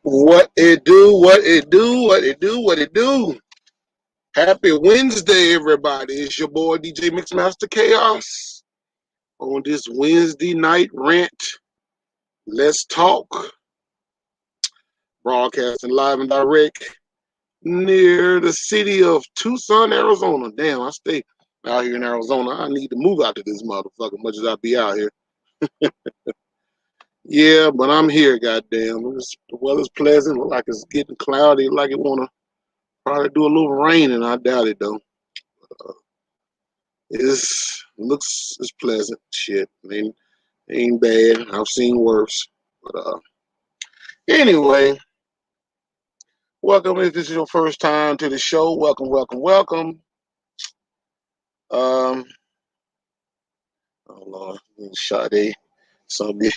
What it do, what it do, what it do, what it do. Happy Wednesday, everybody. It's your boy DJ Mixmaster Chaos on this Wednesday night rant. Let's talk. Broadcasting live and direct near the city of Tucson, Arizona. Damn, I stay out here in Arizona. I need to move out to this motherfucker much as I be out here. Yeah, but I'm here, goddamn. The weather's pleasant. Look like it's getting cloudy, like it wanna probably do a little rain, and I doubt it though. It's pleasant. Shit, ain't bad. I've seen worse. But anyway, welcome. If this is your first time to the show, welcome, welcome, welcome. Um, oh Lord, Sade, somebody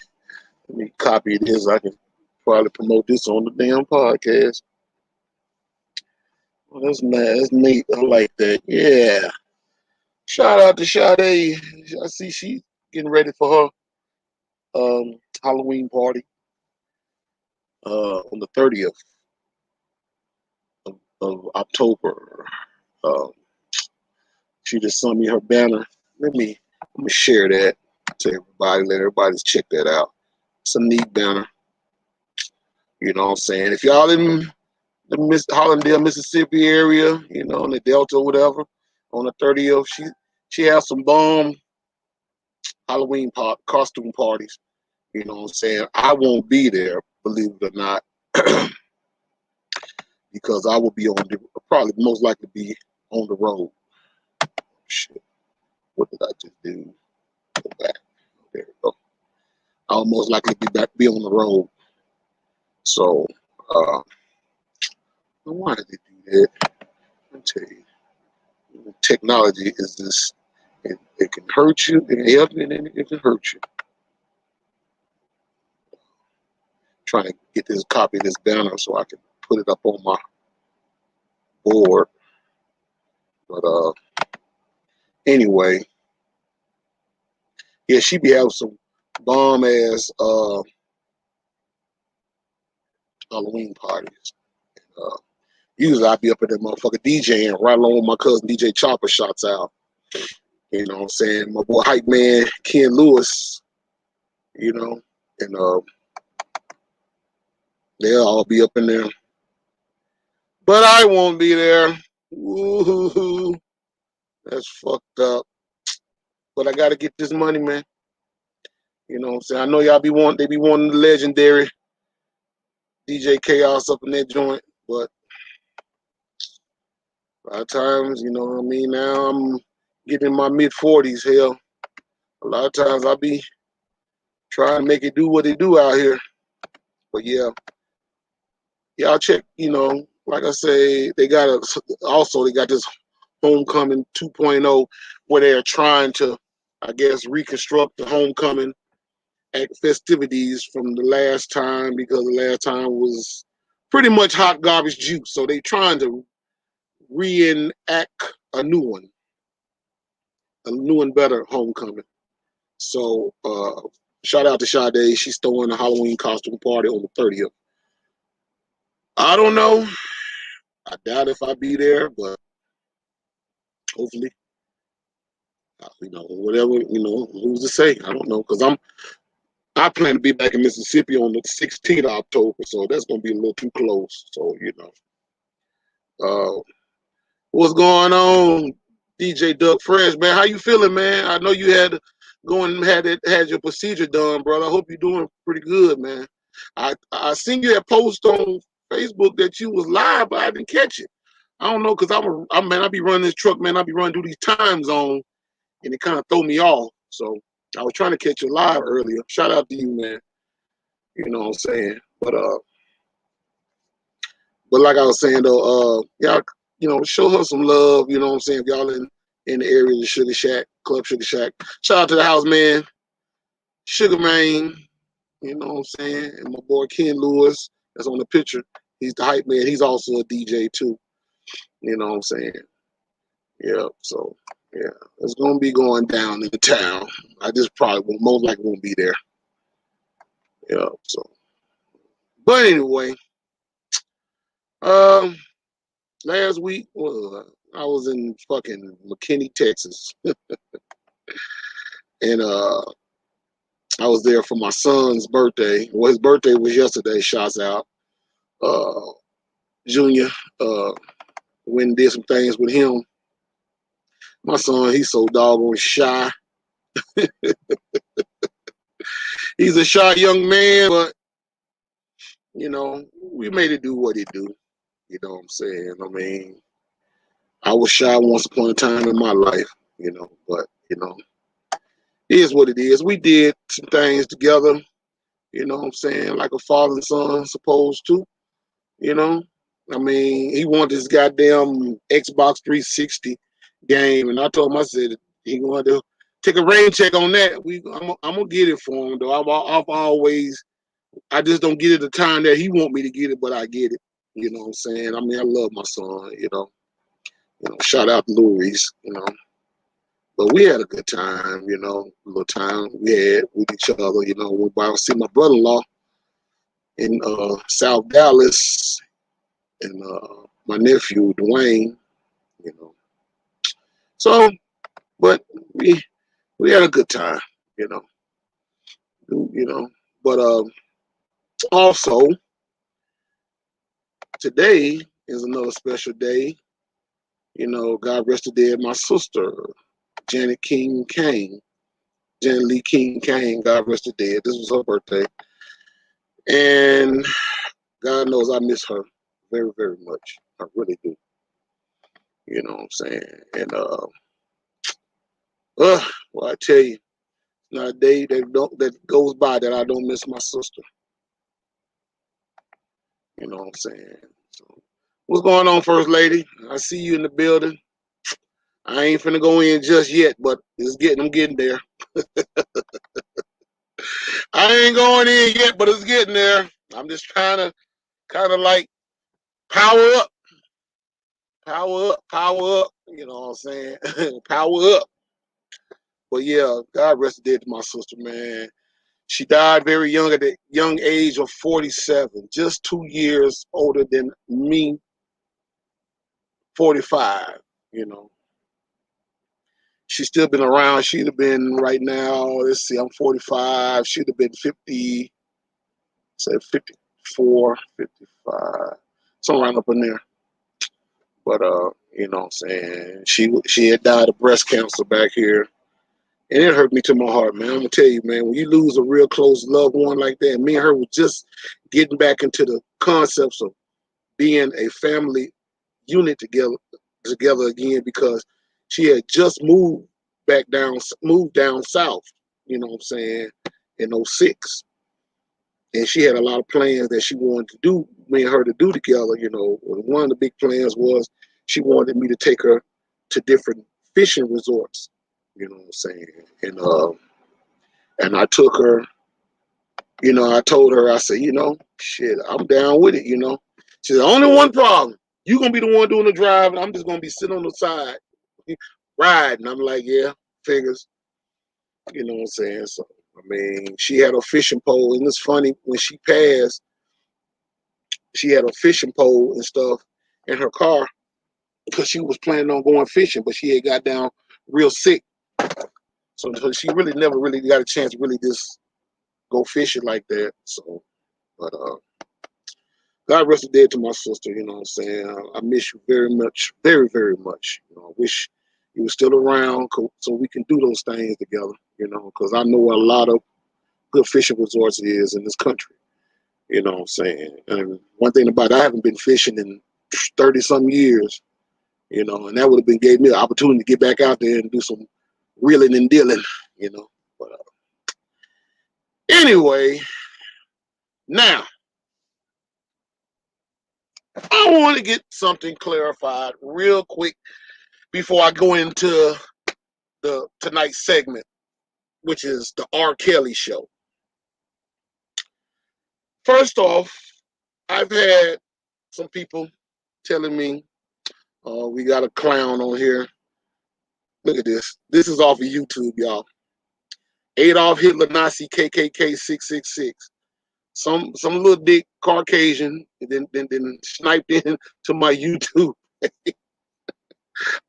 let me copy this. I can probably promote this on the damn podcast. Well, that's nice. That's neat. I like that. Yeah. Shout out to Sade. I see she getting ready for her Halloween party on the 30th of October. Um, she just sent me her banner. Let me share that to everybody. Let everybody check that out. It's a neat banner. You know what I'm saying? If y'all in the Hollandale, Mississippi area, you know, in the Delta or whatever, on the 30th, she has some bomb Halloween costume parties. You know what I'm saying? I won't be there, believe it or not, because I will be probably most likely be on the road. Shit. What did I just do? Go back. There we go. I'll most likely be on the road. So, why did they do that? I'll tell you. Technology is this. It can hurt you, it can help you, and it can hurt you. Trying to get this copy of this banner so I can put it up on my board. But anyway, yeah, she be having some bomb ass Halloween parties. Uh, Usually I be up at that motherfucker DJing right along with my cousin DJ Chopper shots out. You know what I'm saying? My boy hype man Ken Lewis, you know, and they'll all be up in there. But I won't be there. Woo-hoo-hoo. That's fucked up. But I gotta get this money, man. You know what I'm saying? I know they be wanting the legendary DJ Chaos up in that joint, but a lot of times, you know what I mean, now I'm getting in my mid-40s, hell. A lot of times I be trying to make it do what it do out here. But yeah, y'all check, you know, like I say, they got this Homecoming 2.0 where they're trying to, I guess, reconstruct the homecoming festivities from the last time, because the last time was pretty much hot garbage juice. So they trying to reenact a new and better homecoming. So shout out to Sade. She's throwing a Halloween costume party on the 30th. I don't know. I doubt if I be there, but hopefully, you know, whatever, you know, who's to say? I don't know, because I plan to be back in Mississippi on the 16th of October, so that's gonna be a little too close. So, you know, what's going on, DJ Duck Fresh, man? How you feeling, man? I know you had to go and had your procedure done, brother. I hope you're doing pretty good, man. I seen you had post on Facebook that you was live, but I didn't catch it. I don't know, because I be running this truck, man. I be running through these time zones, and it kind of throw me off. So I was trying to catch you live earlier. Shout out to you, man. You know what I'm saying? But like I was saying though, y'all, you know, show her some love. You know what I'm saying? If y'all in the area of the Sugar Shack, Club Sugar Shack. Shout out to the house man, Sugar Man. You know what I'm saying? And my boy Ken Lewis, that's on the picture. He's the hype man. He's also a DJ too. You know what I'm saying? Yeah. So yeah, it's gonna be going down in the town. I just probably most likely won't be there. Yeah. So, but anyway. Um, last week, well, I was in fucking McKinney, Texas, and I was there for my son's birthday. Well, his birthday was yesterday. Shots out, uh, Junior. Uh, went and did some things with him. My son, he's so doggone shy. He's a shy young man, but we made it do what it do. You know what I'm saying? I mean, I was shy once upon a time in my life, but it is what it is. We did some things together, you know what I'm saying, like a father and son supposed to, you know. I mean, he wanted this goddamn Xbox 360 game, and I told him, I said, he wanted to take a rain check on that. I'm gonna get it for him though. I've always, I just don't get it the time that he want me to get it, but I get it. You know what I'm saying? I mean, I love my son. Shout out to Louis. But we had a good time. A little time we had with each other. We went to see my brother-in-law in South Dallas, and my nephew Dwayne. You know, so but we had a good time. You know, you know. But also today is another special day. God rest the dead, my sister, Janet King Kane. Janet Lee King Kane, God rest her dead. This was her birthday. And God knows I miss her very, very much. I really do. You know what I'm saying? And well, I tell you, not a day that goes by that I don't miss my sister. You know what I'm saying? So what's going on, First Lady? I see you in the building. I ain't finna go in just yet, but I'm getting there. I ain't going in yet, but it's getting there. I'm just trying to kind of like power up, power up, power up. You know what I'm saying? Power up. But yeah, God rest dead to my sister, man. She died very young at the young age of 47, just 2 years older than me, 45. You know, she's still been around. She'd have been right now. Let's see, I'm 45. She'd have been 50, say 54, 55, somewhere around up in there. But you know what I'm saying? She had died of breast cancer back here. And it hurt me to my heart, man. I'm gonna tell you, man, when you lose a real close loved one like that, me and her were just getting back into the concepts of being a family unit together again, because she had just moved down south, you know what I'm saying, in '06. And she had a lot of plans that she wanted to do, me and her to do together. One of the big plans was she wanted me to take her to different fishing resorts. You know what I'm saying? And I took her. I told her, I said, shit, I'm down with it. She said, only one problem: you gonna be the one doing the drive, and I'm just gonna be sitting on the side riding. I'm like, yeah, figures. You know what I'm saying? So I mean, she had a fishing pole, and it's funny, when she passed, she had a fishing pole and stuff in her car because she was planning on going fishing, but she had got down real sick. So she really never really got a chance to really just go fishing like that. So, but God rest the dead to my sister. You know what I'm saying? I miss you very much, very, very much. I wish you were still around so we can do those things together. Because I know a lot of good fishing resorts is in this country. You know what I'm saying? And one thing about it, I haven't been fishing in 30 some years. And that would have been gave me an opportunity to get back out there and do some reeling and dealing. But anyway, now I want to get something clarified real quick before I go into the tonight's segment, which is the R.Kelly show. First off, I've had some people telling me, we got a clown on here. Look at this. This is off of YouTube, y'all. Adolf Hitler Nazi KKK 666. some little dick Caucasian, and then sniped in to my YouTube.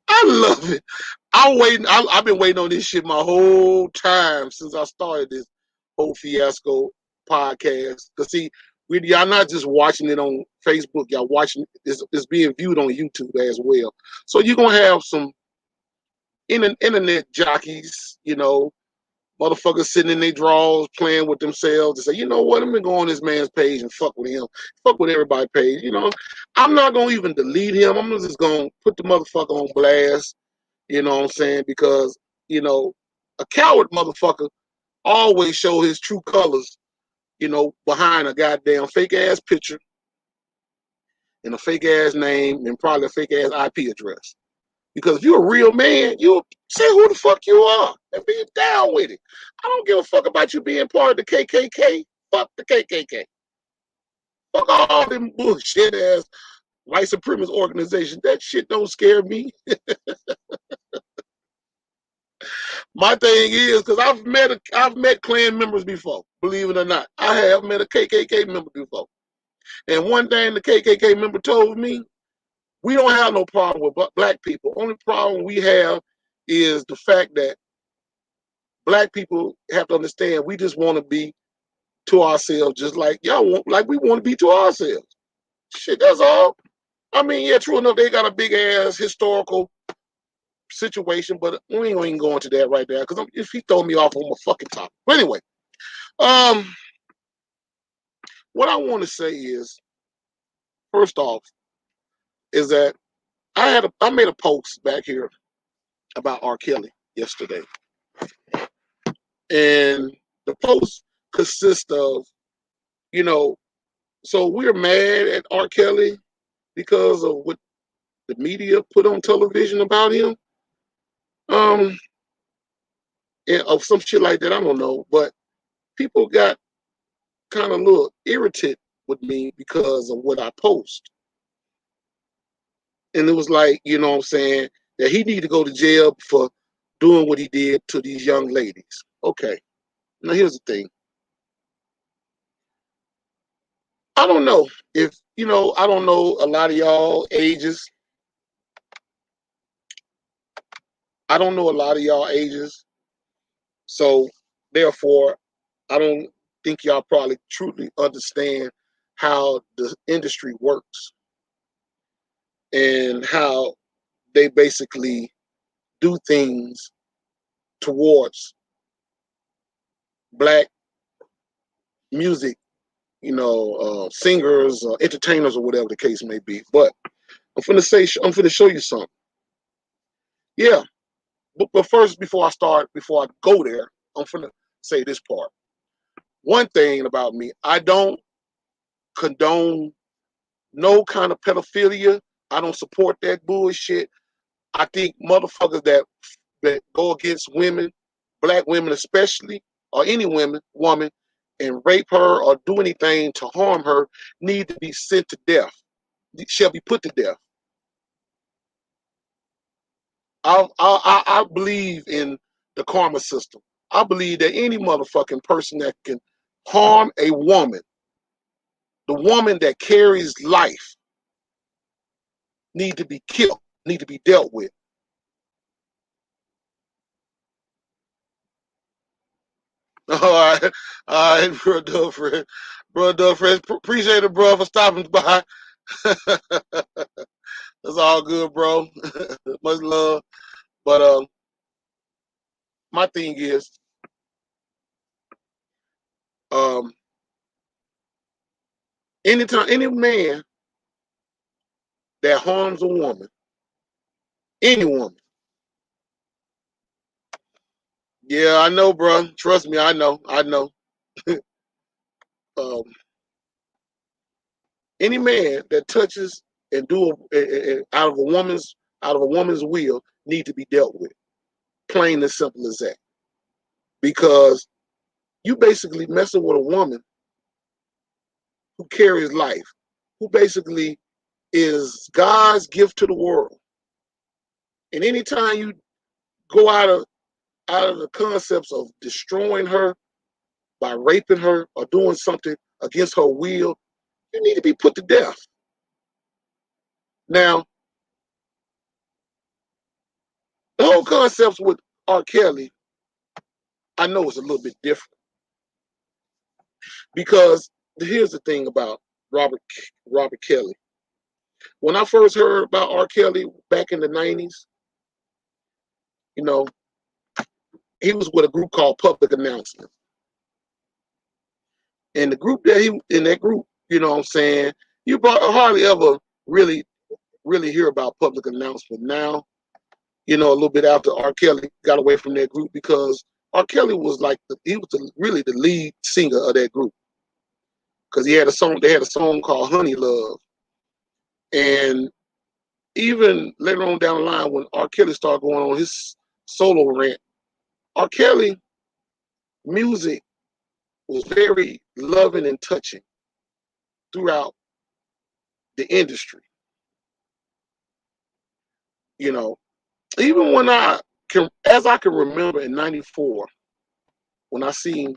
I love it. I'm waiting. I've been waiting on this shit my whole time since I started this whole fiasco podcast. Cause see, y'all not just watching it on Facebook. Y'all watching it's being viewed on YouTube as well. So you're gonna have some internet jockeys, motherfuckers sitting in their drawers playing with themselves and say, you know what, I'm gonna go on this man's page and fuck with him, fuck with everybody's page. I'm not gonna even delete him. I'm just gonna put the motherfucker on blast. You know what I'm saying? Because a coward motherfucker always show his true colors. Behind a goddamn fake ass picture and a fake ass name and probably a fake ass IP address. Because if you're a real man, you'll say who the fuck you are and be down with it. I don't give a fuck about you being part of the KKK. Fuck the KKK. Fuck all them bullshit ass white supremacist organizations. That shit don't scare me. My thing is, because I've met Klan members before, believe it or not. I have met a KKK member before. And one thing the KKK member told me, we don't have no problem with black people. Only problem we have is the fact that black people have to understand we just want to be to ourselves just like y'all want, like we want to be to ourselves. Shit, that's all. I mean, yeah, true enough, they got a big ass historical situation, but we ain't even go into that right there because if he throw me off on my fucking top. But anyway, um, what I want to say is, first off, is that I made a post back here about R.Kelly yesterday, and the post consists of, you know, so we're mad at R.Kelly because of what the media put on television about him, um, and of some shit like that. I don't know, but people got kind of a little irritated with me because of what I post, and it was like, you know what I'm saying, that he need to go to jail for doing what he did to these young ladies. Okay, now here's the thing. I don't know if I don't know a lot of y'all ages. I don't know a lot of y'all ages, so therefore, I don't think y'all probably truly understand how the industry works and how they basically do things towards black music, singers, entertainers, or whatever the case may be. But I'm finna show you something. Yeah, but first, before I go there, I'm finna say this part. One thing about me, I don't condone no kind of pedophilia. I don't support that bullshit. I think motherfuckers that go against women, black women especially, or any woman, and rape her or do anything to harm her, need to be sent to death. Shall be put to death. I believe in the karma system. I believe that any motherfucking person that can harm a woman, the woman that carries life, need to be killed, need to be dealt with. All right, bro, Dufresne. Bro, Dufresne, appreciate it, bro, for stopping by. That's all good, bro. Much love. But my thing is, um, anytime any man that harms a woman, any woman, yeah, I know, bro. Trust me, I know. um, any man that touches and out of a woman's will need to be dealt with. Plain and simple as that. Because you basically messing with a woman who carries life, who basically is God's gift to the world. And anytime you go out of the concepts of destroying her by raping her or doing something against her will, you need to be put to death. Now, the whole concept with R. Kelly, I know it's a little bit different because here's the thing about Robert Kelly. When I first heard about R. Kelly back in the 90s, you know, he was with a group called Public Announcement. And the group that in that group, you know what I'm saying, you hardly ever really hear about Public Announcement now, you know, a little bit after R. Kelly got away from that group because R. Kelly was like, really the lead singer of that group. Because they had a song called Honey Love. And even later on down the line, when R. Kelly started going on his solo rant, R. Kelly music was very loving and touching throughout the industry. You know, even when as I can remember in '94, when I seen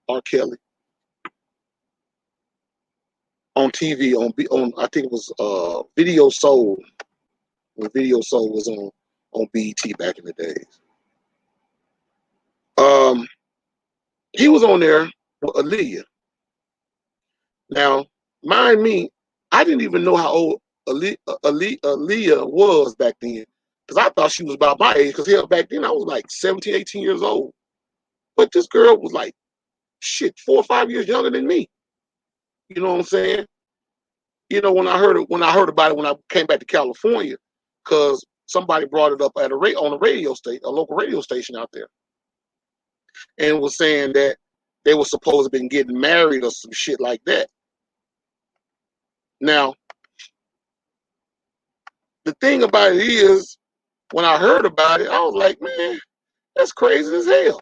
R. Kelly on TV on I think it was Video Soul, when Video Soul was on BET back in the days. He was on there with Aaliyah. Now, mind me, I didn't even know how old Aaliyah was back then. Because I thought she was about my age. Because hell, back then I was like 17, 18 years old. But this girl was like, shit, 4 or 5 years younger than me. You know what I'm saying? You know, when I heard about it when I came back to California, because somebody brought it up on a radio station, a local radio station out there, and was saying that they were supposed to have been getting married or some shit like that. Now, the thing about it is, when I heard about it, I was like, man, that's crazy as hell.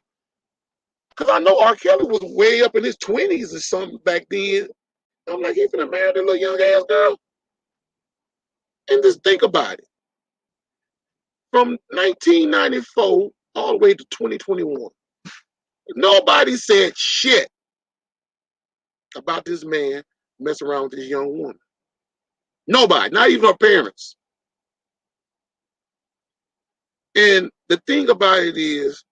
Because I know R. Kelly was way up in his 20s or something back then. I'm like, he's gonna marry that little young ass girl. And just think about it. From 1994 all the way to 2021, nobody said shit about this man messing around with this young woman. Nobody, not even her parents. And the thing about it is,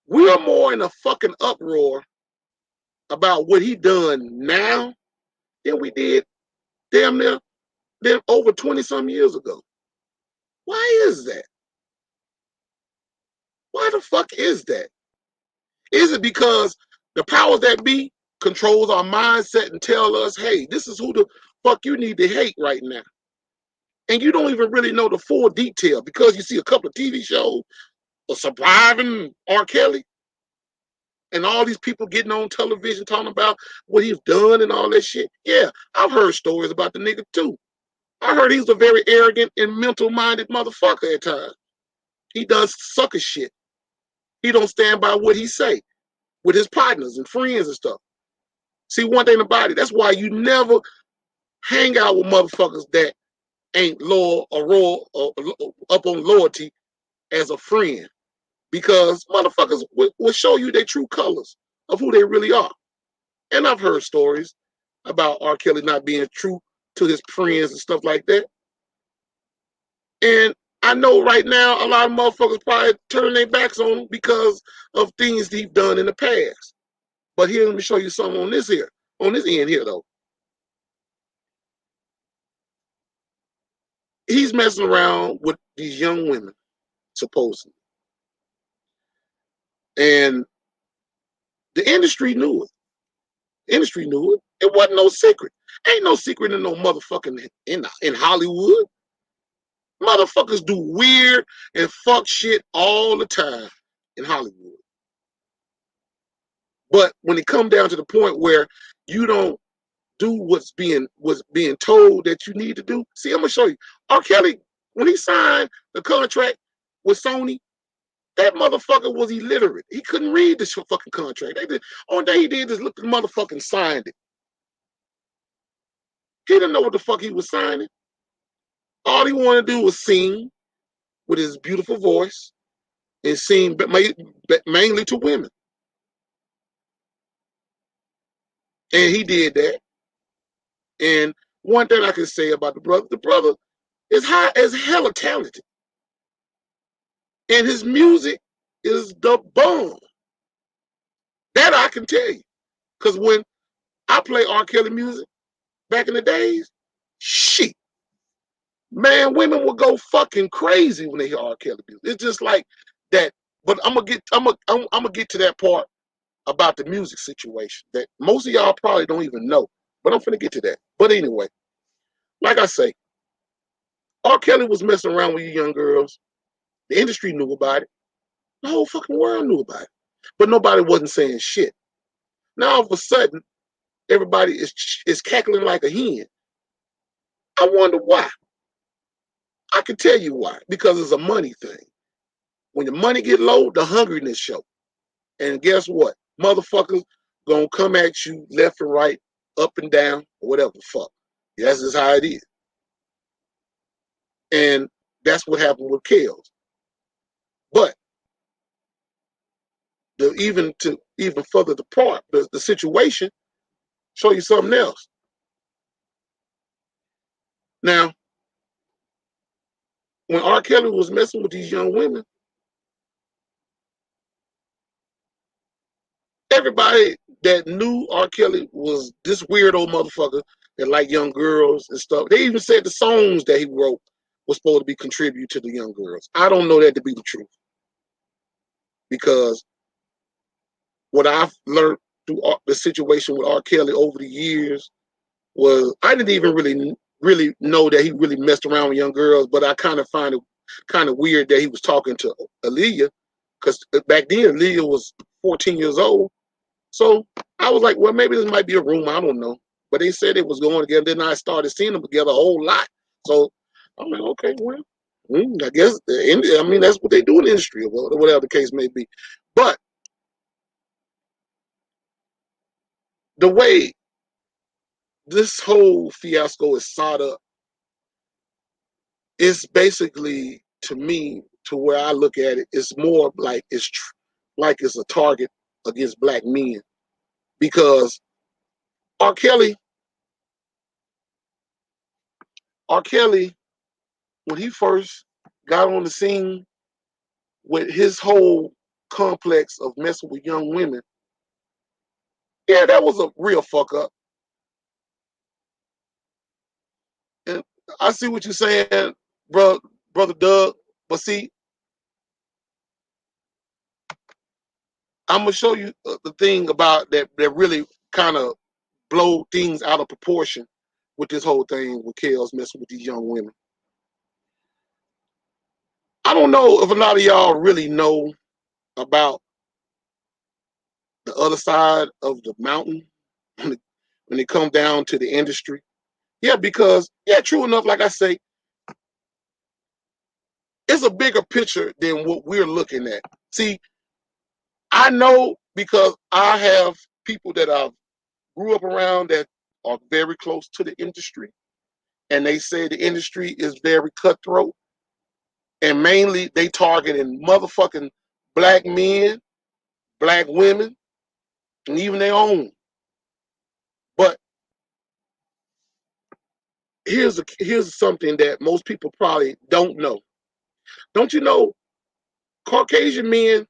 we're more in a fucking uproar about what he done now than we did damn near over 20 some years ago. Why is that? Why the fuck is that? Is it because the powers that be controls our mindset and tell us, hey, this is who the fuck you need to hate right now? And you don't even really know the full detail because you see a couple of TV shows of surviving R. Kelly and all these people getting on television talking about what he's done and all that shit. Yeah, I've heard stories about the nigga too. I heard he's a very arrogant and mental-minded motherfucker at times. He does sucker shit. He don't stand by what he say with his partners and friends and stuff. See, one thing about it, that's why you never hang out with motherfuckers that ain't loyal or up on loyalty as a friend. Because motherfuckers will show you their true colors of who they really are. And I've heard stories about R. Kelly not being true to his friends and stuff like that. And I know right now a lot of motherfuckers probably turning their backs on him because of things he's done in the past. But here, let me show you something on this end here though. He's messing around with these young women, supposedly. And the industry knew it. The industry knew it. It wasn't no secret. Ain't no secret in no motherfucking in Hollywood. Motherfuckers do weird and fuck shit all the time in Hollywood. But when it comes down to the point where you don't do what's being told that you need to do, see, I'm gonna show you. R. Kelly, when he signed the contract with Sony, that motherfucker was illiterate. He couldn't read this fucking contract. Only thing he did is look at the motherfucking signed it. He didn't know what the fuck he was signing. All he wanted to do was sing with his beautiful voice and sing, mainly to women. And he did that. And one thing I can say about the brother is high as hella talented. And his music is the bomb. That I can tell you. Because when I play R.Kelly music back in the days, shit, man, women would go fucking crazy when they hear R.Kelly music. It's just like that. But I'm gonna get to that part about the music situation that most of y'all probably don't even know. But I'm finna get to that. But anyway, like I say, R. Kelly was messing around with you young girls. The industry knew about it. The whole fucking world knew about it. But nobody wasn't saying shit. Now all of a sudden, everybody is cackling like a hen. I wonder why. I can tell you why. Because it's a money thing. When the money get low, the hungriness show. And guess what? Motherfuckers gonna come at you left and right, up and down, or whatever the fuck. That's just how it is. And that's what happened with Kels. But even further depart the situation, show you something else. Now, when R. Kelly was messing with these young women, everybody that knew R. Kelly was this weird old motherfucker that liked young girls and stuff. They even said the songs that he wrote was supposed to be contribute to the young girls. I don't know that to be the truth because what I've learned through the situation with R. Kelly over the years was I didn't even really know that he really messed around with young girls, but I kind of find it kind of weird that he was talking to Aaliyah because back then Aaliyah was 14 years old. So I was like, well, maybe this might be a rumor. I don't know. But they said it was going together. Then I started seeing them together a whole lot. So I'm like, okay, well, I guess, I mean, that's what they do in the industry, or whatever the case may be. But the way this whole fiasco is sought up is basically, to me, to where I look at it, it's more like like it's a target against black men because R. Kelly, R. Kelly, when he first got on the scene with his whole complex of messing with young women, yeah, that was a real fuck up. And I see what you're saying, brother Doug. But see, I'm gonna show you the thing about that really kind of blow things out of proportion with this whole thing with Kels messing with these young women. I don't know if a lot of y'all really know about the other side of the mountain when it comes down to the industry. Yeah, because yeah, true enough, like I say, it's a bigger picture than what we're looking at. See, I know because I have people that I grew up around that are very close to the industry, and they say the industry is very cutthroat, and mainly they targeting motherfucking black men, black women, and even their own. But here's something that most people probably don't know. Don't you know Caucasian men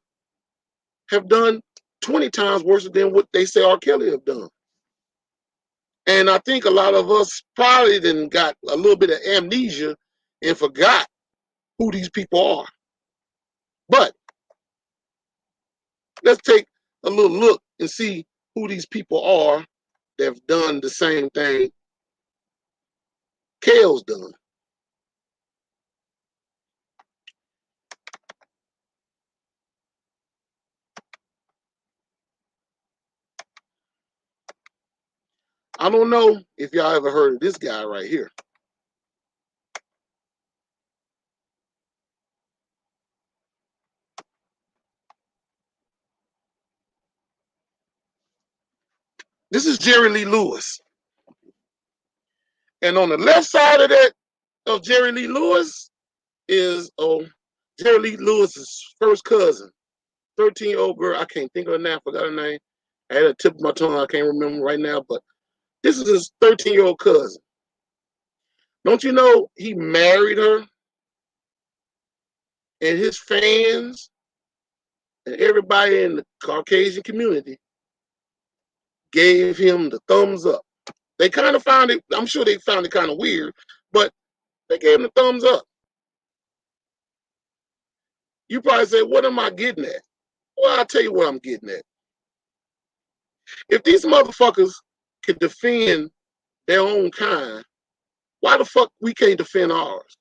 have done 20 times worse than what they say R. Kelly have done? And I think a lot of us probably then got a little bit of amnesia and forgot who these people are. But let's take a little look and see who these people are that have done the same thing Kale's done. I don't know if y'all ever heard of this guy right here. This is Jerry Lee Lewis. And on the left side of that, of Jerry Lee Lewis, is Jerry Lee Lewis's first cousin, 13-year-old girl. I can't think of her name, forgot her name. I had a tip of my tongue, I can't remember right now, but this is his 13-year-old cousin. Don't you know he married her? And his fans and everybody in the Caucasian community gave him the thumbs up. They kind of found it, I'm sure they found it kind of weird, but they gave him the thumbs up. You probably say, what am I getting at? Well, I'll tell you what I'm getting at. If these motherfuckers can defend their own kind, why the fuck we can't defend ours?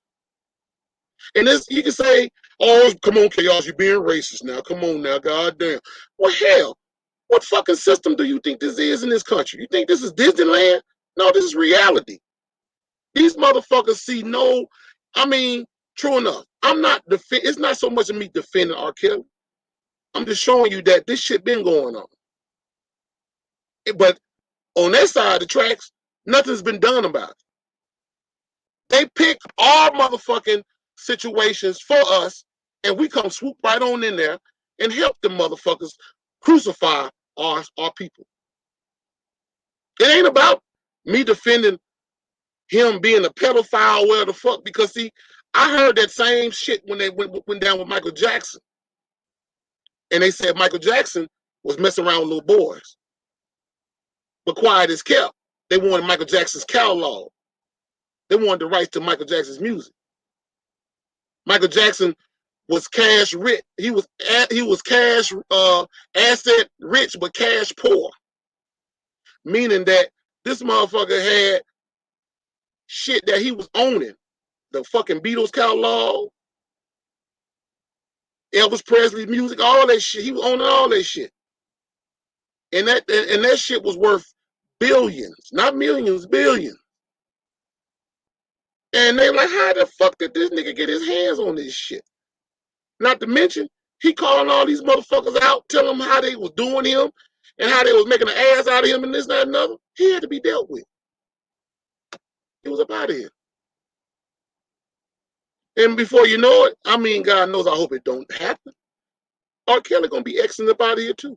And this, you can say, oh, come on, Chaos, you're being racist now. Come on now, goddamn. Well, hell, what fucking system do you think this is in this country? You think this is Disneyland? No, this is reality. These motherfuckers see no, I mean, true enough. It's not so much of me defending R.Kelly. I'm just showing you that this shit been going on. But on that side of the tracks, nothing's been done about it. They pick our motherfucking situations for us, and we come swoop right on in there and help the motherfuckers crucify our people. It ain't about me defending him being a pedophile, where the fuck, because see, I heard that same shit when they went down with Michael Jackson. And they said Michael Jackson was messing around with little boys. But quiet as kept. They wanted Michael Jackson's catalog. They wanted the rights to Michael Jackson's music. Michael Jackson was cash rich. He was cash asset rich, but cash poor. Meaning that this motherfucker had shit that he was owning. The fucking Beatles catalog, Elvis Presley music, all that shit. He was owning all that shit. And that shit was worth billions, not millions, billions. And they like, how the fuck did this nigga get his hands on this shit? Not to mention, he calling all these motherfuckers out, telling them how they was doing him and how they was making an ass out of him and this, that, and another. He had to be dealt with. He was up out of here. And before you know it, I mean, God knows, I hope it don't happen. R.Kelly gonna be Xing up out of here too.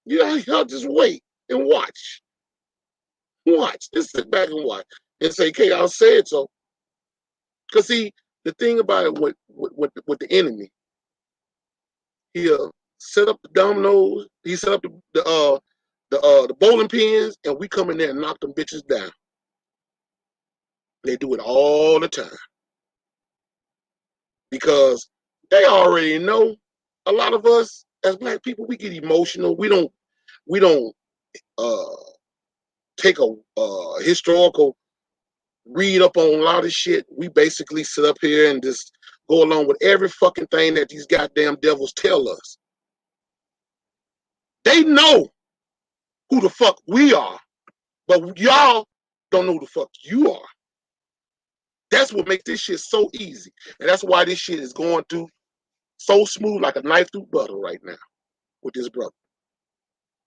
Y'all just wait and watch. Watch. Just sit back and watch. And say, okay, I'll say it so. Because see, the thing about it with the enemy, he'll set up the dominoes, he set up the bowling pins, and we come in there and knock them bitches down. They do it all the time. Because they already know, a lot of us as black people, we get emotional. We don't take a historical read up on a lot of shit. We basically sit up here and just go along with every fucking thing that these goddamn devils tell us. They know who the fuck we are, but y'all don't know who the fuck you are. That's what makes this shit so easy. And that's why this shit is going through so smooth like a knife through butter right now with this brother.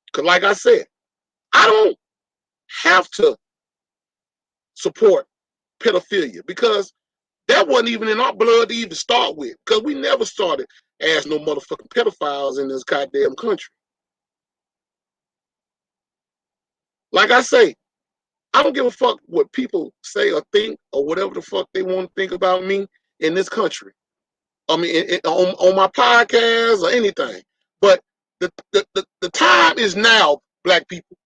Because like I said, I don't have to support pedophilia because that wasn't even in our blood to even start with. Because we never started as no motherfucking pedophiles in this goddamn country. Like I say, I don't give a fuck what people say or think or whatever the fuck they want to think about me in this country. I mean, on my podcast or anything. But the time is now, black people.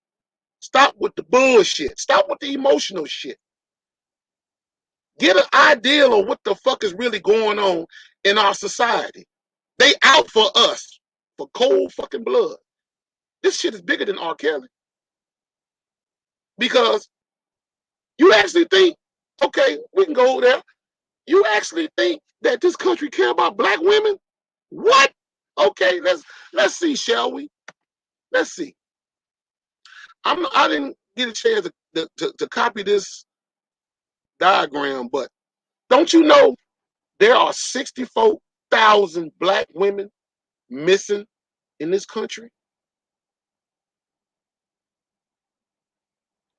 Stop with the bullshit. Stop with the emotional shit. Get an idea on what the fuck is really going on in our society. They out for us for cold fucking blood. This shit is bigger than R. Kelly. Because you actually think, okay, we can go there. You actually think that this country care about black women? What? Okay, let's see, shall we? Let's see. I didn't get a chance to copy this diagram, but don't you know there are 64,000 black women missing in this country?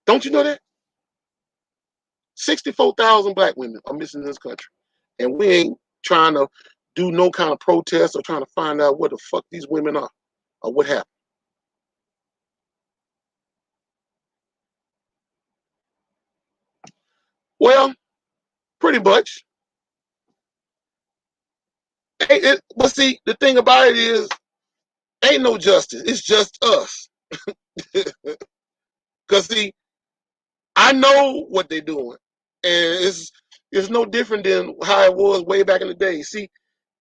Don't you know that? 64,000 black women are missing in this country. And we ain't trying to do no kind of protest or trying to find out where the fuck these women are or what happened. Well, pretty much. But see, the thing about it is, ain't no justice. It's just us. Cause see, I know what they're doing, and it's no different than how it was way back in the day. See,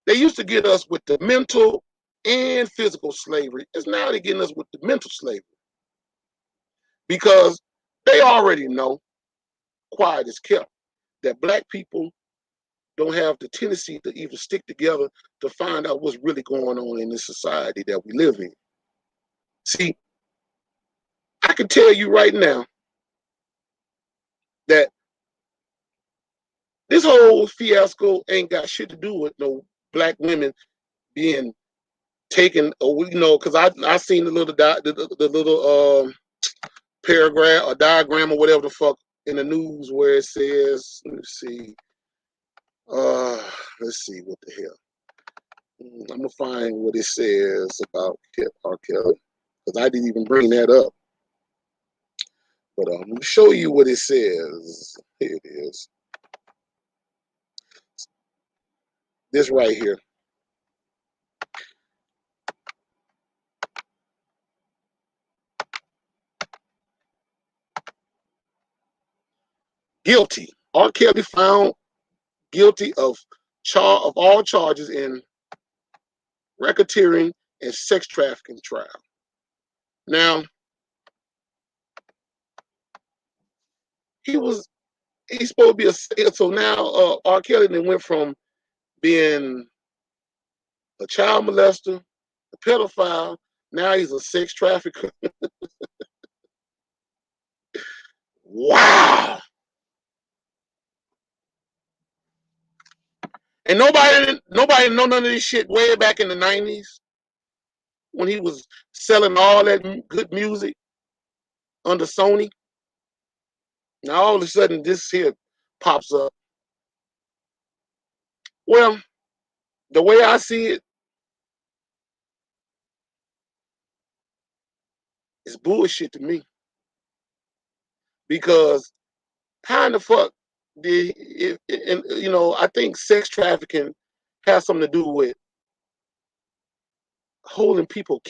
they used to get us with the mental and physical slavery. It's now they're getting us with the mental slavery because they already know, quiet is kept, that black people don't have the tendency to even stick together to find out what's really going on in this society that we live in. See, I can tell you right now that this whole fiasco ain't got shit to do with no black women being taken, or because I seen the little the little paragraph or diagram or whatever the fuck in the news where it says, uh, let's see what the hell. I'm gonna find what it says about R.Kelly because I didn't even bring that up. But I'm gonna show you what it says. Here it is. This right here. Guilty. R. Kelly found guilty of all charges in racketeering and sex trafficking trial. Now he's supposed to be so now R. Kelly then went from being a child molester, a pedophile. Now he's a sex trafficker. Wow. And nobody know none of this shit way back in the 90s when he was selling all that good music under Sony. Now all of a sudden this here pops up. Well, the way I see it is bullshit to me because how in the fuck did it, and I think sex trafficking has something to do with holding people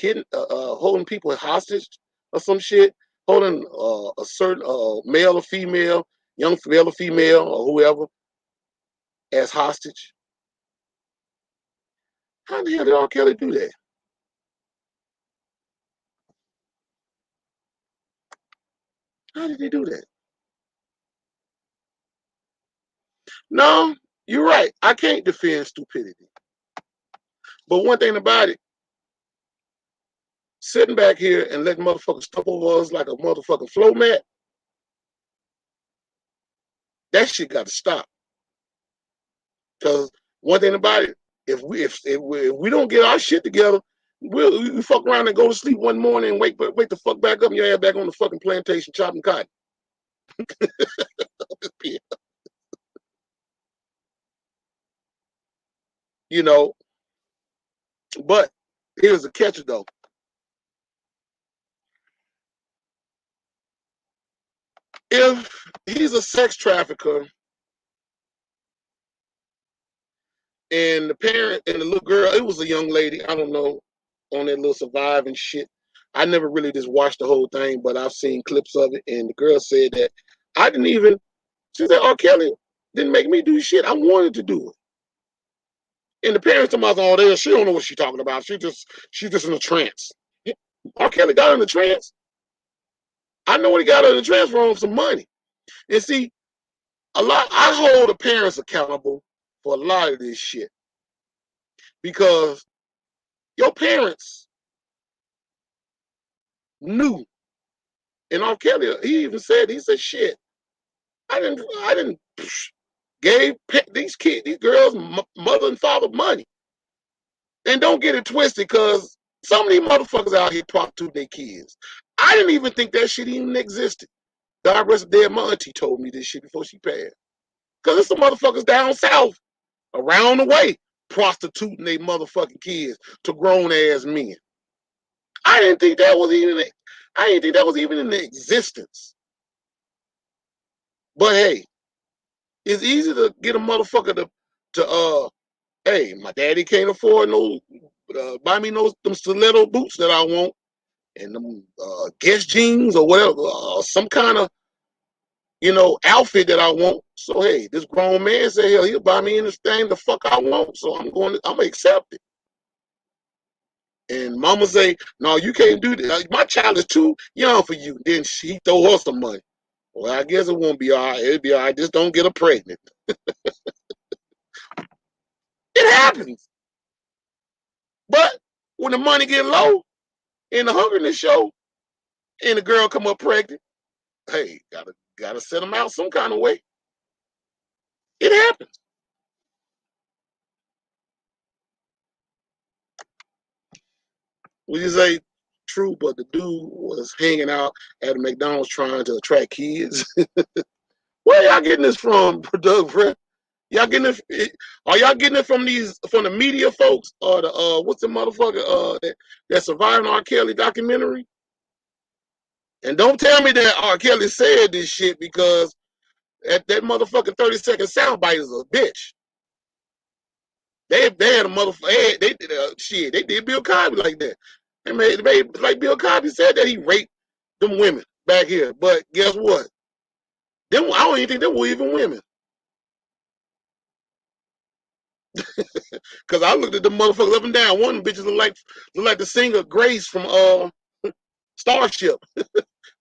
hostage or some shit, holding a certain male or female, young male or female or whoever as hostage. How the hell did R. Kelly do that? How did he do that? No, you're right. I can't defend stupidity. But one thing about it, sitting back here and letting motherfuckers stump over us like a motherfucking flow mat, that shit got to stop. Because one thing about it, if we don't get our shit together, we fuck around and go to sleep one morning and wake the fuck back up and your ass back on the fucking plantation chopping cotton. you know, but here's the catch though. If he's a sex trafficker and the parent and the little girl, it was a young lady, I don't know, on that little surviving shit. I never really just watched the whole thing, but I've seen clips of it. And the girl said that I didn't even, she said, R. Kelly didn't make me do shit. I wanted to do it. And the parents told me, oh, there, she don't know what she's talking about. She's just in a trance. R. Kelly got her in a trance. I know what he got her in a trance from, some money. And see, I hold the parents accountable for a lot of this shit. Because your parents knew. And R. Kelly, he said, shit, I didn't gave these girls, mother and father money. And don't get it twisted, because some of these motherfuckers out here prostituting their kids. I didn't even think that shit even existed. God rest dead, my auntie told me this shit before she passed. Because there's some motherfuckers down south, around the way, prostituting their motherfucking kids to grown ass men. I didn't think that was even in existence. But hey, It's easy to get a motherfucker to hey, my daddy can't afford no buy me them stiletto boots that I want and them Guess jeans or whatever, some kind of outfit that I want. So hey, this grown man say hell he'll buy me anything the fuck I want. So I'm gonna accept it. And mama say, no, you can't do that. My child is too young for you. Then she throw her some money. Well, I guess it won't be all right. It'll be all right. Just don't get her pregnant. It happens. But when the money get low and the hungerness show and the girl come up pregnant, hey, gotta set them out some kind of way. It happens. Would you say true? But the dude was hanging out at a McDonald's trying to attract kids. Where y'all getting this from, Doug? Y'all getting it? Are y'all getting it from the media folks or the what's the motherfucker that survived R.Kelly documentary? And don't tell me that R.Kelly said this shit because that motherfucking 30-second soundbite is a bitch. They had a motherfucker. They did shit. They did Bill Cosby like that. They made like Bill Cosby said that he raped them women back here. But guess what? I don't even think they were even women. Cause I looked at the motherfuckers up and down. One of them bitches look like the singer Grace from Starship.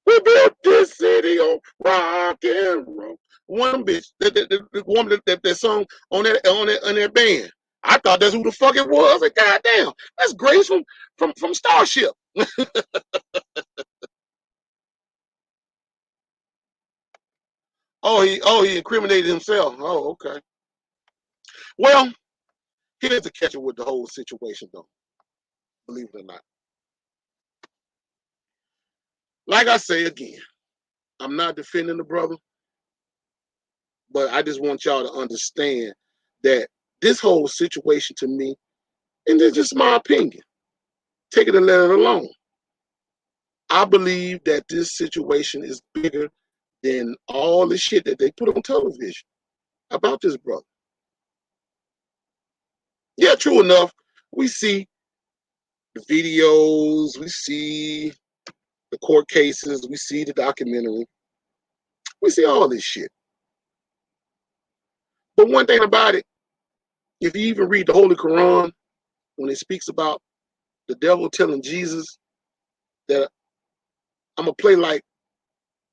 We built this city on rock and roll. One bitch, the woman that sung on that band. I thought that's who the fuck it was. Like, goddamn, that's Grace from Starship. He incriminated himself. Oh, okay. Well, here's the catcher with the whole situation, though. Believe it or not. Like I say again, I'm not defending the brother, but I just want y'all to understand that this whole situation to me, and it's just my opinion, take it and let it alone. I believe that this situation is bigger than all the shit that they put on television about this brother. Yeah, true enough, we see the videos, we see the court cases, we see the documentary, we see all this shit. But one thing about it, if you even read the Holy Quran, when it speaks about the devil telling Jesus that I'm gonna play like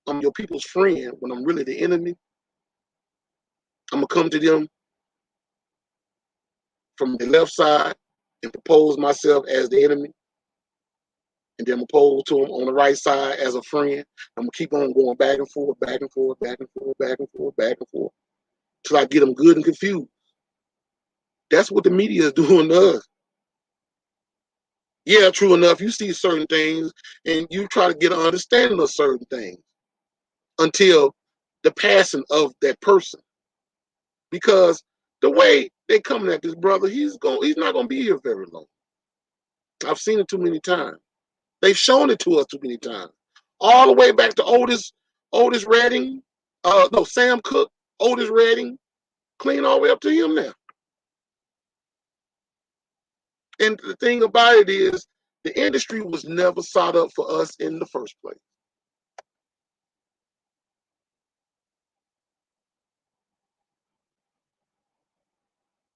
I'm your people's friend when I'm really the enemy, I'm gonna come to them from the left side and propose myself as the enemy, and then I'm gonna pose to them on the right side as a friend. I'm gonna keep on going back and forth, back and forth, back and forth, back and forth, back and forth, till I get them good and confused. That's what the media is doing to us. Yeah, true enough, you see certain things and you try to get an understanding of certain things until the passing of that person. Because the way they coming at this brother, he's not gonna be here very long. I've seen it too many times. They've shown it to us too many times. All the way back to Otis Redding, no, Sam Cooke, Otis Redding, clean all the way up to him now. And the thing about it is, the industry was never sought up for us in the first place.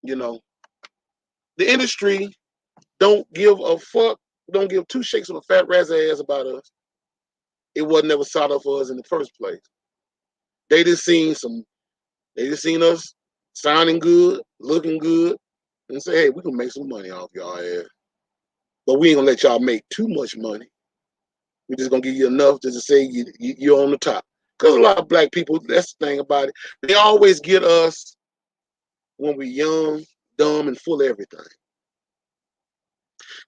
You know, the industry don't give a fuck, don't give two shakes of a fat rat's ass about us. It wasn't never sought up for us in the first place. They just seen us sounding good, looking good, and say, hey, we can make some money off y'all ass. But we ain't gonna let y'all make too much money. We're just gonna give you enough just to say you're on the top. Because a lot of black people, that's the thing about it, they always get us when we're young, dumb, and full of everything.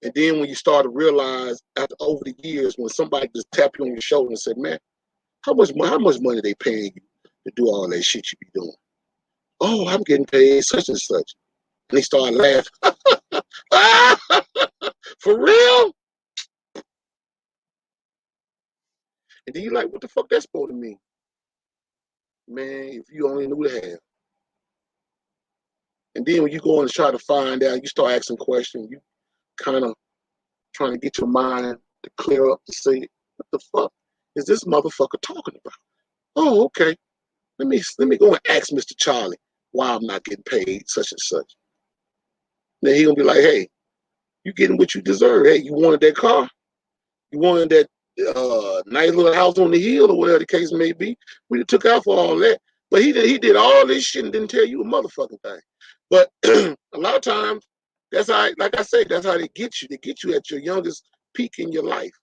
And then when you start to realize after over the years, when somebody just tap you on your shoulder and said, man, how much money they paying you to do all that shit you be doing? Oh, I'm getting paid such and such. And they start laughing. For real? And then you like, what the fuck that's supposed to mean? Man, if you only knew the half. And then when you go and try to find out, you start asking questions. You kind of trying to get your mind to clear up to say, what the fuck is this motherfucker talking about? Oh, okay. Let me go and ask Mr. Charlie why I'm not getting paid such and such. Then he gonna be like, hey, you getting what you deserve. Hey, you wanted that car? You wanted that nice little house on the hill or whatever the case may be. We took out for all that. But he did all this shit and didn't tell you a motherfucking thing. But a lot of times, that's how, like I say, that's how they get you. They get you at your youngest peak in your life.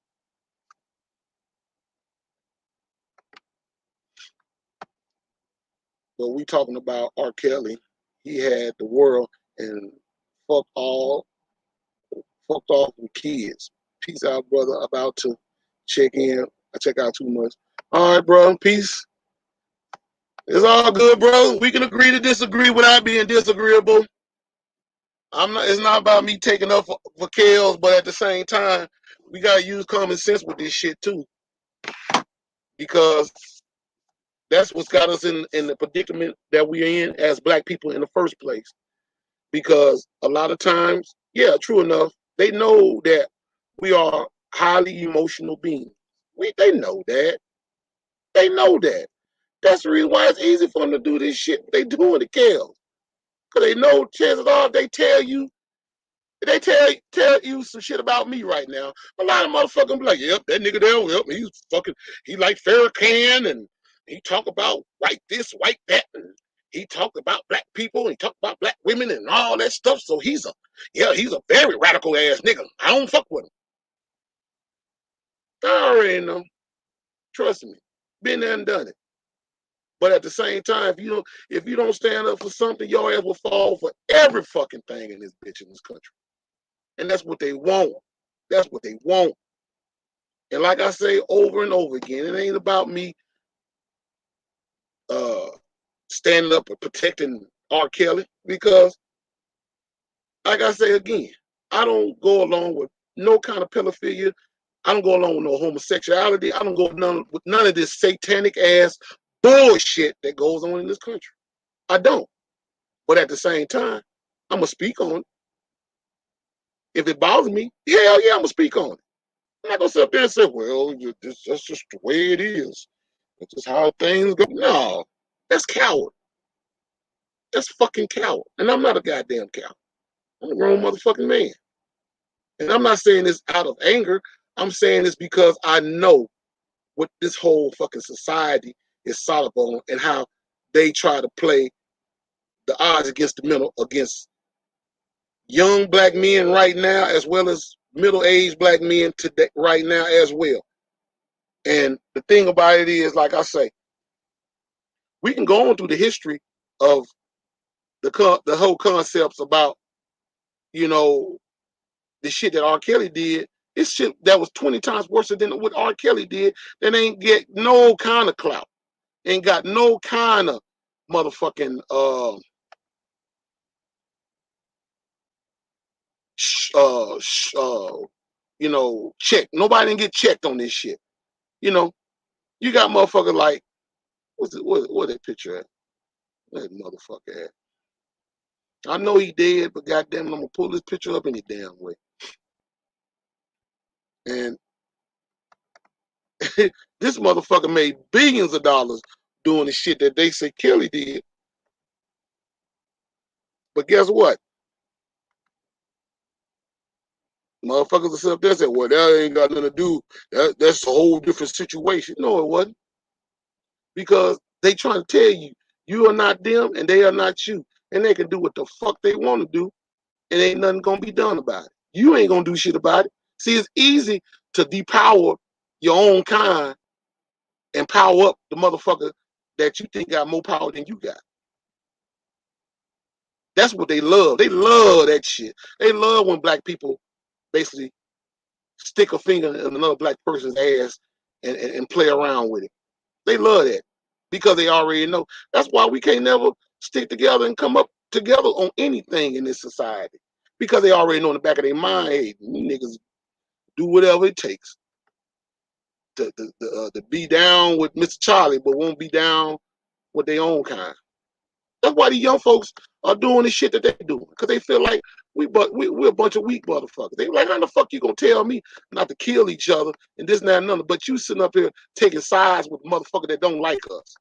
But we talking about R.Kelly. He had the world and fucked off with kids. Peace out, brother. About to check in. I check out too much. All right, bro. Peace. It's all good, bro. We can agree to disagree without being disagreeable. I'm not. It's not about me taking up for Kels, but at the same time, we gotta use common sense with this shit too, because that's what's got us in the predicament that we're in as black people in the first place. Because a lot of times, yeah, true enough, they know that we are highly emotional beings. They know that. They know that. That's the reason why it's easy for them to do this shit they doing the Kels. Because they know chances are they tell you some shit about me right now. A lot of motherfuckers be like, yep, that nigga there, yep, he like Farrakhan, and he talk about white this, white that, and he talk about black people, and he talk about black women and all that stuff. So he's a very radical ass nigga. I don't fuck with him. I already know. Trust me. Been there and done it. But at the same time, if you don't stand up for something, your ass will fall for every fucking thing in this bitch in this country. And that's what they want. That's what they want. And like I say over and over again, it ain't about me uh, standing up and protecting R. Kelly, because, like I say again, I don't go along with no kind of pedophilia. I don't go along with no homosexuality. I don't go with none of this satanic ass bullshit that goes on in this country. I don't. But at the same time, I'm gonna speak on it. If it bothers me, hell yeah, I'm gonna speak on it. I'm not gonna sit up there and say, well, that's just the way it is. That's just how things go. No, that's coward. That's fucking coward. And I'm not a goddamn coward. I'm a grown motherfucking man. And I'm not saying this out of anger. I'm saying this because I know what this whole fucking society is solid on, and how they try to play the odds against against young black men right now, as well as middle-aged black men today right now as well. And the thing about it is, like I say, we can go on through the history of the whole concepts about, you know, the shit that R. Kelly did. It's shit that was 20 times worse than what R. Kelly did. That ain't get no kind of clout. Ain't got no kind of motherfucking check. Nobody didn't get checked on this shit. You know, you got motherfuckers like, what that picture at? That motherfucker at? I know he dead, but goddamn, I'm gonna pull this picture up any damn way. And this motherfucker made billions of dollars doing the shit that they say Kelly did. But guess what? Motherfuckers will sit up there and say, well, that ain't got nothing to do. That's a whole different situation. No, it wasn't. Because they trying to tell you, you are not them and they are not you. And they can do what the fuck they want to do, and ain't nothing gonna be done about it. You ain't gonna do shit about it. See, it's easy to depower your own kind and power up the motherfucker that you think got more power than you got. That's what they love. They love that shit. They love when black people basically stick a finger in another black person's ass and play around with it. They love that because they already know. That's why we can't never stick together and come up together on anything in this society, because they already know in the back of their mind, hey, niggas do whatever it takes to be down with Mr. Charlie, but won't be down with their own kind. That's why these young folks are doing the shit that they doing, because they feel like we're a bunch of weak motherfuckers. They like, how the fuck you gonna tell me not to kill each other and this and that and another, but you sitting up here taking sides with motherfuckers that don't like us.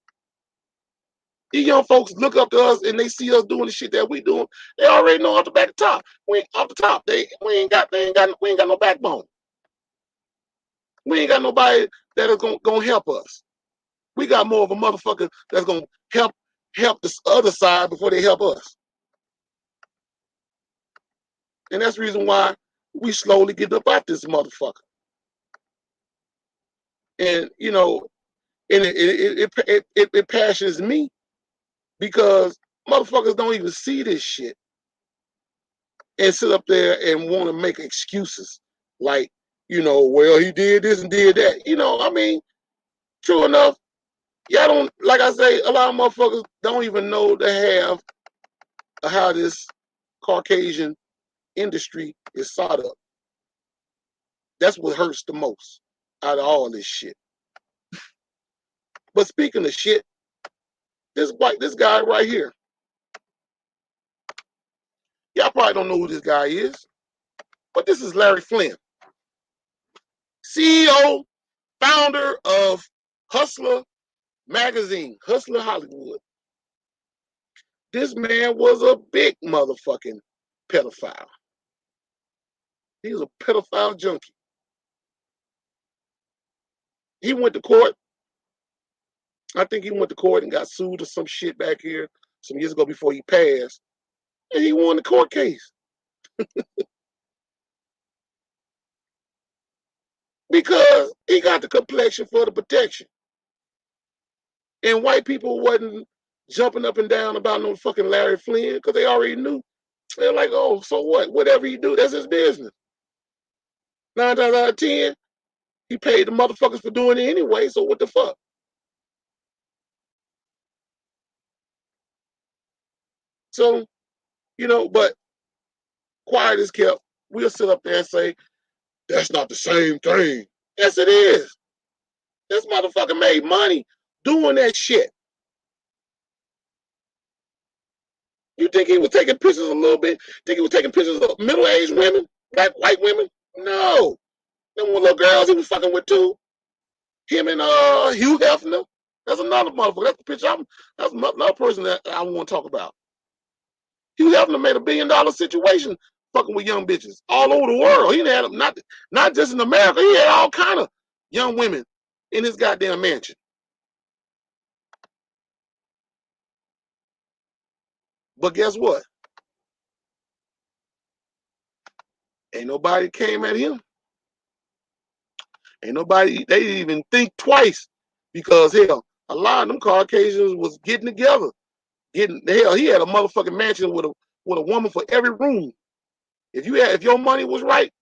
These young folks look up to us and they see us doing the shit that we doing. They already know off the back of the top. We ain't off the top. We ain't got no backbone. We ain't got nobody that is gonna help us. We got more of a motherfucker that's gonna help this other side before they help us. And that's the reason why we slowly get up out this motherfucker. And you know, and it passions me because motherfuckers don't even see this shit and sit up there and want to make excuses like, you know, well, he did this and did that. You know, I mean, true enough, y'all don't, like I say, a lot of motherfuckers don't even know the half of how this Caucasian industry is sought up. That's what hurts the most out of all this shit. But speaking of shit, this guy right here, y'all probably don't know who this guy is, but this is Larry Flynn, CEO, founder of Hustler Magazine, Hustler Hollywood. This man was a big motherfucking pedophile. He was a pedophile junkie. He went to court. I think he went to court and got sued or some shit back here some years ago before he passed. And he won the court case. Because he got the complexion for the protection. And white people wasn't jumping up and down about no fucking Larry Flynn because they already knew. They're like, oh, so what? Whatever he do, that's his business. 9 times out of 10, he paid the motherfuckers for doing it anyway, so what the fuck? So, you know, but quiet is kept. We'll sit up there and say, that's not the same thing. Yes, it is. This motherfucker made money doing that shit. You think he was taking pictures a little bit? Think he was taking pictures of middle-aged women? Black, white women? No. Them little girls he was fucking with too. Him and Hugh Hefner. That's another motherfucker. That's the picture. That's another person that I want to talk about. Hugh Hefner made $1 billion situation fucking with young bitches all over the world. He had them not just in America. He had all kind of young women in his goddamn mansion. But guess what? Ain't nobody came at him. Ain't nobody, they didn't even think twice because hell, a lot of them Caucasians was getting together. Hell, he had a motherfucking mansion with a woman for every room. If your money was right,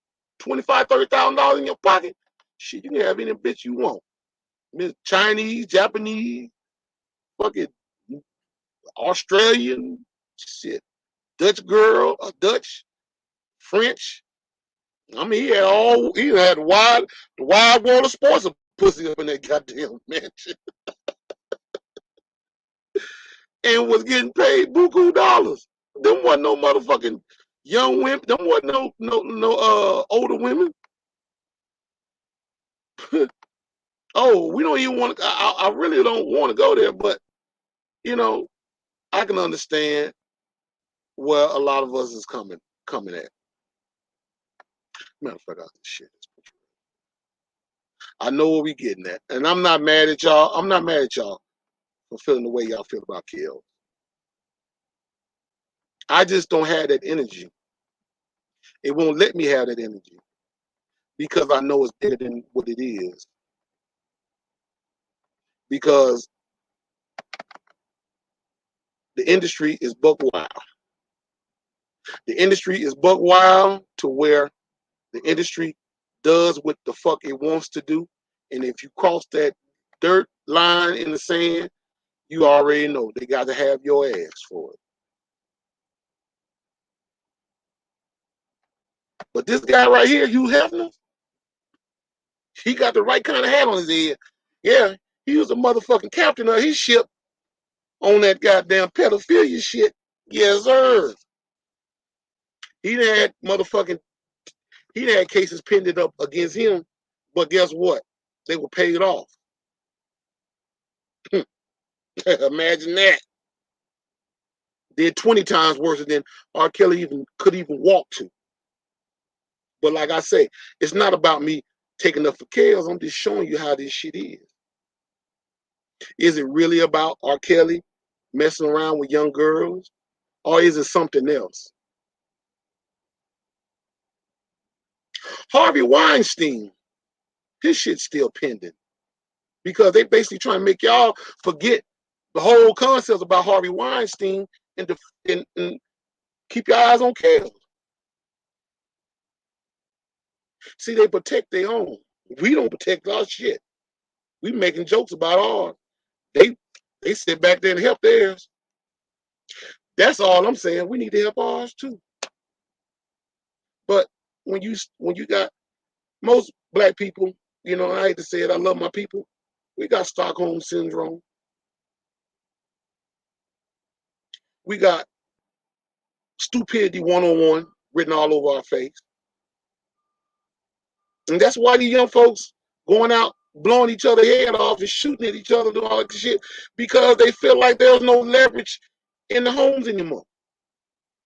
$25,000-$30,000 in your pocket, shit, you can have any bitch you want. Chinese, Japanese, fucking Australian, shit, Dutch girl, Dutch, French. I mean, he had the wide world of sports of pussy up in that goddamn mansion, and was getting paid buku dollars. Them wasn't no motherfucking young women. Them wasn't no older women. Oh, we don't even want to. I really don't want to go there, but you know, I can understand where a lot of us is coming at. Matter of fact, I this shit. I know what we getting at, and I'm not mad at y'all. I'm not mad at y'all for feeling the way y'all feel about Kill. I just don't have that energy. It won't let me have that energy because I know it's bigger than what it is. Because the industry is buck wild. The industry is buck wild to where the industry does what the fuck it wants to do. And if you cross that dirt line in the sand, you already know they got to have your ass for it. But this guy right here, Hugh Hefner, he got the right kind of hat on his head. Yeah, he was a motherfucking captain of his ship on that goddamn pedophilia shit. Yes, sir. He had cases pending up against him, but guess what? They were paid off. Imagine that. Did 20 times worse than R.Kelly could even walk to. But like I say, it's not about me taking up for chaos. I'm just showing you how this shit is. Is it really about R.Kelly messing around with young girls? Or is it something else? Harvey Weinstein, his shit's still pending. Because they basically trying to make y'all forget the whole concept about Harvey Weinstein and keep your eyes on chaos. See, they protect their own. We don't protect our shit. We making jokes about ours. They sit back there and help theirs. That's all I'm saying. We need to help ours too. But when you got most black people, you know, I hate to say it, I love my people. We got Stockholm syndrome. We got stupidity 101 written all over our face. And that's why these young folks going out, blowing each other head off and shooting at each other, doing all that shit, because they feel like there's no leverage in the homes anymore.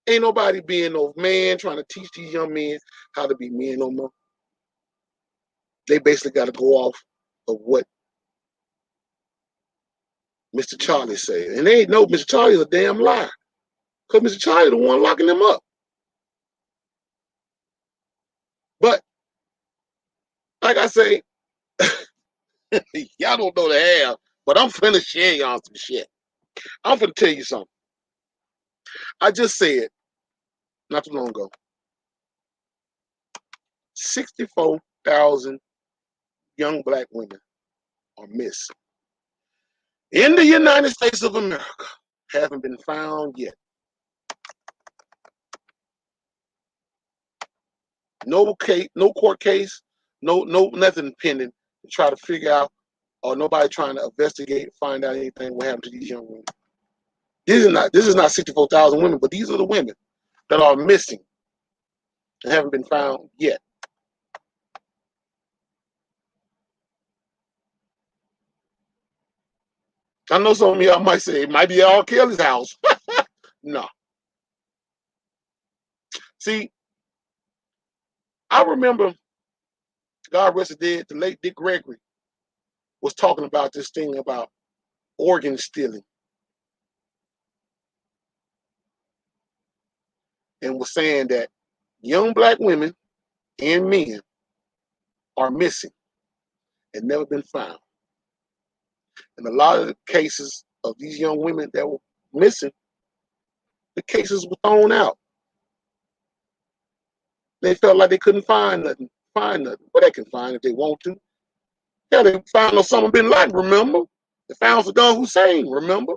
Ain't nobody being no man trying to teach these young men how to be men no more. They basically got to go off of what Mr. Charlie said. And they ain't know Mr. Charlie's a damn liar. Because Mr. Charlie the one locking them up. But, like I say, y'all don't know the half, but I'm finna share y'all some shit. I'm finna tell you something. I just said, not too long ago, 64,000 young black women are missing. In the United States of America, haven't been found yet. No case, no court case, no nothing pending to try to figure out, or nobody trying to investigate, find out anything what happened to these young women. This is not 64,000 women, but these are the women that are missing and haven't been found yet. I know some of y'all might say it might be at R.Kelly's house. No. See, I remember, God rest his dead, the late Dick Gregory was talking about this thing about organ stealing and was saying that young black women and men are missing and never been found. And a lot of the cases of these young women that were missing, the cases were thrown out. They felt like they couldn't find nothing. Well, they can find if they want to. Yeah, they found Osama bin Laden, remember? They found Saddam Hussein, remember?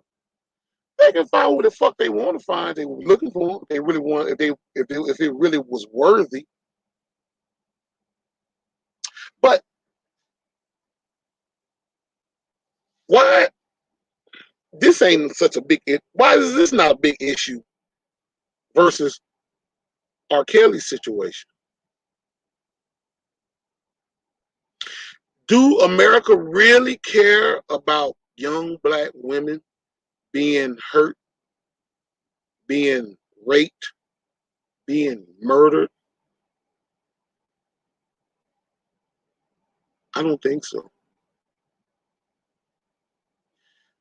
They can find what the fuck they want to find. They were looking for. If they really want, if it really was worthy. But why this ain't such a big? Why is this not a big issue versus R. Kelly's situation? Do America really care about young black women being hurt, being raped, being murdered? I don't think so.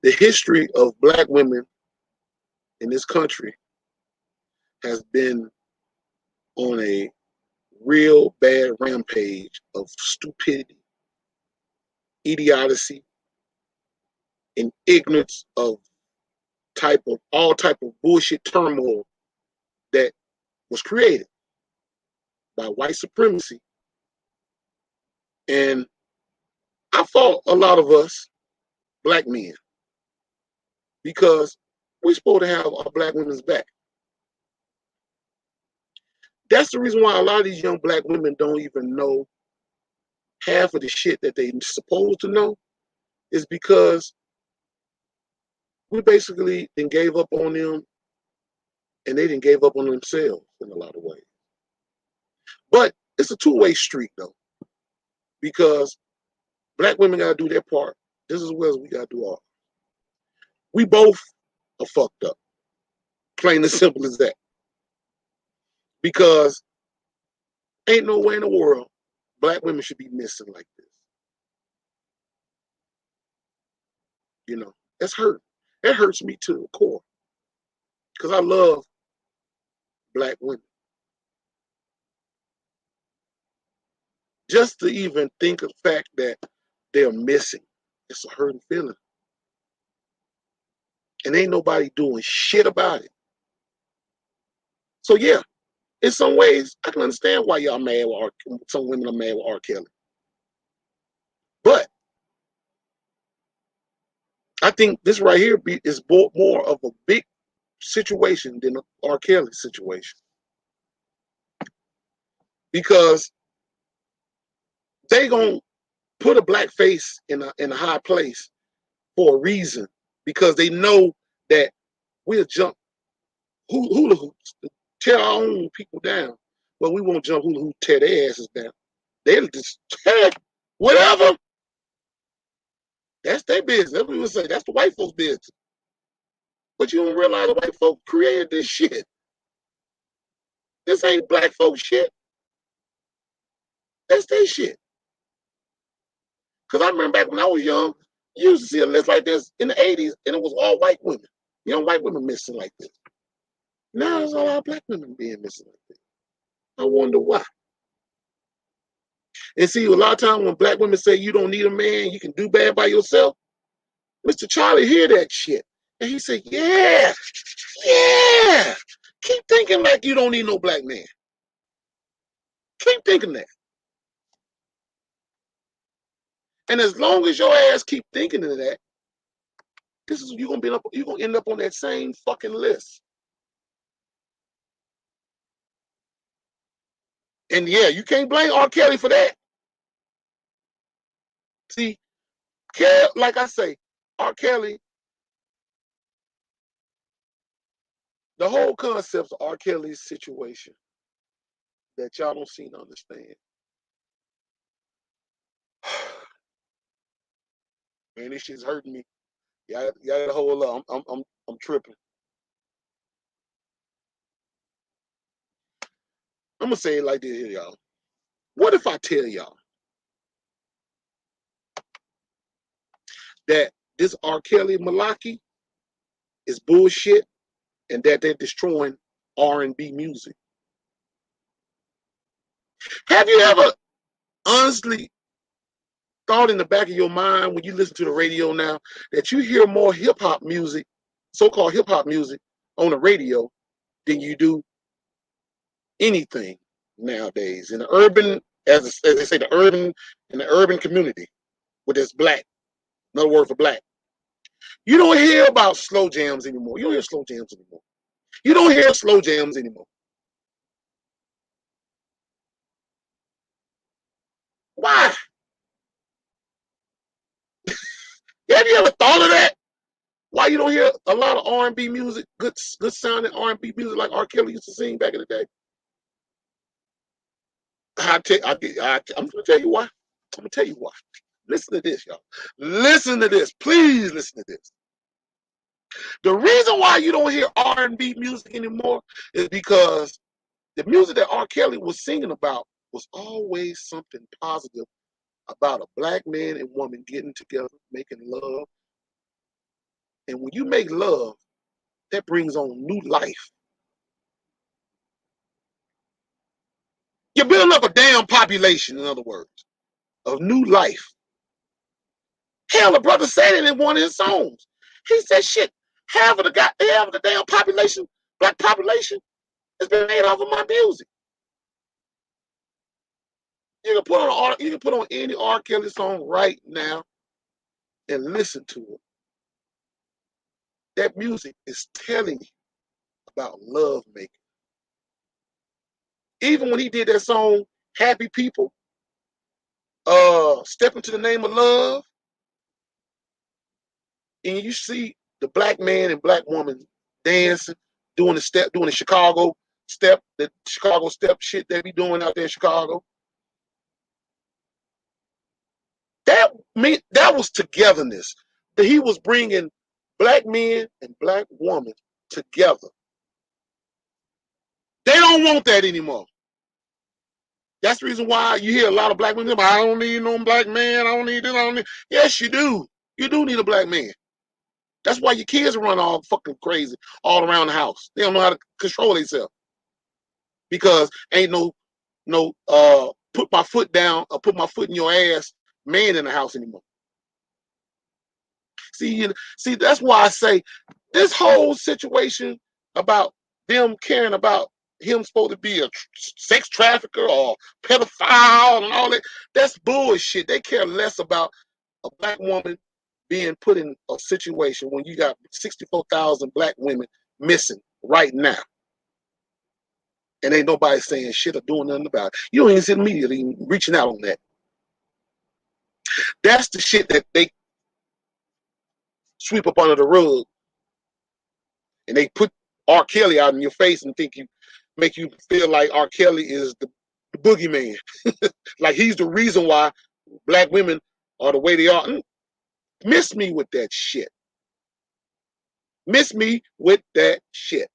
The history of black women in this country has been on a real bad rampage of stupidity, idiocy, and ignorance of all type of bullshit turmoil that was created by white supremacy. And I fault a lot of us black men because we're supposed to have our black women's back. That's the reason why a lot of these young black women don't even know half of the shit that they supposed to know, is because We basically then gave up on them, and they didn't gave up on themselves in a lot of ways. But it's a two-way street though, because black women gotta do their part just as well as we gotta do ours. We both are fucked up. Plain and simple as that. Because ain't no way in the world black women should be missing like this. You know, that's hurt. That hurts me to the core. Because I love black women. Just to even think of the fact that they're missing, it's a hurting feeling. And ain't nobody doing shit about it. So yeah, in some ways, I can understand why y'all mad with some women are mad with R.Kelly. But I think this right here is more of a big situation than the R.Kelly situation. Because they gonna put a black face in a high place for a reason. Because they know that we'll jump hula hoops to tear our own people down. But we won't jump hula hoop, tear their asses down. They'll just tear whatever. That's their business. That's what we would say. That's the white folks' business. But you don't realize the white folks created this shit. This ain't black folks shit. That's their shit. Because I remember back when I was young, you used to see a list like this in the 80s, and it was all white women. Young white women missing like this. Now it's all our black women being missing like this. I wonder why. And see, a lot of times when black women say you don't need a man, you can do bad by yourself, Mr. Charlie hear that shit. And he said, yeah, yeah. Keep thinking like you don't need no black man. Keep thinking that. And as long as your ass keep thinking of that, this is you're gonna end up on that same fucking list. And yeah, you can't blame R. Kelly for that. See, like I say, R. Kelly, the whole concept of R. Kelly's situation that y'all don't seem to understand. Man, this shit's hurting me. Y'all gotta hold up. I'm tripping. I'm gonna say it like this here, y'all. What if I tell y'all that this R. Kelly Malaki is bullshit and that they're destroying R&B music? Have you ever honestly thought in the back of your mind when you listen to the radio now that you hear more hip hop music, so-called hip hop music, on the radio than you do anything nowadays in the urban, as they say, the urban community, with this black, another word for black. You don't hear about slow jams anymore. You don't hear slow jams anymore. You don't hear slow jams anymore. Why? Have you ever thought of that? Why you don't hear a lot of R&B music, good sounding R&B music like R. Kelly used to sing back in the day? I'm gonna tell you why. I'm gonna tell you why. Listen to this, y'all. Listen to this. Please listen to this. The reason why you don't hear R&B music anymore is because the music that R. Kelly was singing about was always something positive about a black man and woman getting together, making love. And when you make love, that brings on new life. You're building up a damn population, in other words, of new life. Hell, the brother said it in one of his songs. He said, shit, half of the damn population, black population, has been made off of my music. You can put on any R. Kelly song right now and listen to it. That music is telling you about love making. Even when he did that song, Happy People, Step Into the Name of Love, and you see the black man and black woman dancing, doing the Chicago step, the Chicago step shit they be doing out there in Chicago. That was togetherness. That he was bringing black men and black women together. They don't want that anymore. That's the reason why you hear a lot of black women say, I don't need no black man. I don't need this. I don't need. Yes, you do. You do need a black man. That's why your kids run all fucking crazy all around the house. They don't know how to control themselves because ain't no put my foot down or put my foot in your ass man in the house anymore. See, that's why I say this whole situation about them caring about him supposed to be a sex trafficker or pedophile and all that, that's bullshit. They care less about a black woman being put in a situation when you got 64,000 black women missing right now. And ain't nobody saying shit or doing nothing about it. You don't even see the media even reaching out on that. That's the shit that they sweep up under the rug. And they put R.Kelly out in your face and make you feel like R.Kelly is the boogeyman. Like he's the reason why black women are the way they are. Miss me with that shit. Miss me with that shit.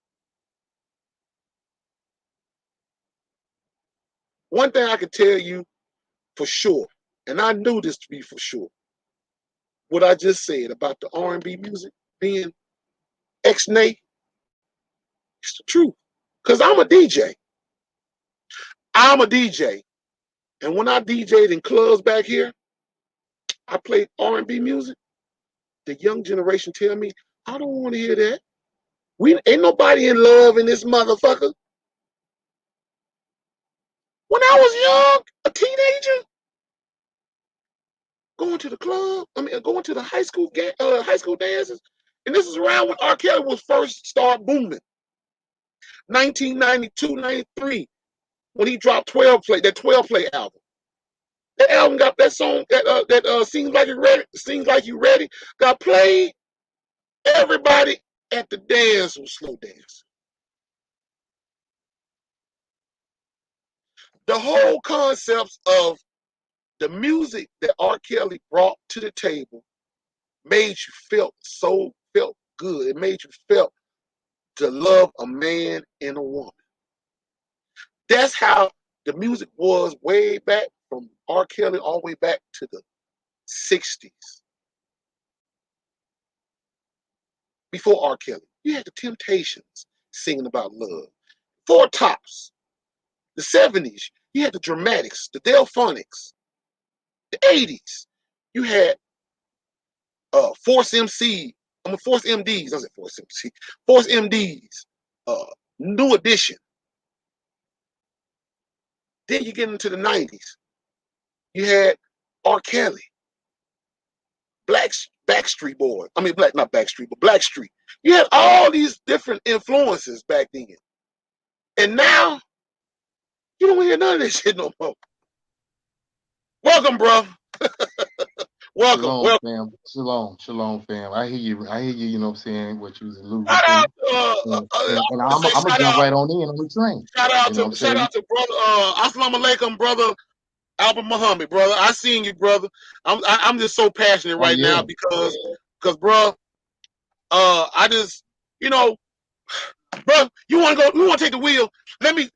One thing I can tell you for sure, and I knew this to be for sure, what I just said about the R&B music being X-Nay, it's the truth. Because I'm a DJ. I'm a DJ. And when I DJ'd in clubs back here, I played R&B music. The young generation tell me, I don't want to hear that. We ain't nobody in love in this motherfucker. When I was young, a teenager, going to the club, going to the high school dances, and this is around when R. Kelly was first start booming. 1992, 93, when he dropped 12 play, that 12 play album. That album got that song that seems like you ready, got played. Everybody at the dance was slow dancing. The whole concepts of the music that R. Kelly brought to the table made you felt good. It made you felt to love a man and a woman. That's how the music was way back from R. Kelly all the way back to the 60s. Before R. Kelly, you had the Temptations singing about love. Four Tops. The 70s, you had the Dramatics, the Delphonics. The 80s, you had Force MC. Force MDs. I said Force MC. Force MDs. New Edition. Then you get into the 90s. You had R. Kelly. Backstreet Boy. Not Backstreet, but Blackstreet. You had all these different influences back then. And now, you don't hear none of this shit no more. Welcome, bro. Welcome. Shalom, fam. Shalom, fam. I hear you, you know what I'm saying, what you was alluding to. And I say I'm gonna jump right on in on the train. You know what I'm shout saying? out to brother Assalamu alaikum, brother Albert Muhammad, brother. I seen you, brother. I'm just so passionate Oh right yeah. now because bro, I just, you know, bro, you want to go? You want to take the wheel? Let me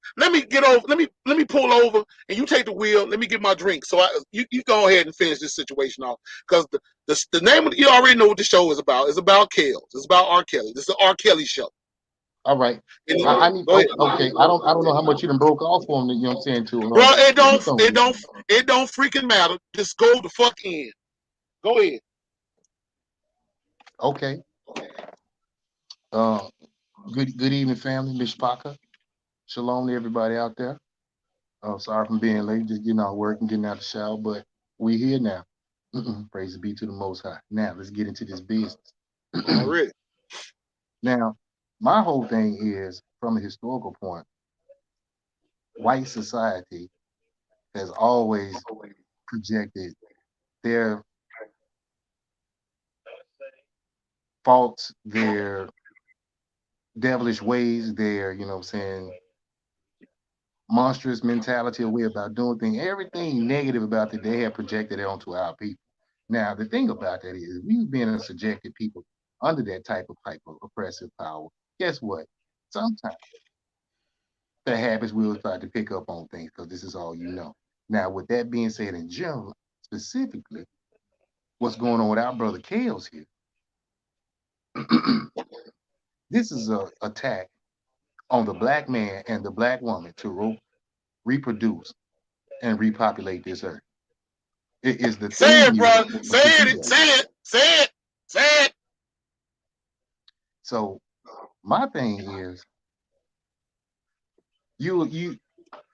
get over. Let me pull over, and you take the wheel. Let me get my drink. So you go ahead and finish this situation off because the name of you already know what the show is about. It's about Kells. It's about R. Kelly. This is the R. Kelly show. All right. I need Go ahead. okay. I don't know how much you done broke off on, you know what I'm saying, Bro, to speak on this. it don't freaking matter. Just go the fuck in. Go ahead. Okay. Uh good evening, family. Miss Parker. Shalom to everybody out there. Sorry for being late, just getting out of work and getting out of the shower, but we here now. Praise be to the Most High. Now let's get into this business. Already. Now, my whole thing is from a historical point, white society has always projected their faults, their devilish ways, their, you know what I'm saying, monstrous mentality or way about doing things, everything negative about that they have projected onto our people. Now, the thing about that is we've been subjected people under that type of oppressive power. Guess what? Sometimes that happens, we'll try to pick up on things because this is all you know. Now, with that being said, in general, specifically, what's going on with our brother Kales here? This is a attack on the black man and the black woman to reproduce and repopulate this earth. It is the Say theme it, bro. music of Say the it. video. Say it. Say it. Say it. So my thing is, you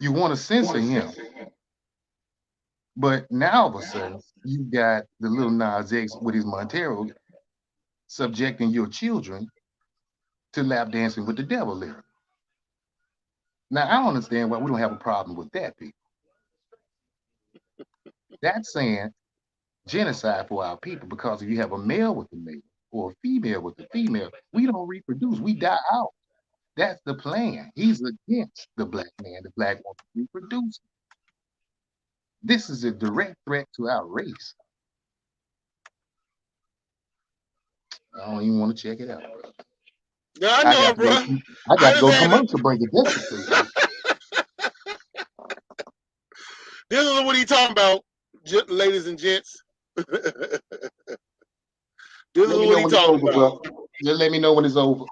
want to censor him, but now all of a sudden you got the little Nas X with his Montero subjecting your children to lap dancing with the devil lyric. Now I don't understand why we don't have a problem with that, people. That's saying genocide for our people because if you have a male with a male or a female with a female, we don't reproduce, we die out. That's the plan. He's against the black man, the black woman reproducing. This is a direct threat to our race. I don't even want to check it out, bro. Yeah, I I know got it, to go. bro. I I got to just go had to. commercial break it just to say this. This is what he talking about, ladies and gents. This is Let me what know he when it's talking over, about. bro. Just let me know when it's over.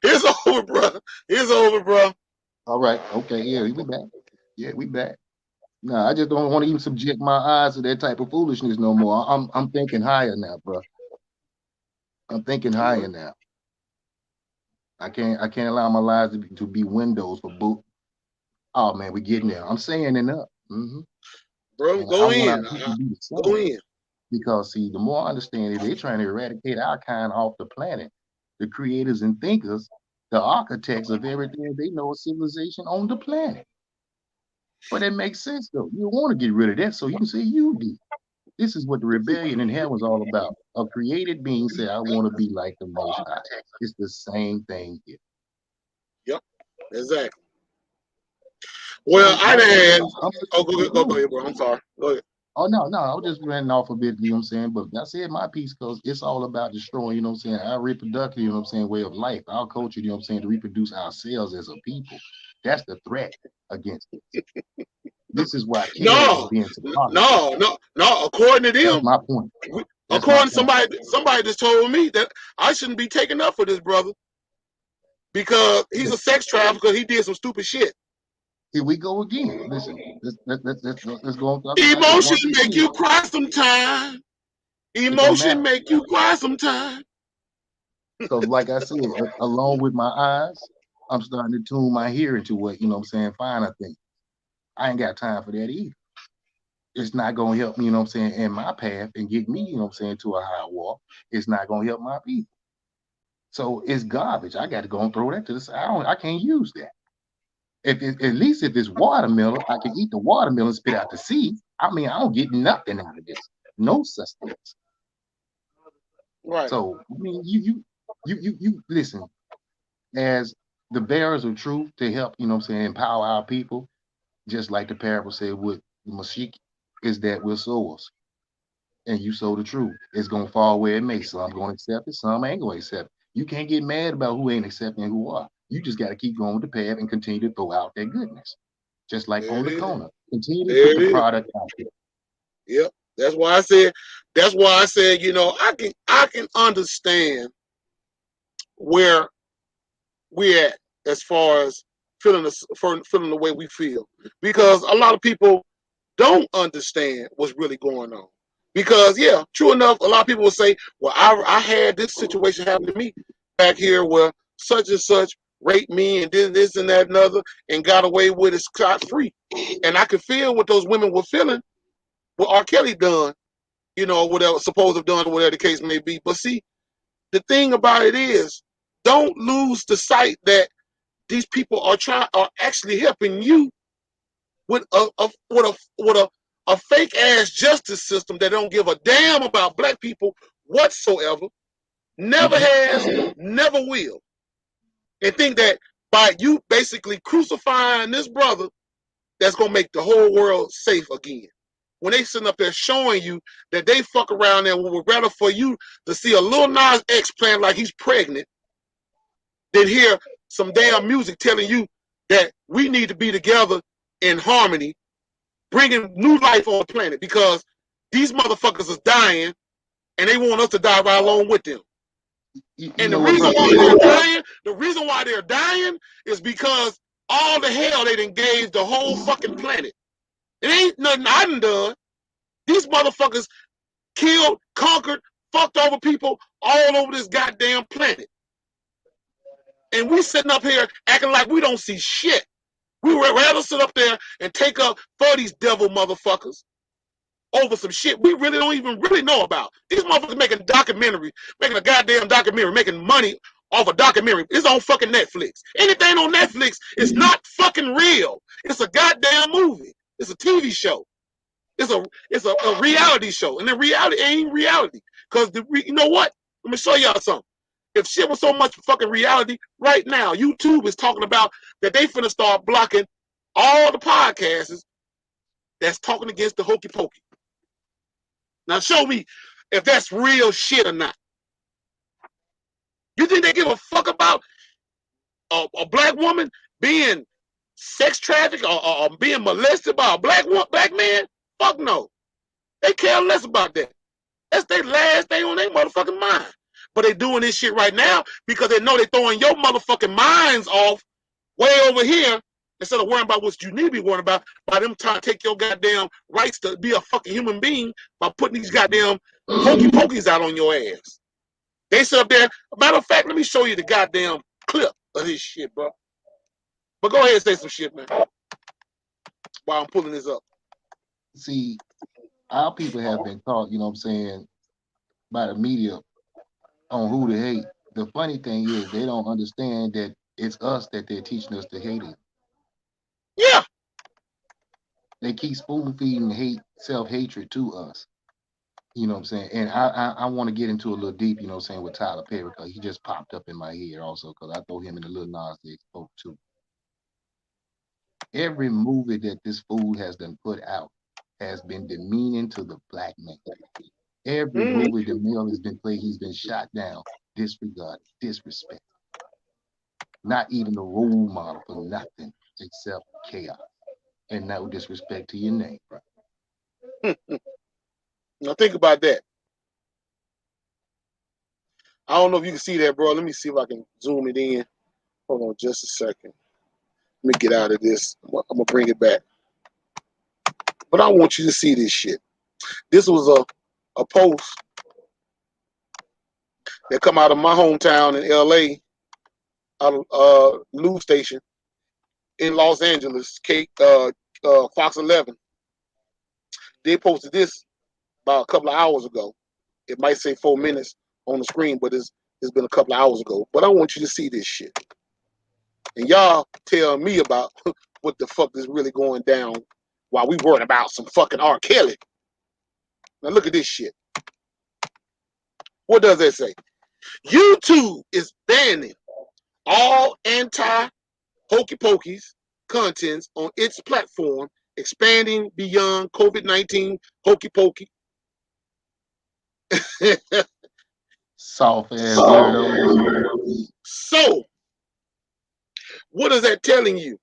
It's over, bro. It's over, bro. All right. Okay. Yeah, we back. Yeah, we back. No, I just don't want to even subject my eyes to that type of foolishness no more. I'm thinking higher now, bro. I'm thinking higher now. I can't allow my lives to be windows for boot. Oh man, we getting there. I'm saying enough. Bro, And I go want in. our people to be the Go same. in. Because see, the more I understand it, they're trying to eradicate our kind off the planet. The creators and thinkers, the architects of everything they know of civilization on the planet. But it makes sense though. You want to get rid of that so you can say you did. This is what the rebellion in hell was all about. A created being said, I want to be like the most high. It's the same thing here. Yep, exactly. Well, So I my done thing had. is I'm Oh, looking to go conclude. ahead, bro. I'm sorry. Go ahead. Oh no, I was just running off a bit, you know what I'm saying? But I said my piece because it's all about destroying, you know what I'm saying, our reproductive, you know what I'm saying, way of life, our culture, you know what I'm saying, to reproduce ourselves as a people. That's the threat against it. This is why Kels is No, being so targeted. no. According to That's them, my point. That's my according to point. somebody just told me that I shouldn't be taken up for this brother because he's a Listen, sex trafficker because he did some stupid shit. here we go again. Listen, let's go and talk about this Emotion once make again. you cry sometime. It don't Emotion matter. make you cry sometime. Because like I said, along with my eyes, I'm starting to tune my hearing to what, you know what I'm saying, finer things. I ain't got time for that either. It's not gonna help me, you know what I'm saying, in my path and get me, you know what I'm saying, to a higher wall. It's not gonna help my people. So it's garbage. I got to go and throw that to the side. I can't use that. At least if it's watermelon, I can eat the watermelon, spit out the seeds. I mean, I don't get nothing out of this. No sustenance. Right. So I mean, you listen, as the bearers of truth to help, you know what I'm saying, empower our people, just like the parable said with Mashiach, is that we're sowers. And you sow the truth. It's gonna fall where it may. Some gonna accept it, some ain't gonna accept it. You can't get mad about who ain't accepting and who are. You just gotta keep going with the path and continue to throw out that goodness. Just like There on it the is. corner. Continue to put There the it is. product out there. Yep. That's why I said. That's why I said. I can understand where we're at as far as feeling the way we feel because a lot of people don't understand what's really going on. Because yeah, true enough, a lot of people will say, "Well, I had this situation happen to me back here where such and such raped me and did this and that and other and got away with it scot free," and I could feel what those women were feeling. What R.Kelly done, whatever supposed to have done, whatever the case may be. But see, the thing about it is, don't lose the sight that these people are actually helping you with a fake ass justice system that don't give a damn about black people whatsoever, never has, never will, and think that by you basically crucifying this brother, that's gonna make the whole world safe again. When they sitting up there showing you that they fuck around and would rather for you to see a Lil Nas X playing like he's pregnant than hear some damn music telling you that we need to be together in harmony, bringing new life on the planet, because these motherfuckers is dying and they want us to die right along with them. You And the know what, reason brother? why they're dying, is because all the hell they done gave the whole fucking planet. It ain't nothing I done. These motherfuckers killed, conquered, fucked over people all over this goddamn planet. And we sitting up here acting like we don't see shit. We would rather sit up there and take up for these devil motherfuckers over some shit we really don't even really know about. These motherfuckers making documentaries, making a goddamn documentary, making money off a documentary. It's on fucking Netflix. Anything on Netflix is not fucking real. It's a goddamn movie. It's a TV show. It's a reality show. And the reality ain't reality. Because you know what? Let me show y'all something. If shit was so much fucking reality, right now, YouTube is talking about that they finna start blocking all the podcasts that's talking against the hokey pokey. Now show me if that's real shit or not. You think they give a fuck about a black woman being sex trafficked or being molested by a black man? Fuck no. They care less about that. That's their last thing on their motherfucking mind. But they doing this shit right now because they know they throwing your motherfucking minds off way over here instead of worrying about what you need to be worrying about by them trying to take your goddamn rights to be a fucking human being by putting these goddamn hokey pokies out on your ass. They sit up there. Matter of fact, let me show you the goddamn clip of this shit, bro. But go ahead and say some shit, man, while I'm pulling this up. See, our people have been taught, you know what I'm saying, by the media on who to hate. The funny thing is they don't understand that it's us that they're teaching us to hate it. Yeah. They keep spoon feeding hate, self-hatred to us. You know what I'm saying? And I want to get into a little deep, you know what I'm saying, with Tyler Perry, because he just popped up in my head also, because I throw him in the Lil Nas X spoke too. Every movie that this fool has done put out has been demeaning to the black man. Every movie the male has been played, he's been shot down, disregarded, disrespect. Not even a role model for nothing except chaos. And no disrespect to your name, bro. Now think about that. I don't know if you can see that, bro. Let me see if I can zoom it in. Hold on just a second. Let me get out of this. I'm going to bring it back. But I want you to see this shit. This was a post that come out of my hometown in L.A., out of news station in Los Angeles, Fox 11. They posted this about a couple of hours ago. It might say 4 minutes on the screen, but it's been a couple of hours ago. But I want you to see this shit. And y'all tell me about what the fuck is really going down while we worrying about some fucking R.Kelly. Now look at this shit. What does that say? YouTube is banning all anti-hokey pokies contents on its platform, expanding beyond COVID-19 hokey pokey. Soft ass weirdo. So, what is that telling you?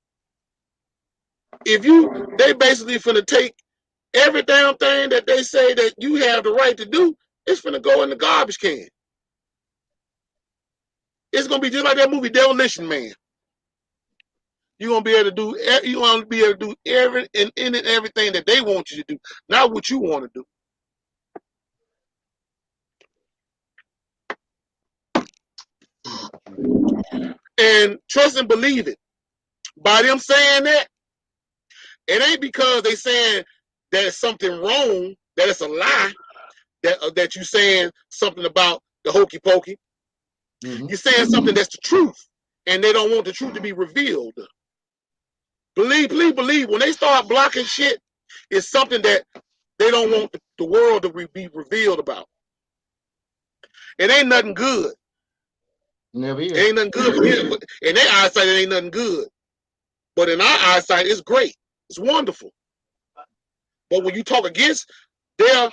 If they basically finna take every damn thing that they say that you have the right to do, it's finna go in the garbage can. It's gonna be just like that movie Demolition Man. You're gonna be able to do every and everything that they want you to do, not what you want to do. And trust and believe it. By them saying that, it ain't because they saying that it's something wrong, that it's a lie, that you saying something about the hokey pokey. You're saying something that's the truth, and they don't want the truth to be revealed. Please believe, when they start blocking shit It's something that they don't want the world to be revealed about. It ain't nothing good. Never It is. ain't nothing good. In their eyesight, it ain't nothing good. But in our eyesight, it's great. It's wonderful. But when you talk against their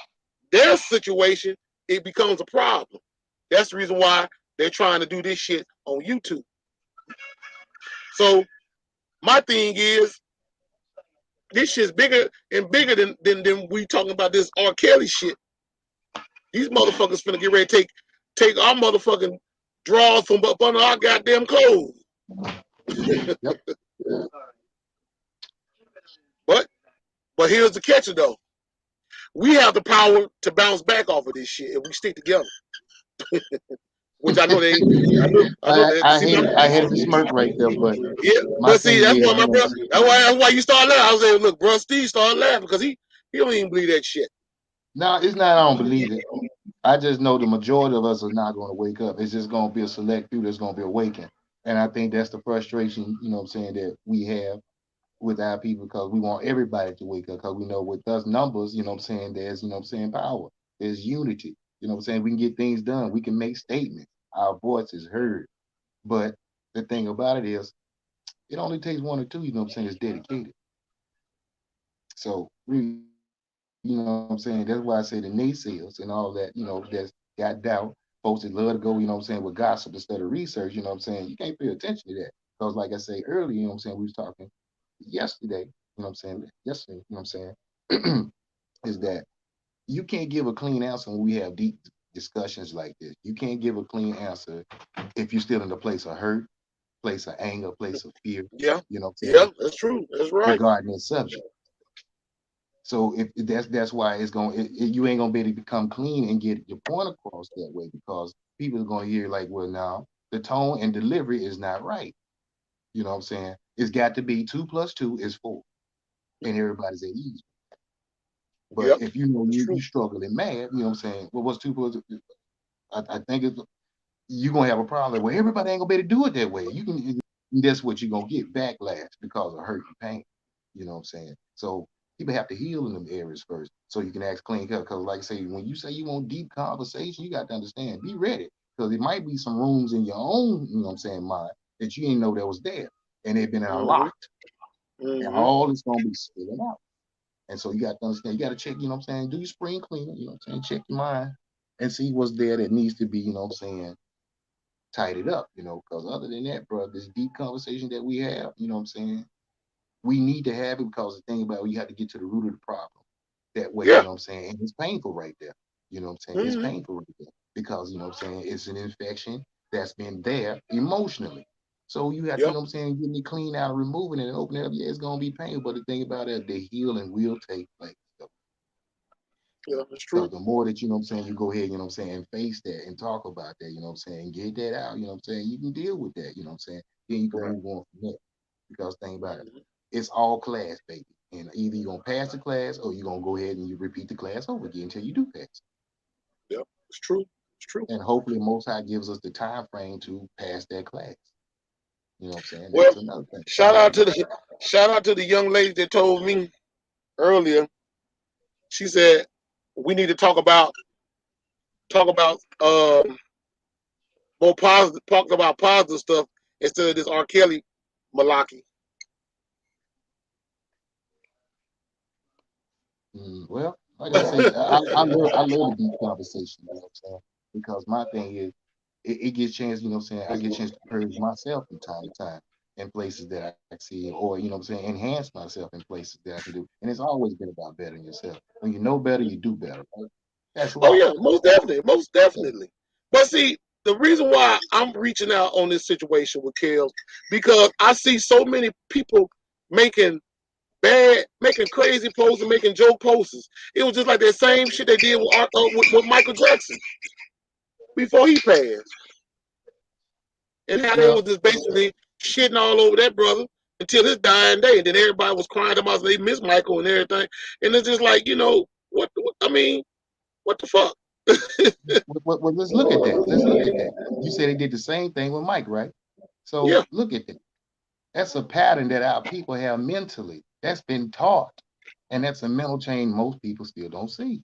their situation, it becomes a problem. That's the reason why they're trying to do this shit on YouTube. So my thing is, this shit's bigger and bigger than we talking about this R.Kelly shit. These motherfuckers finna get ready to take our motherfucking drawers from up under our goddamn clothes. Yep. But here's the catch though. We have the power to bounce back off of this shit if we stick together. Which I know they, I know that. I See, hated the smirk right there, but yeah, my but see, thing that's is, why my brother. That's why you start laughing. I was saying, look, bro, Steve started laughing because he don't even believe that shit. no, it's not. I don't believe it. I just know the majority of us are not going to wake up. It's just going to be a select few that's going to be awakened, and I think that's the frustration, what I'm saying, that we have with our people because we want everybody to wake up because we know with us numbers, what I'm saying, there's, what I'm saying, power. There's unity. What I'm saying? We can get things done. We can make statements. Our voice is heard. But the thing about it is, it only takes one or two, what I'm saying, is dedicated. So, that's why I say the naysayers and all that, that's got doubt. Folks that love to go, with gossip instead of research, you can't pay attention to that. Because, like I say earlier, we was talking yesterday, yesterday, is that you can't give a clean answer when we have deep discussions like this. You can't give a clean answer if you're still in the place of hurt, place of anger, place of fear, Yeah, you know what I'm yeah, saying, that's true. That's right. regarding this subject. So if that's why it's going, you ain't gonna be able to become clean and get your point across that way because people are gonna hear like, well, now the tone and delivery is not right. You know what I'm saying? It's got to be 2 plus 2 is 4, and everybody's at ease. But Yep, if you know that's you true. struggling mad, you know what I'm saying? Well, what's 2 plus? I think it's you're gonna have a problem. Well, everybody ain't gonna be able to do it that way. You can that's what you're gonna get backlash because of hurt and pain. You know what I'm saying? So people have to heal in them areas first so you can ask clean cut. Because like I say, when you say you want deep conversation, you got to understand, be ready. Because it might be some rooms in your own, what I'm saying, mind that you didn't know that was there. And they've been Mm-hmm. unlocked. And Mm-hmm. all is gonna be spilling out. And so you got to understand, you got to check, you know what I'm saying, do your spring cleaning, you know what I'm saying, check your mind and see what's there that needs to be, you know what I'm saying, tied it up, because other than that, bro, this deep conversation that we have, you know what I'm saying, we need to have it because the thing about it, you have to get to the root of the problem. That way, you Yeah. know what I'm saying, and it's painful right there. You know what I'm saying? It's Mm-hmm. painful right there because, you know what I'm saying, it's an infection that's been there emotionally. So you have to, you Yep. know what I'm saying, getting it clean out and removing it and opening it up. Yeah, it's gonna be painful, but the thing about it, the healing will take place. Yeah, that's Because true. the more that, you know what I'm saying, you go ahead, you know what I'm saying, and face that and talk about that, you know what I'm saying, get that out, you know what I'm saying, you can deal with that, you know what I'm saying, then you can Right. move on from there. Because think about it, Mm-hmm. it's all class, baby. And either you're gonna pass the class or you're gonna go ahead and you repeat the class over again until you do pass. Yep. It's true. It's true. And hopefully Most High gives us the time frame to pass that class. You know what I'm saying? Well, That's another thing. shout Time out to limit. the shout out to the young lady that told me earlier. She said we need to talk about more positive, talk about positive stuff instead of this R. Kelly malarkey. Well, like I say, I love the deep conversation, you know what I'm saying? Because my thing is it gets chance, you know what I'm saying? I get a chance to purge myself from time to time in places that I see, or, you know what I'm saying, enhance myself in places that I can do. And it's always been about bettering yourself. When you know better, you do better, right? That's Oh law. yeah, most definitely, most So, definitely. But see, the reason why I'm reaching out on this situation with Kels because I see so many people making making crazy posts and making joke posts. It was just like that same shit they did with Michael Jackson before he passed, and how they well, was just basically shitting all over that brother until his dying day. And then everybody was crying about they miss Michael and everything. And it's just like, what I mean, what the fuck? let's look at that. Let's look at that. You said they did the same thing with Mike, right? So Yeah. look at that. That's a pattern that our people have mentally. That's been taught. And that's a mental change most people still don't see.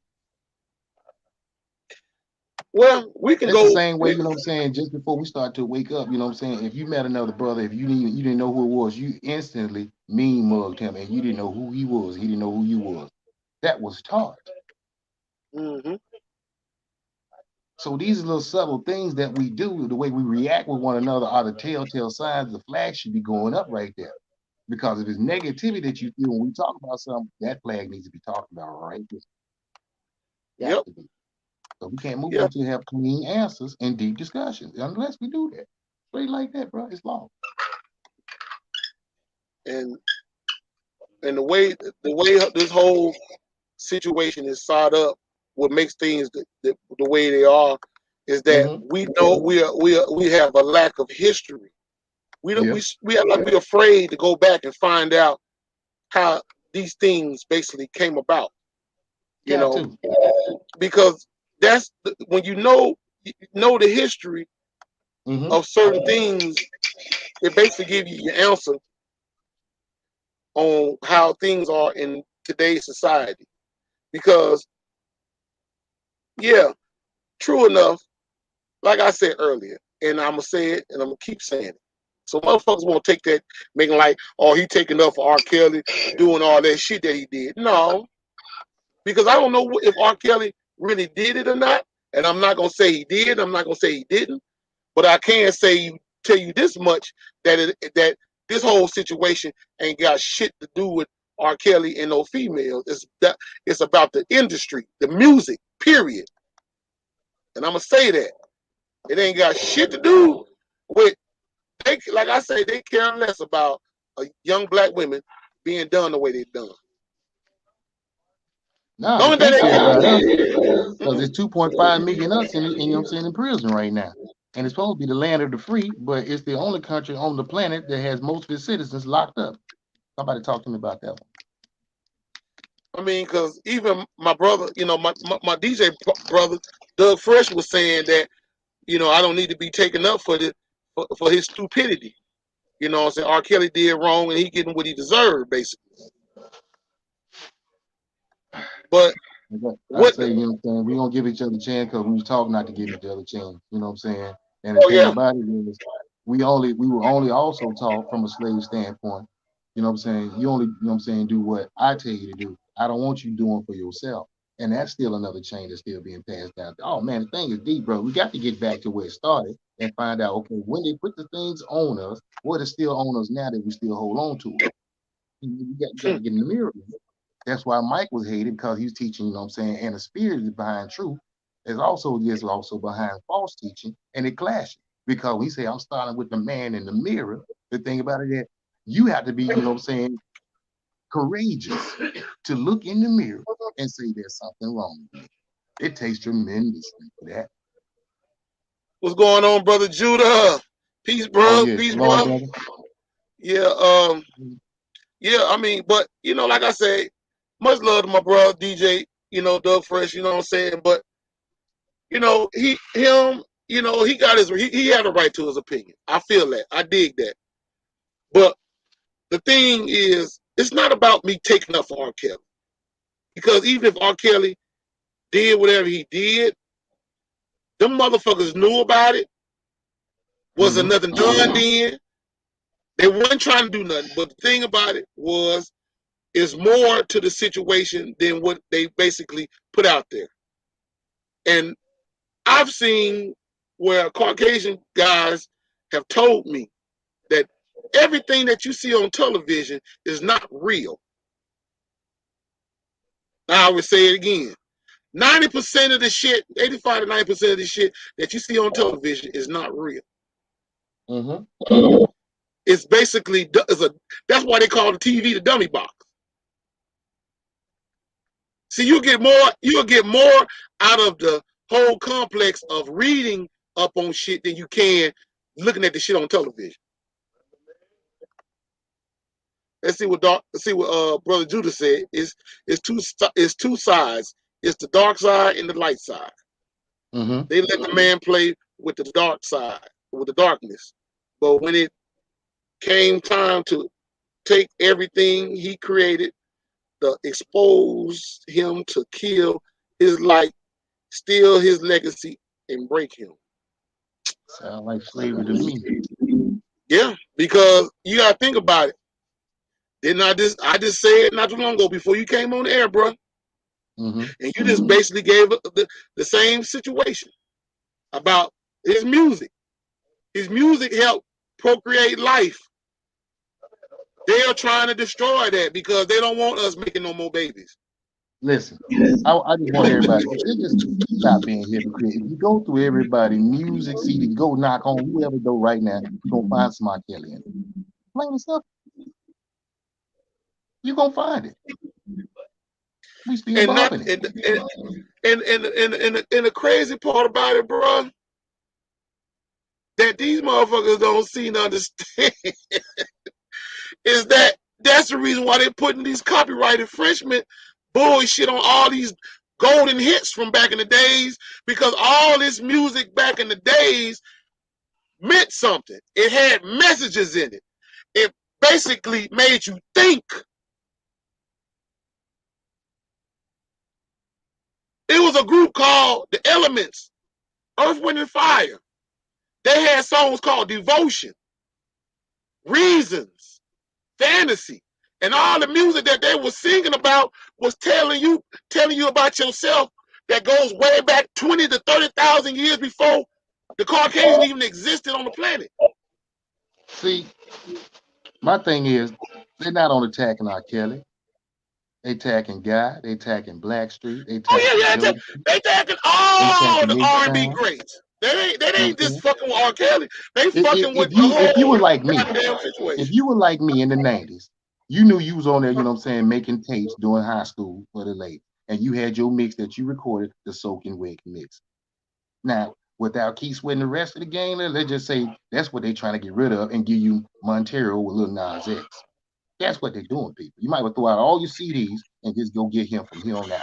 Well, we can That's the go. same way, you know what I'm saying, just before we start to wake up, you know what I'm saying? If you met another brother, if you didn't know who it was, you instantly mean mugged him and you didn't know who he was. He didn't know who you was. That was taught. Mm-hmm. So these little subtle things that we do, the way we react with one another are the telltale signs the flag should be going up right there. Because if it's negativity that you feel when we talk about something, that flag needs to be talked about right there. Got Yep. to be. So we can't move Yep. until we have clean answers and deep discussions. Unless we do that. Straight like that, bro. It's law. And the way this whole situation is sawed up, what makes things the way they are, is that Mm-hmm. we know we have a lack of history. We don't Yeah. we have like we afraid to go back and find out how these things basically came about. You Got know, to. because when you know the history Mm-hmm. of certain things, it basically gives you your answer on how things are in today's society. Because yeah, true enough, like I said earlier, and I'm gonna say it, and I'm gonna keep saying it. So motherfuckers won't take that, making like, oh, he taking up for R. Kelly, doing all that shit that he did. No, because I don't know if R. Kelly really did it or not, and I'm not gonna say he did. I'm not gonna say he didn't, but I can tell you this much that this whole situation ain't got shit to do with R. Kelly and no females. It's about the industry, the music, period. And I'm gonna say that it ain't got shit to do with like I say, they care less about young black women being done the way they done. Nah, The they only thing can't care about us they because there's 2.5 million us in you know what I'm saying in prison right now. And it's supposed to be the land of the free, but it's the only country on the planet that has most of its citizens locked up. Somebody talk to me about that one. I mean, because even my brother, my DJ brother, Doug Fresh was saying that, I don't need to be taken up for his stupidity. You know what I'm saying? R. Kelly did wrong and he getting what he deserved, basically. But I what say, you know what I'm saying, we don't give each other a chance because we was taught not to give each other a chance. You know what I'm saying? And the oh thing yeah. about it is we were only also taught from a slave standpoint. You know what I'm saying? You only, you know what I'm saying, do what I tell you to do. I don't want you doing for yourself. And that's still another chain that's still being passed down. Oh man, the thing is deep, bro. We got to get back to where it started and find out, okay, when they put the things on us, what is still on us now that we still hold on to it. You got to get in the mirror. That's why Mike was hated because he's teaching, you know what I'm saying, and the spirit is behind truth is also behind false teaching, and it clashes. Because we say I'm starting with the man in the mirror. The thing about it is you have to be, you know what I'm saying, courageous to look in the mirror and say there's something wrong with me. It takes tremendous for that. What's going on, brother Judah? Peace, Oh bro. yeah, Peace, shalom, bro. brother. Yeah, yeah, I mean, but like I say, much love to my brother DJ, Doug Fresh, you know what I'm saying? But he got he had a right to his opinion. I feel that. I dig that. But the thing is, it's not about me taking up for R. Kelly. Because even if R. Kelly did whatever he did, them motherfuckers knew about it. Wasn't Mm-hmm. nothing done then. They weren't trying to do nothing. But the thing about it is more to the situation than what they basically put out there. And I've seen where Caucasian guys have told me that everything that you see on television is not real. Now I would say it again. 90% of the shit, 85 to 90% of the shit that you see on television is not real. Mm-hmm. It's basically that's why they call the TV the dummy box. See, you'll get more out of the whole complex of reading up on shit than you can looking at the shit on television. Let's see what brother Judah said. It's two sides. It's the dark side and the light side. Mm-hmm. They let the man play with the dark side, with the darkness. But when it came time to take everything he created, to expose him, to kill his life, steal his legacy, and break him. Sound like slavery to me. Yeah, because you gotta think about it. Didn't I just said not too long ago before you came on the air, bro, Mm-hmm. and you just basically gave the same situation about his music. His music helped procreate life. They are trying to destroy that because they don't want us making no more babies. Listen, I just want everybody to just stop being hypocrite. If you go through everybody music, see to go knock on whoever though right now, you're gonna find some R.Kelly in it. Plain and simple. You're gonna find it. We still And not bumping it. and the crazy part about it, bro, that these motherfuckers don't seem to understand is that that's the reason why they're putting these copyright infringement bullshit on all these golden hits from back in the days, because all this music back in the days meant something. It had messages in it. It basically made you think. It was a group called The Elements, Earth, Wind, and Fire. They had songs called Devotion, Reasons, Fantasy, and all the music that they were singing about was telling you about yourself that goes way back 20 to 30,000 years before the Caucasian even existed on the planet. See, my thing is they're not on attacking R.Kelly. They attacking Guy, they attacking Blackstreet, they Oh attacking yeah, yeah, Joe, they taking they all attacking the H R&B Town. greats. They You know what ain't I'm just saying? fucking with R. Kelly. They fucking with If the you were whole like me, goddamn if situation. you were like me in the 90s, you knew you was on there, you know what I'm saying, making tapes during high school for the late. And you had your mix that you recorded, the Soaking Wet mix. Now, without keep sweating the rest of the game, let's just say that's what they're trying to get rid of and give you Montero with Lil Nas X. That's what they're doing, people. You might well throw out all your CDs and just go get him from here on out.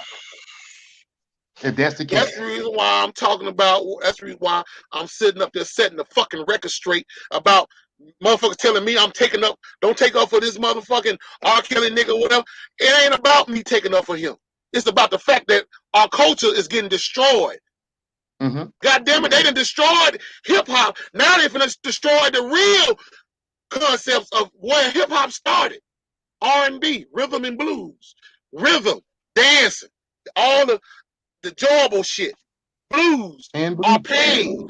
If that's the That's case. the reason why I'm talking about. That's the reason why I'm sitting up there setting the fucking record straight about motherfuckers telling me I'm taking up. Don't take up for this motherfucking R. Kelly nigga, whatever. It ain't about me taking up for him. It's about the fact that our culture is getting destroyed. Mm-hmm. God damn it, they done destroyed hip hop. Now they finna destroy the real concepts of where hip hop started. R&B, rhythm and blues, rhythm, dancing, all the enjoyable shit. Blues, And our blue.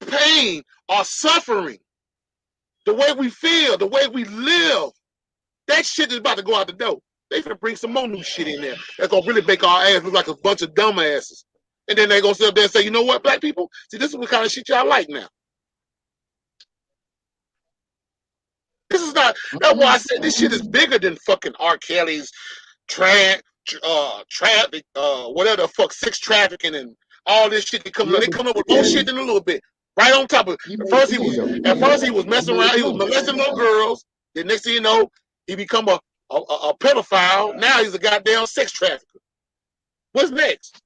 pain, our suffering, the way we feel, the way we live. That shit is about to go out the door. They finna bring some more new shit in there. That's gonna really make our ass look like a bunch of dumbasses. And then they gonna sit up there and say, you know what, black people? See, this is what kind of shit y'all like now. This is not. That's why Mm-hmm. I said this shit is bigger than fucking R. Kelly's traffic, whatever the fuck, sex trafficking and all this shit. They Yeah, but come up with more shit than a little bit. Right on top of it. you made it clear though. At first he was You messing made it around. He was clean. molesting little girls. The next thing you know, he become a pedophile. Now he's a goddamn sex trafficker. What's next?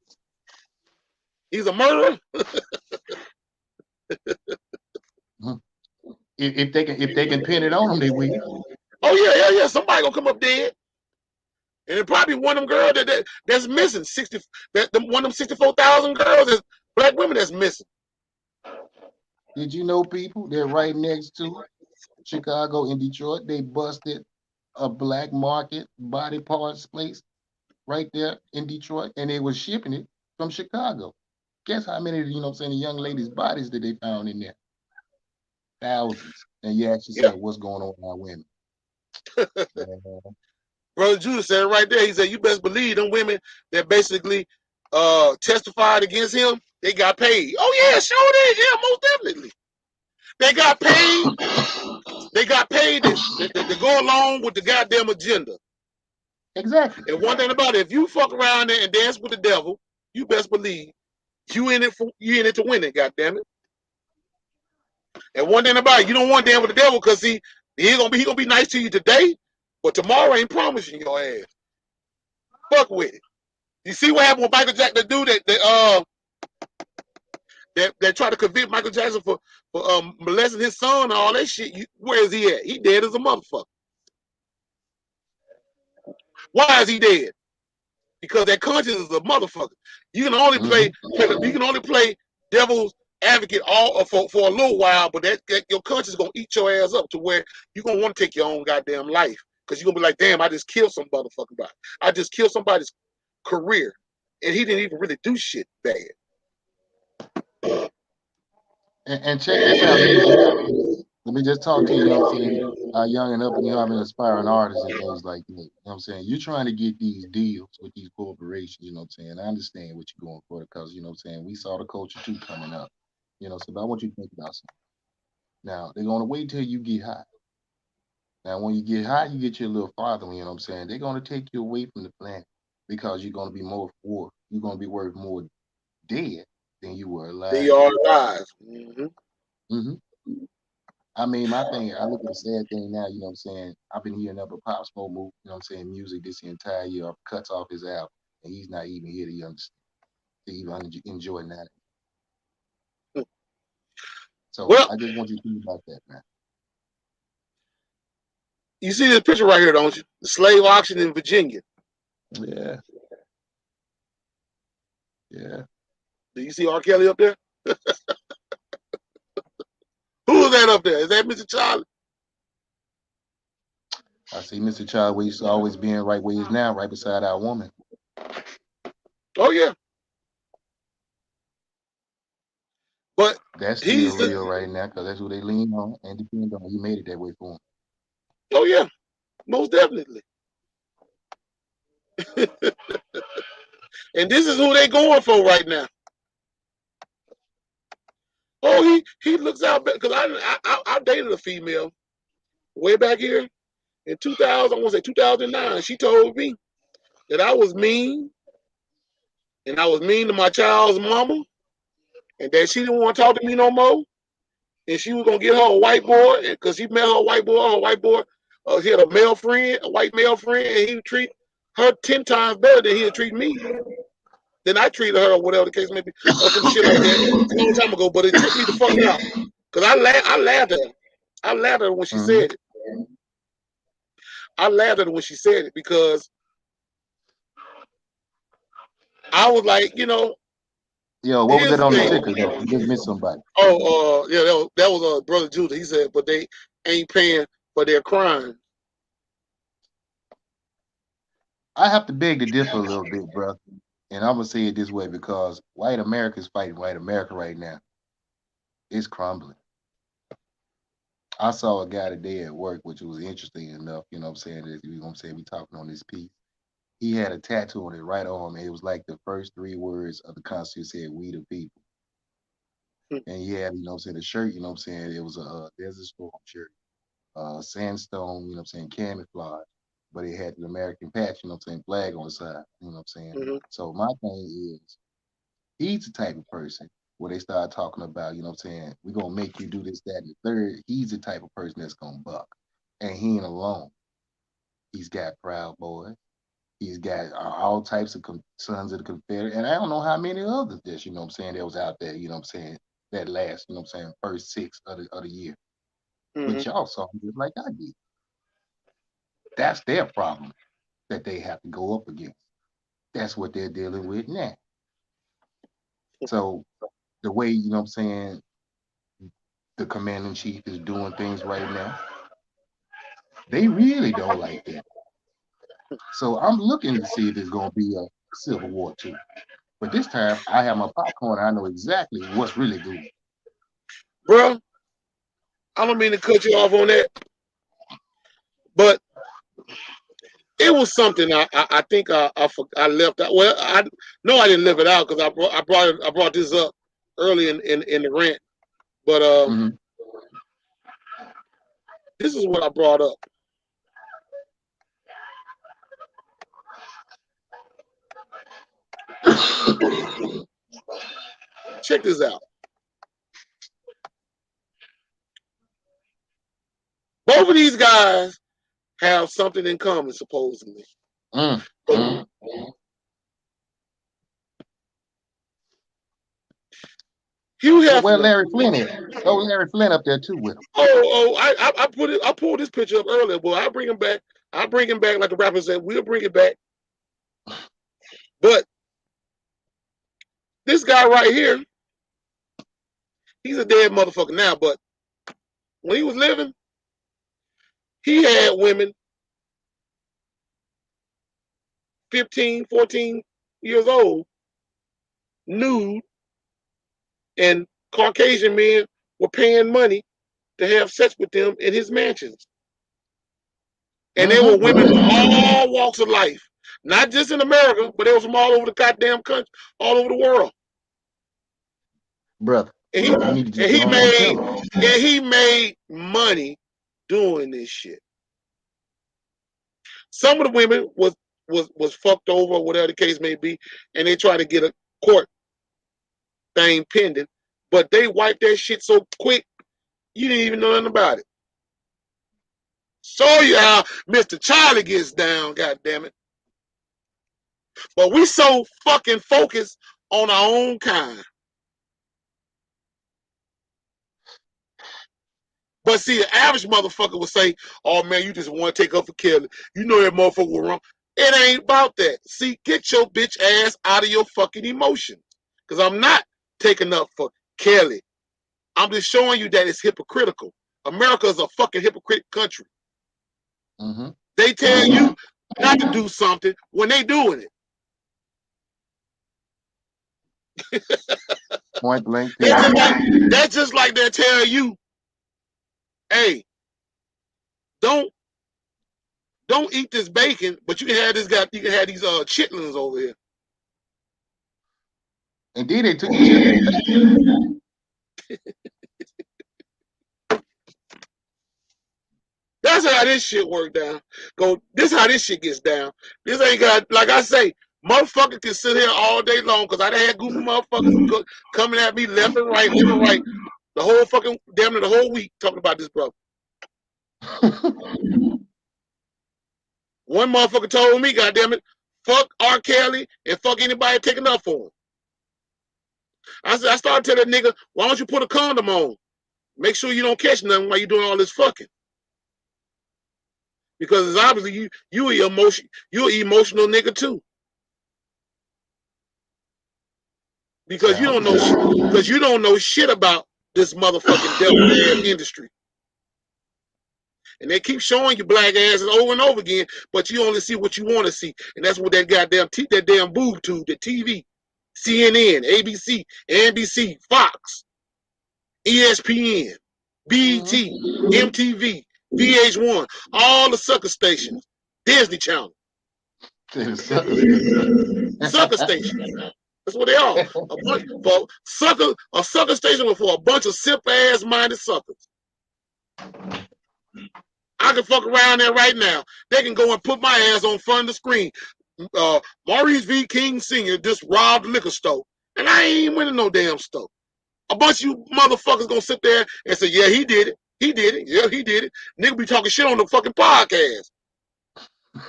He's a murderer. Mhm. If they can pin it on them, they will. Oh yeah. Somebody gonna come up dead. And it probably one of them girls that's missing. 60 one of them 64,000 girls is black women that's missing. Did you know people? They're right next to Chicago and Detroit. They busted a black market body parts place right there in Detroit, and they was shipping it from Chicago. Guess how many, you know what I'm saying, the young ladies' bodies that they found in there? Thousands. And you ask Yeah. yourself, what's going on with our women? Man, Brother Judah said it right there. He said, you best believe them women that basically testified against him, they got paid. Oh yeah, sure did. Yeah, most definitely. They got paid. They got paid to go along with the goddamn agenda. exactly. And one thing about it, if you fuck around there and dance with the devil, you best believe you in it to win it, goddamn it. And one thing about it, you don't want to dance with the devil because he gonna be nice to you today, but tomorrow ain't promising your ass. Fuck with it. You see what happened with Michael Jackson, the dude that tried to convict Michael Jackson for molesting his son and all that shit. Where is he at? He dead as a motherfucker. Why is he dead? Because that conscience is a motherfucker. You can only play devil's advocate all for a little while, but that your conscience is gonna eat your ass up to where you're gonna want to take your own goddamn life. Because you're gonna be like, damn, I just killed some motherfucking body. I just killed somebody's career. And he didn't even really do shit bad. And check this out. Let me just talk to you, you know what I'm saying? Young and up and you have an aspiring artists and things like that. You know what I'm saying? You're trying to get these deals with these corporations, you know what I'm saying? I understand what you're going for because, you know what I'm saying, we saw the culture too coming up. You know, so but I want you to think about something. Now, they're gonna wait till you get hot. Now, when you get hot, you get you a little farther, you know what I'm saying? They're gonna take you away from the planet because you're gonna be more worth, you're gonna be worth more dead than you were They alive. are alive. Mm-hmm. Hmm. I mean, my thing, I look at the sad thing now, you know what I'm saying? I've been hearing up a Pop Smoke move, you know what I'm saying, music this entire year, cuts off his album, and he's not even here to understand, to even enjoy that. So Well, I just want you to think about that, man. you see this picture right here, don't you? The slave auction in Virginia. Yeah, yeah. Do you see R.Kelly up there? Who is that up there? Is that Mr. Charlie? I see Mr. Child where he's always being right where he is now, right beside our woman. Oh yeah, but That's still he's the. real right now because that's who they lean on and depend on. You made it that way for him. Oh yeah, most definitely. And this is who they going for right now. Oh, he looks out because I dated a female way back here in 2000. I want to say 2009. She told me that I was mean and I was mean to my child's mama, and that she didn't want to talk to me no more. And she was gonna get her a white boy because she met her white boy. Her white boy, he had a male friend, a white male friend, and he would treat her 10 times better than he'd treat me. Then I treated her or whatever the case may be, or some shit like that. It's a long time ago, but it tripped me the fuck out because I laughed at her. I laughed at her when she Mm-hmm. said it. I laughed at her when she said it because I was like, Yo, what was here's that the on the thing. ticker though? You just missed somebody. Oh, yeah, that was Brother Judah. He said, but they ain't paying for their crime. I have to beg to differ a little bit, bro. And I'm gonna say it this way because white America is fighting white America right now. It's crumbling. I saw a guy today at work, which was interesting enough. You know what I'm saying? That you know what I'm saying? We talking on this piece. He had a tattoo on his right arm, and it was like the first three words of the Constitution said, "We the people." And he had, you know what I'm saying, the shirt, you know what I'm saying? It was a Desert Storm shirt, sandstone, you know what I'm saying, camouflage, but it had the American patch, you know what I'm saying, flag on the side, you know what I'm saying? Mm-hmm. So my thing is, he's the type of person where they start talking about, you know what I'm saying, we're going to make you do this, that, and the third. He's the type of person that's going to buck. And he ain't alone. He's got Proud Boys. He's got all types of Sons of the Confederate. And I don't know how many others this, you know what I'm saying, that was out there, you know what I'm saying, that last, you know what I'm saying, first six of the year. Mm-hmm. But y'all saw them just like I did. That's their problem that they have to go up against. That's what they're dealing with now. So the way, you know what I'm saying, the commander in chief is doing things right now, they really don't like that. So I'm looking to see if there's gonna be a Civil War too. But this time I have my popcorn. I know exactly what's really good. Bro, I don't mean to cut you off on that, but it was something I think I left out. Well, I no, I didn't leave it out because I brought this up early in the rant. But Mm-hmm. this is what I brought up. Check this out. Both of these guys have something in common, supposedly. Mm, But mm. Hugh Where Hefner. Larry Flynn is? Throw Larry Flynn up there too with him. Oh, I put it. I pulled this picture up earlier, but I bring him back. I'll bring him back, like the rapper said. We'll bring it back. But this guy right here, he's a dead motherfucker now. But when he was living, he had women 15, 14 years old, nude, and Caucasian men were paying money to have sex with them in his mansions. And there were women from all walks of life, not just in America, but they were from all over the goddamn country, all over the world. Brother, And you need to just go on and tell him. he made money doing this shit. Some of the women was fucked over, or whatever the case may be, and they tried to get a court thing pending, but they wiped that shit so quick, you didn't even know nothing about it. Show you how Mr. Charlie gets down, goddamn it. But we so fucking focused on our own kind. But see, the average motherfucker would say, oh man, you just want to take up for Kelly. You know that motherfucker was wrong. It ain't about that. See, get your bitch ass out of your fucking emotions. Because I'm not taking up for Kelly. I'm just showing you that it's hypocritical. America is a fucking hypocrite country. They tell you not to do something when they doing it. Point blank. That's just like they tell you, hey, don't eat this bacon, but you can have this guy. You can have these chitlins over here. And then they took the chitlins. That's how this shit work down. This how this shit gets down. This ain't got, like I say, motherfucker can sit here all day long because I done had goofy motherfuckers coming at me left and right, the whole fucking, damn near the whole week talking about this brother. One motherfucker told me, goddamn it, fuck R.Kelly and fuck anybody taking up for him. I started telling that nigga, why don't you put a condom on? Make sure you don't catch nothing while you're doing all this fucking. Because it's obviously you're an emotional nigga too. Because you don't know shit about this motherfucking devil ass industry. And they keep showing you black asses over and over again, but you only see what you want to see. And that's what that goddamn that damn boob tube, the TV, CNN, ABC, NBC, Fox, ESPN, BET, MTV, VH1, all the sucker stations, Disney Channel. Sucker stations. That's what they are. A sucker station for a bunch of simp ass minded suckers. I can fuck around there right now. They can go and put my ass on front of the screen. Maurice V. King Sr. just robbed the liquor store. And I ain't winning no damn store. A bunch of you motherfuckers gonna sit there and say, yeah, he did it. He did it. Yeah, he did it. Nigga be talking shit on the fucking podcast.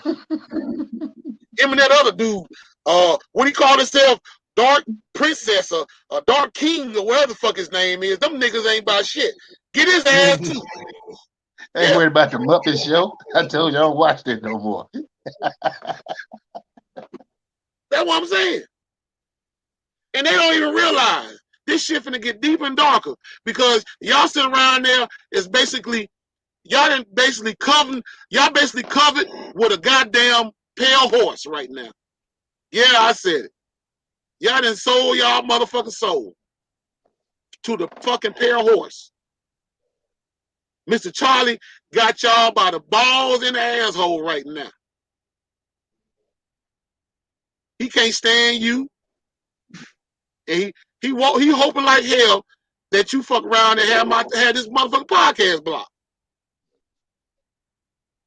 Him and that other dude, what he called himself, Dark Princess or Dark King or whatever the fuck his name is, them niggas ain't about shit. Get his ass too. Ain't worried about the Muppet Show. I told you I don't watch that no more. That's what I'm saying. And they don't even realize this shit finna get deeper and darker because y'all sit around there is basically y'all basically covered with a goddamn pale horse right now. Yeah, I said it. Y'all done sold y'all motherfucking soul to the fucking pale horse. Mr. Charlie got y'all by the balls in the asshole right now. He can't stand you. And he hoping like hell that you fuck around and have this motherfucking podcast blocked.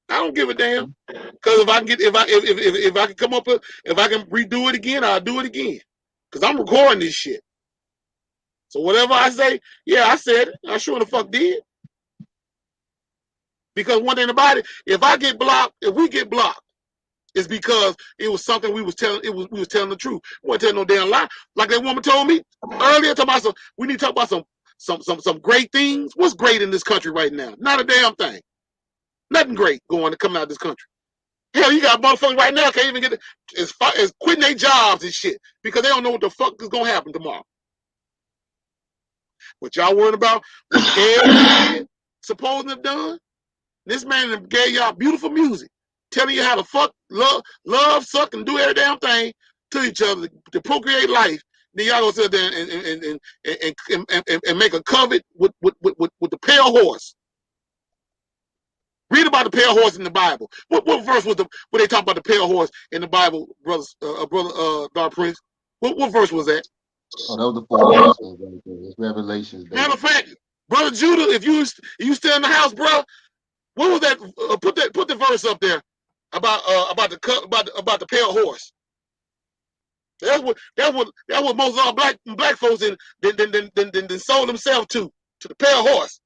I don't give a damn. Because if I can come up with, if I can redo it again, I'll do it again. Because I'm recording this shit. So whatever I say, yeah, I said it. I sure the fuck did. Because one thing about it, if we get blocked, it's because it was something we was telling the truth. We wasn't telling no damn lie. Like that woman told me earlier, we need to talk about some great things. What's great in this country right now? Not a damn thing. Nothing great coming out of this country. Hell, you got motherfuckers right now can't even get is quitting their jobs and shit because they don't know what the fuck is gonna happen tomorrow. What y'all worried about? What Kelly supposed to have done? This man gave y'all beautiful music, telling you how to fuck, love, suck, and do every damn thing to each other to procreate life. Then y'all gonna sit there and make a covenant with the pale horse. Read about the pale horse in the Bible. What verse was when they talk about the pale horse in the Bible, brother Dark Prince? What verse was that? Oh, that was the 4th verse. It's Revelations, baby. Matter of fact, brother Judah, if you still in the house, bro, what was that? Put the verse up there about the pale horse. That's what most of our black folks then sold themselves to the pale horse.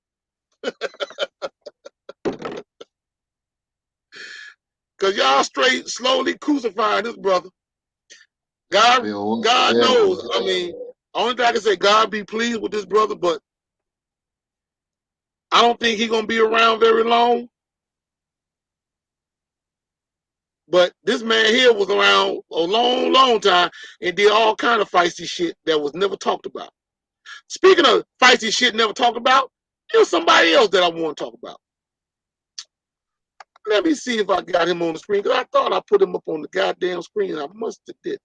Cause y'all straight slowly crucifying this brother. God knows. I mean, only thing I can say, God be pleased with this brother, but I don't think he's gonna be around very long. But this man here was around a long time and did all kind of feisty shit that was never talked about. Speaking of feisty shit never talked about, here's somebody else that I want to talk about. Let me see if I got him on the screen, because I thought I put him up on the goddamn screen. I must have did.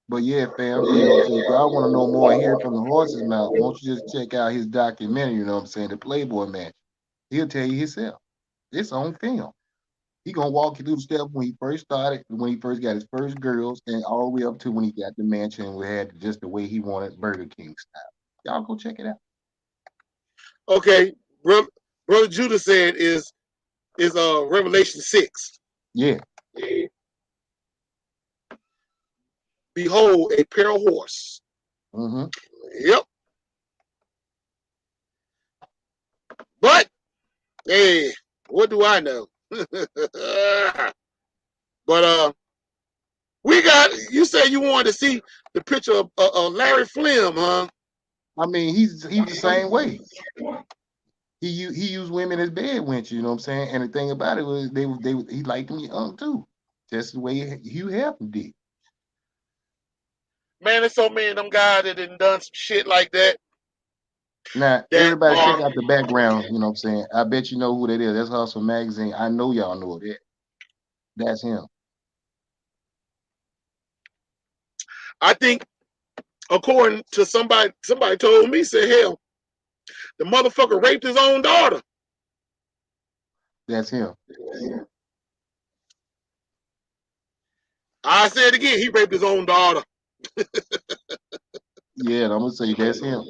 But yeah, fam, you know what I'm saying? If y'all want to know more and hear it from the horse's mouth, won't you just check out his documentary, you know what I'm saying, the Playboy Man. He'll tell you himself. It's on film. He gonna walk you through the steps when he first started, when he first got his first girls, and all the way up to when he got the mansion and we had just the way he wanted, Burger King style. Y'all go check it out. Okay, brother Judah said is Revelation 6. Yeah. Behold, a pale horse. Mm-hmm. Yep. But hey, what do I know? But we got. You said you wanted to see the picture of Larry Flim, huh? I mean, he's the same way. He used women as bed wenches, you know what I'm saying? And the thing about it was he liked them young too, just the way Hugh Hefner did. Man, there's so many of them guys that done some shit like that. Now, everybody check out the background, you know what I'm saying? I bet you know who that is. That's Hustle Magazine. I know y'all know that. That's him. I think, according to somebody told me, said, hell, the motherfucker raped his own daughter. That's him. I said again, he raped his own daughter. Yeah, I'm gonna say that's him.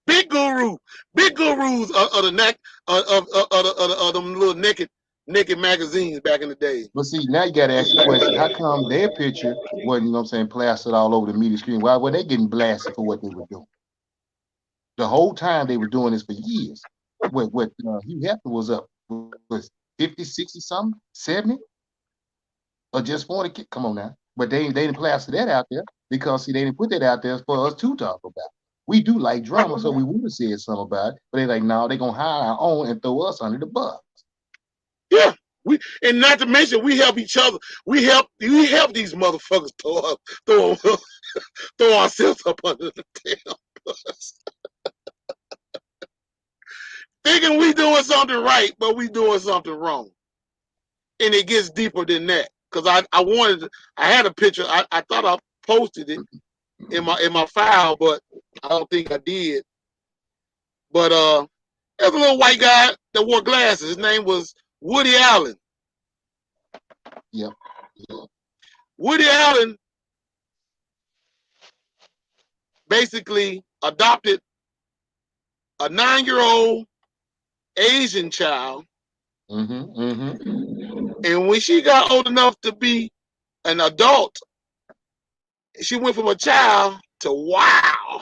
Big gurus of the neck of them little naked magazines back in the day. But see, now you gotta ask the question: how come their picture wasn't, you know what I'm saying, plastered all over the media screen? Why were they getting blasted for what they were doing? The whole time they were doing this for years. What Hugh Hefner was up was 50, 60 something, 70, or just 40. Come on now. But they didn't plaster that out there because see, they didn't put that out there for us to talk about. We do like drama, so we would have said something about it. But they're like, no, they're gonna hire our own and throw us under the bus. Yeah. And not to mention we help each other. We help these motherfuckers throw ourselves up under the damn bus. Thinking we doing something right, but we doing something wrong. And it gets deeper than that. Cause I had a picture. I thought I posted it in my file, but I don't think I did. But there's a little white guy that wore glasses. His name was Woody Allen. Yep. Woody Allen basically adopted a 9-year-old Asian child. Mm-hmm. Mm-hmm. And when she got old enough to be an adult, she went from a child to wow.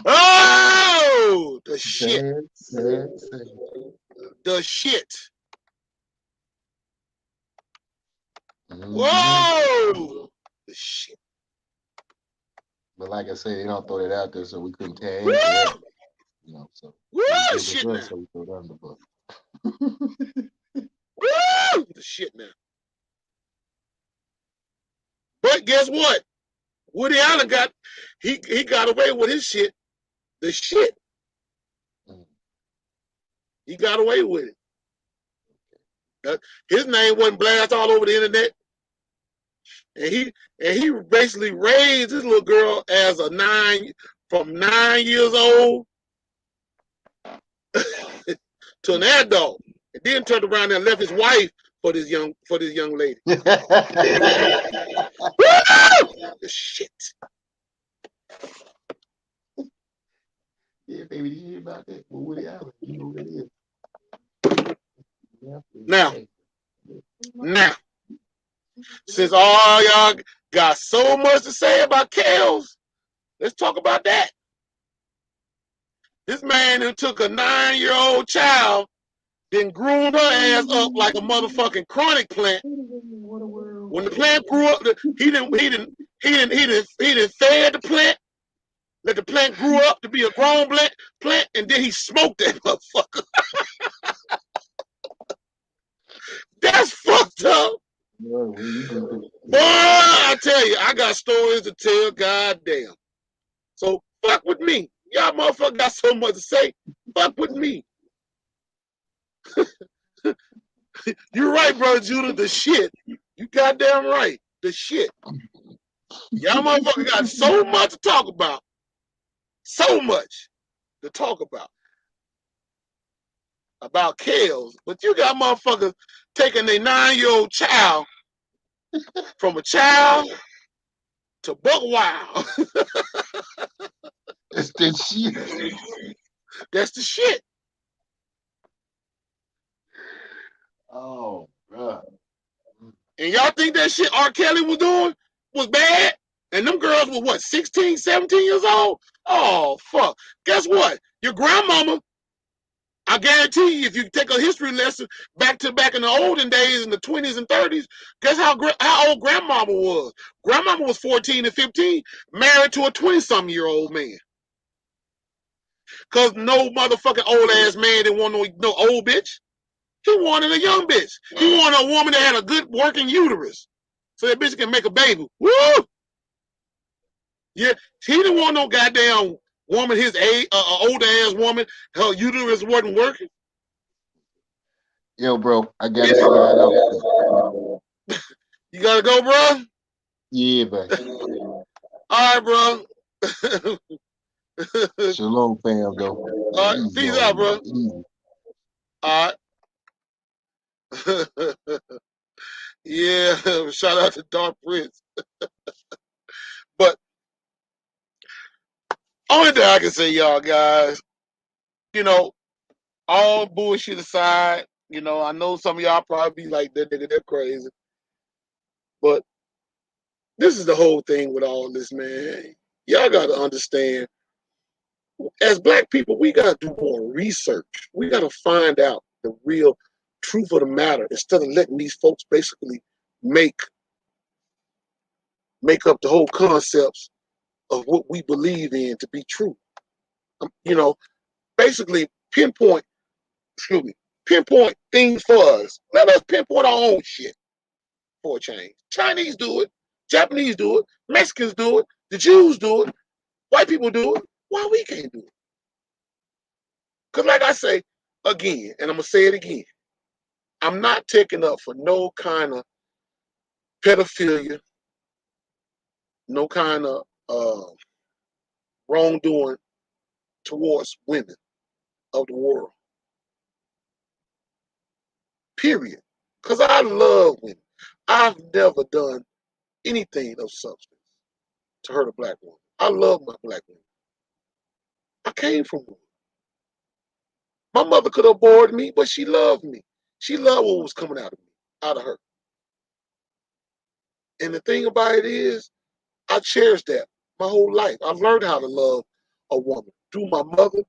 Oh, the shit. Sad. The shit. Mm-hmm. Whoa. The shit. But like I said, they don't throw that out there, so we couldn't tag Woo! into that. You know, so Woo! it was Shit us, now. so we threw it under the bus. Woo! The shit now. But guess what? Woody Allen he got away with his shit. The shit. He got away with it. His name wasn't blasted all over the internet. And he basically raised this little girl as from 9 years old to an adult. And then turned around and left his wife for this young lady. Woo! The shit. Yeah, baby, you hear about that? Well, Woody Allen, you know what it is. Now, since all y'all got so much to say about Kels, let's talk about that. This man who took a 9-year-old child, then groomed her ass up like a motherfucking chronic plant. When the plant grew up, he didn't fed the plant, let the plant grew up to be a grown plant, and then he smoked that motherfucker. That's fucked up. Boy, I tell you, I got stories to tell, goddamn. So fuck with me. Y'all motherfuckers got so much to say. Fuck with me. You're right, brother Judah, the shit. You goddamn right. The shit. Y'all motherfuckers got so much to talk about. So much to talk about Kels. But you got motherfuckers taking a 9-year-old child from a child to buck wild. That's that shit. That's the shit. Oh, bro. And y'all think that shit R.Kelly was doing was bad? And them girls were what, 16, 17 years old? Oh, fuck. Guess what? Your grandmama, I guarantee you, if you take a history lesson back in the olden days in the 20s and 30s, guess how old grandmama was? Grandmama was 14 and 15, married to a 20-something-year-old man. Because no motherfucking old-ass man didn't want no old bitch. He wanted a young bitch. He wanted a woman that had a good working uterus. So that bitch can make a baby. Woo! Yeah, he didn't want no goddamn woman his age, older ass woman. Her uterus wasn't working. Yo, bro, I gotta slide off. You gotta go, bro. Yeah, but All right, bro. shalom, fam, though. All right, Easy peace out, on bro. you. Easy. All right. Yeah, shout out to Dark Prince. But only thing I can say, y'all guys, you know, all bullshit aside, you know, I know some of y'all probably be like, that nigga, they're crazy. But this is the whole thing with all this, man. Y'all got to understand, as black people, we got to do more research. We got to find out the real truth of the matter instead of letting these folks basically make up the whole concepts of what we believe in to be true. You know, basically pinpoint things for us. Let us pinpoint our own shit for a change. Chinese do it, Japanese do it, Mexicans do it, the Jews do it, white people do it. Why we can't do it? Because like I say again, and I'm going to say it again, I'm not taking up for no kind of pedophilia, no kind of wrongdoing towards women of the world. Period. Because I love women. I've never done anything of substance to hurt a black woman. I love my black women. I came from one. My mother could have aborted me, but she loved me. She loved what was coming out of me, out of her. And the thing about it is, I cherish that my whole life. I've learned how to love a woman through my mother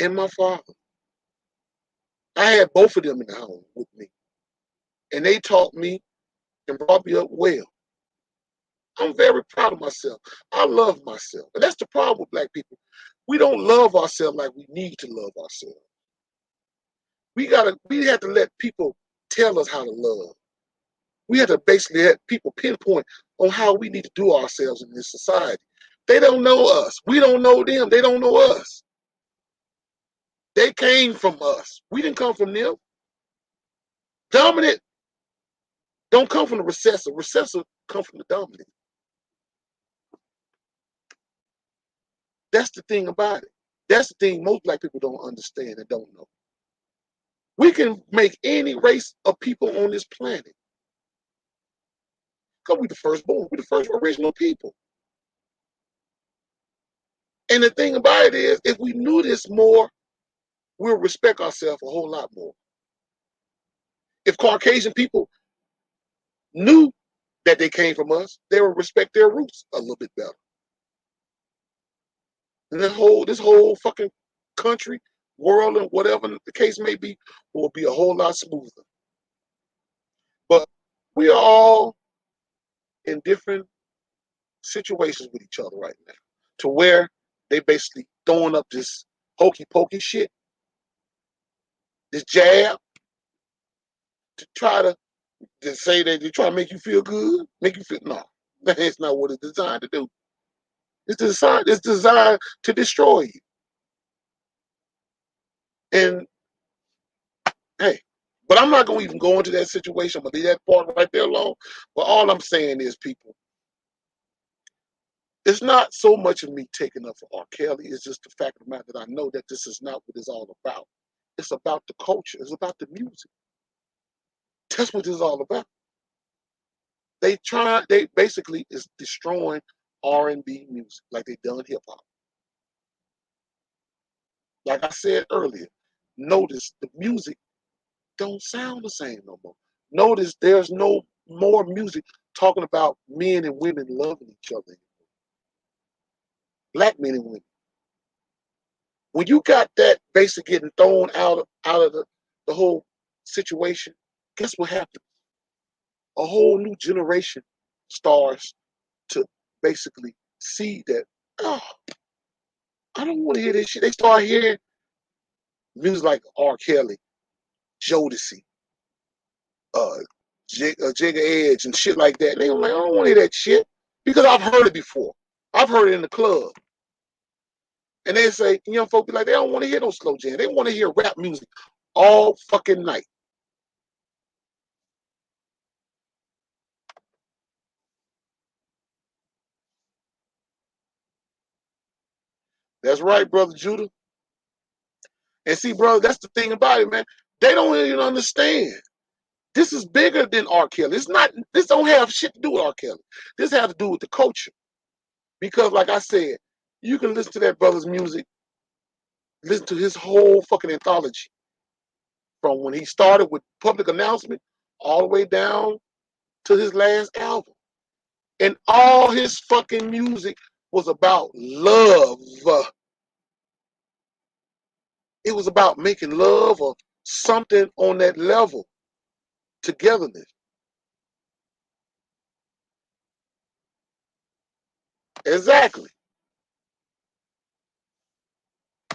and my father. I had both of them in the home with me. And they taught me and brought me up well. I'm very proud of myself. I love myself. And that's the problem with black people. We don't love ourselves like we need to love ourselves. We have to let people tell us how to love. We have to basically let people pinpoint on how we need to do ourselves in this society. They don't know us. We don't know them. They don't know us. They came from us. We didn't come from them. Dominant don't come from the recessive. Recessive come from the dominant. That's the thing about it. That's the thing most black people don't understand and don't know. We can make any race of people on this planet. Because we're the firstborn. We're the first original people. And the thing about it is, if we knew this more, we'll respect ourselves a whole lot more. If Caucasian people knew that they came from us, they would respect their roots a little bit better. And this whole fucking country, world, and whatever the case may be, will be a whole lot smoother. But we are all in different situations with each other right now, to where they basically throwing up this hokey pokey shit, this jab, to try to say that they try to make you feel good, make you feel no. That's not what it's designed to do. It's designed to destroy you. And hey, but I'm not gonna even go into that situation. I'm gonna leave that part right there alone. But all I'm saying is, people, it's not so much of me taking up for R. Kelly. It's just the fact of the matter that I know that this is not what it's all about. It's about the culture. It's about the music. That's what this is all about. They basically is destroying R&B music like they done hip hop. Like I said earlier, notice the music don't sound the same no more. Notice there's no more music talking about men and women loving each other. Black men and women. When you got that basic getting thrown out of the whole situation, guess what happens? A whole new generation starts to basically see that, oh, I don't want to hear this shit. They start hearing music like R. Kelly, Jodeci, Jigga Edge, and shit like that. They like, I don't want to hear that shit because I've heard it before. I've heard it in the club. And they say, young folk be like, they don't want to hear no slow jam. They want to hear rap music all fucking night. That's right, brother Judah. And see, brother, that's the thing about it, man. They don't even understand. This is bigger than R. Kelly. It's not. This don't have shit to do with R. Kelly. This has to do with the culture. Because, like I said, you can listen to that brother's music, listen to his whole fucking anthology, from when he started with public announcement all the way down to his last album. And all his fucking music was about love. It was about making love or something on that level, togetherness. Exactly.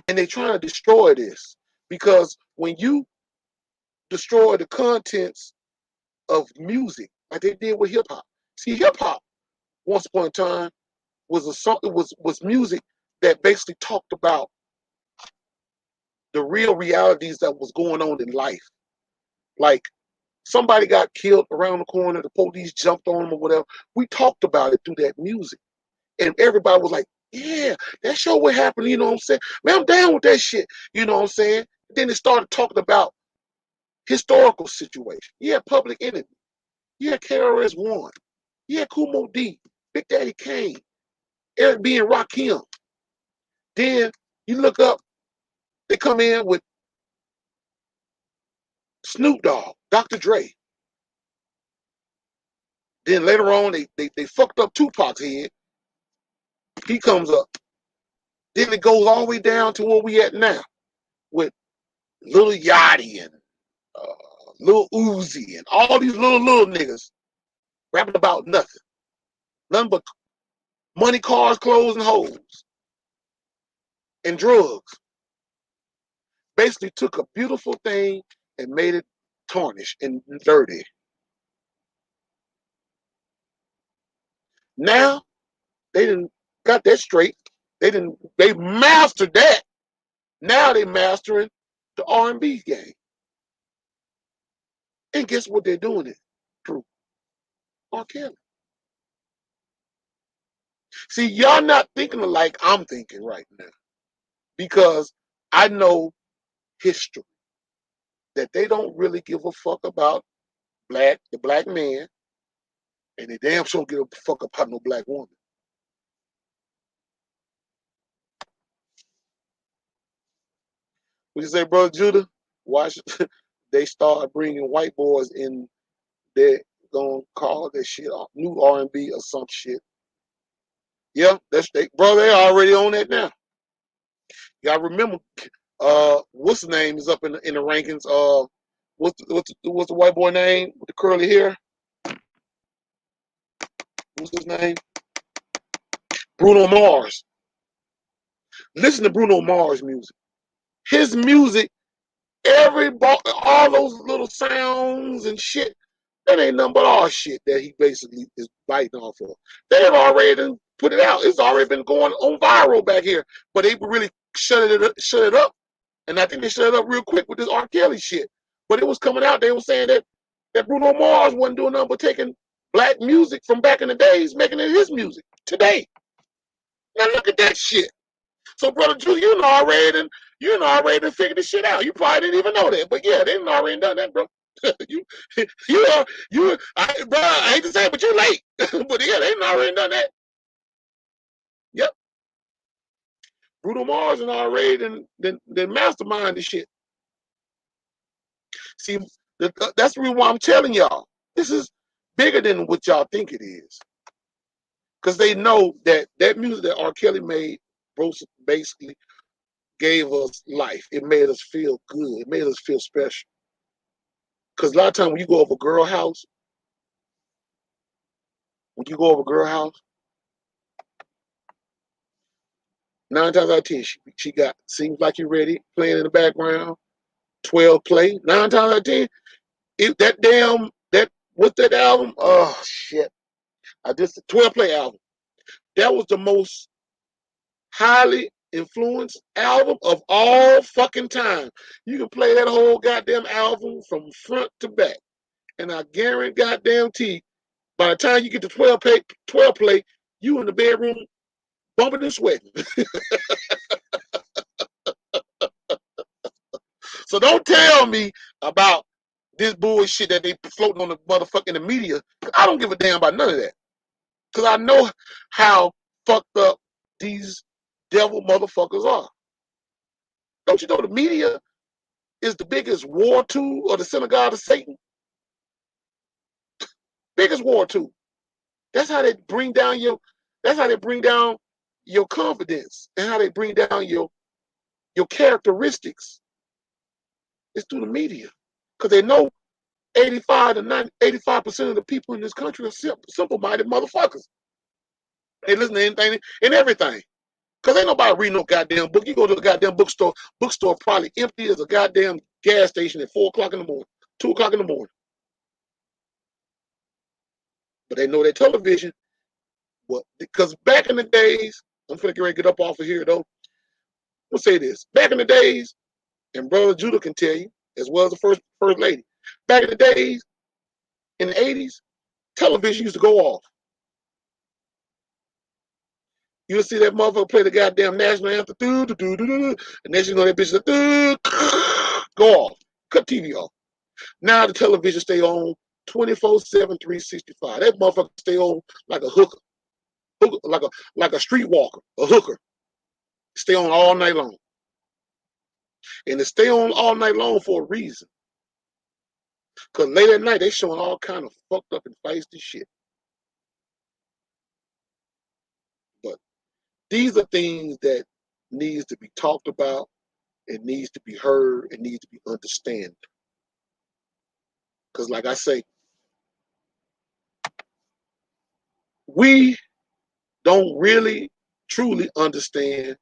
And they're trying to destroy this because when you destroy the contents of music, like they did with hip hop. See, hip hop once upon a time was a song. It was music that basically talked about the real realities that was going on in life. Like somebody got killed around the corner, the police jumped on them or whatever. We talked about it through that music, and everybody was like, "Yeah, that show what happened." You know what I'm saying? Man, I'm down with that shit. You know what I'm saying? Then they started talking about historical situation. Yeah, Public Enemy. Yeah, KRS-One. Yeah, Kumo D, Big Daddy Kane, Eric B. and Rakim. Then you look up, they come in with Snoop Dogg, Dr. Dre. Then later on, they fucked up Tupac's head. He comes up. Then it goes all the way down to where we at now with Lil Yachty and Lil Uzi and all these little niggas rapping about nothing. Nothing but money, cars, clothes, and hoes, and drugs. Basically took a beautiful thing and made it tarnished and dirty. Now they didn't got that straight. They mastered that. Now they mastering the R&B game. And guess what they're doing it through? R.Kelly. See, y'all not thinking like I'm thinking right now. Because I know history. That they don't really give a fuck about the black man, and they damn sure give a fuck about no black woman. What you say, Brother Judah? Why should they start bringing white boys in? They're gonna call that shit new R&B or some shit. Yeah, brother. They already on that now. Y'all remember? What's the name is up in the rankings? What's the white boy name with the curly hair? What's his name? Bruno Mars. Listen to Bruno Mars music. His music, all those little sounds and shit, that ain't nothing but our shit that he basically is biting off of. They have already put it out. It's already been going on viral back here, but they really shut it up, and I think they shut it up real quick with this R.Kelly shit. But it was coming out. They were saying that Bruno Mars wasn't doing nothing but taking black music from back in the days, making it his music today. Now look at that shit. So, Brother Drew, you already figured this shit out. You probably didn't even know that. But yeah, they done already done that, bro. you, bro, I hate to say it, but you're late. But yeah, they done already done that. Yep. Bruno Mars and already then mastermind this shit. See, that's the reason why I'm telling y'all. This is bigger than what y'all think it is. Because they know that music that R. Kelly made basically gave us life. It made us feel good. It made us feel special. Because a lot of times when you go over a girl house, nine times out of 10, she got Seems Like You're Ready playing in the background, 12 play. Nine times out of 10, what's that album? Oh, shit. 12 play album. That was the most highly influenced album of all fucking time. You can play that whole goddamn album from front to back. And I guarantee by the time you get to 12 play, you in the bedroom bumping and sweating. So don't tell me about this bullshit that they floating on the motherfucker in the media. I don't give a damn about none of that. Because I know how fucked up these devil motherfuckers are. Don't you know the media is the biggest war tool of the synagogue of Satan? Biggest war tool. That's how they bring down your confidence and how they bring down your characteristics. It's through the media. Because they know 85% of the people in this country are simple-minded motherfuckers. They listen to anything and everything. Because ain't nobody reading no goddamn book. You go to the goddamn bookstore probably empty as a goddamn gas station at 4 o'clock in the morning, 2 o'clock in the morning. But they know their television. Well, because back in the days, I'm finna get ready to get up off of here though. I'll say this. Back in the days, and Brother Judah can tell you, as well as the first lady, back in the days, in the 80s, television used to go off. You'll see that motherfucker play the goddamn national anthem, and next you know that bitch go off, cut TV off. Now the television stay on 24/7, 365. That motherfucker stay on like a hooker, like a streetwalker, a hooker. Stay on all night long, and it stay on all night long for a reason. Cause late at night they showing all kind of fucked up and feisty shit. But these are things that needs to be talked about. It needs to be heard. It needs to be understood. Because like I say, we don't really truly understand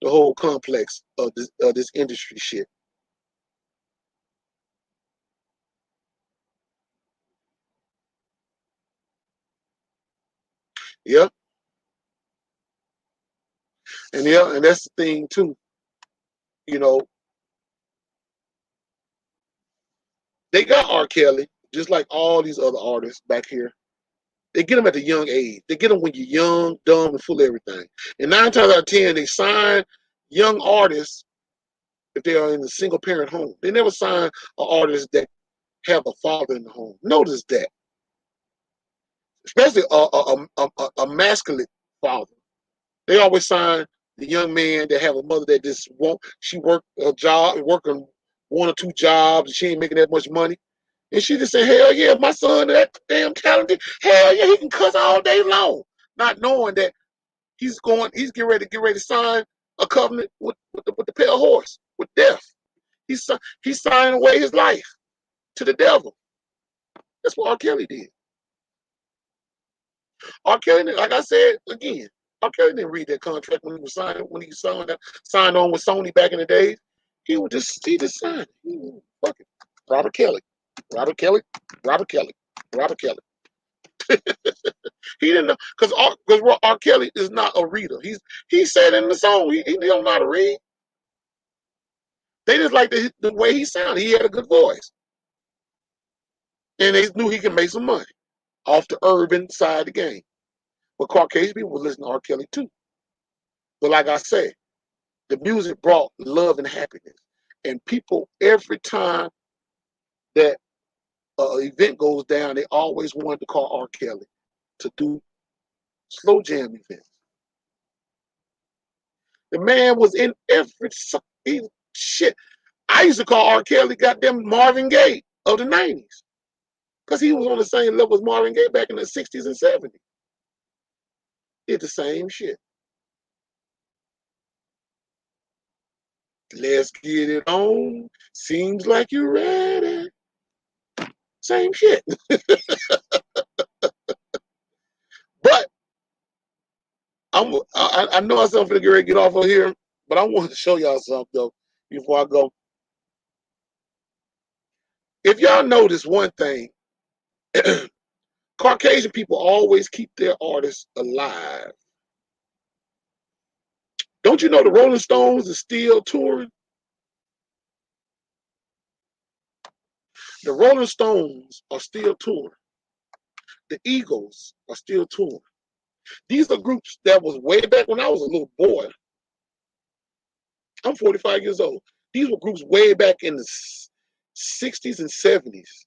the whole complex of this industry shit. Yeah, and that's the thing too. You know, they got R. Kelly just like all these other artists back here. They get them at a young age. They get them when you're young, dumb, and full of everything. And 9 times out of 10, they sign young artists if they are in a single parent home. They never sign an artist that have a father in the home. Notice that, especially a masculine father. They always sign the young man that have a mother that just won't. She work a job, working 1 or 2 jobs, and she ain't making that much money. And she just said, "Hell yeah, my son that damn talented. Hell yeah, he can cuss all day long." Not knowing that he's getting ready to sign a covenant with the pale horse, with death. He's signing away his life to the devil. That's what R. Kelly did. R. Kelly, like I said again, R. Kelly didn't read that contract signed on with Sony back in the days. He just signed it. Fuck it. Robert Kelly. Robert Kelly. Robert Kelly. Robert Kelly. He didn't know because R. Kelly is not a reader. He said in the song he don't know how to read. They just like the way he sounded. He had a good voice, and they knew he could make some money off the urban side of the game. But Caucasian people would listen to R. Kelly too. But like I said, the music brought love and happiness, and people every time that event goes down, they always wanted to call R. Kelly to do slow jam events. The man was in every shit. I used to call R. Kelly goddamn Marvin Gaye of the 90s because he was on the same level as Marvin Gaye back in the 60s and 70s. Did the same shit. Let's get it on. Seems like you're ready. Same shit. But I know I'm going to get ready to get off of here, but I want to show y'all something though before I go. If y'all notice one thing, Caucasian people always keep their artists alive. Don't you know the Rolling Stones is still touring? The Rolling Stones are still touring. The Eagles are still touring. These are groups that was way back when I was a little boy. I'm 45 years old. These were groups way back in the 60s and 70s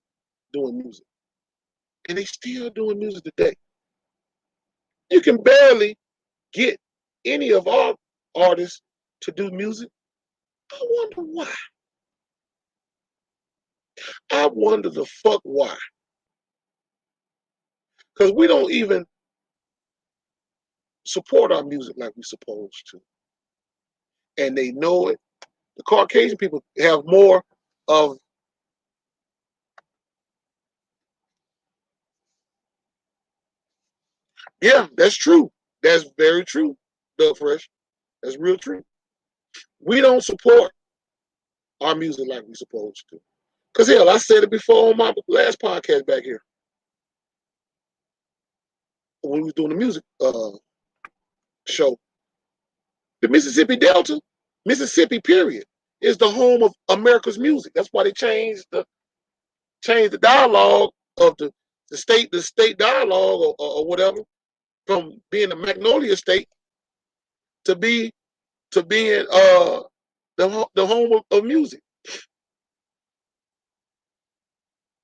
doing music. And they still doing music today. You can barely get any of our artists to do music. I wonder why. I wonder the fuck why. Because we don't even support our music like we're supposed to. And they know it. The Caucasian people have more of, yeah, that's true. That's very true, Doug Fresh. That's real true. We don't support our music like we're supposed to. Because, hell, I said it before on my last podcast back here when we was doing the music show. The Mississippi Delta, Mississippi, period, is the home of America's music. That's why they changed the dialogue of the state dialogue or whatever from being a Magnolia state to being the home of music.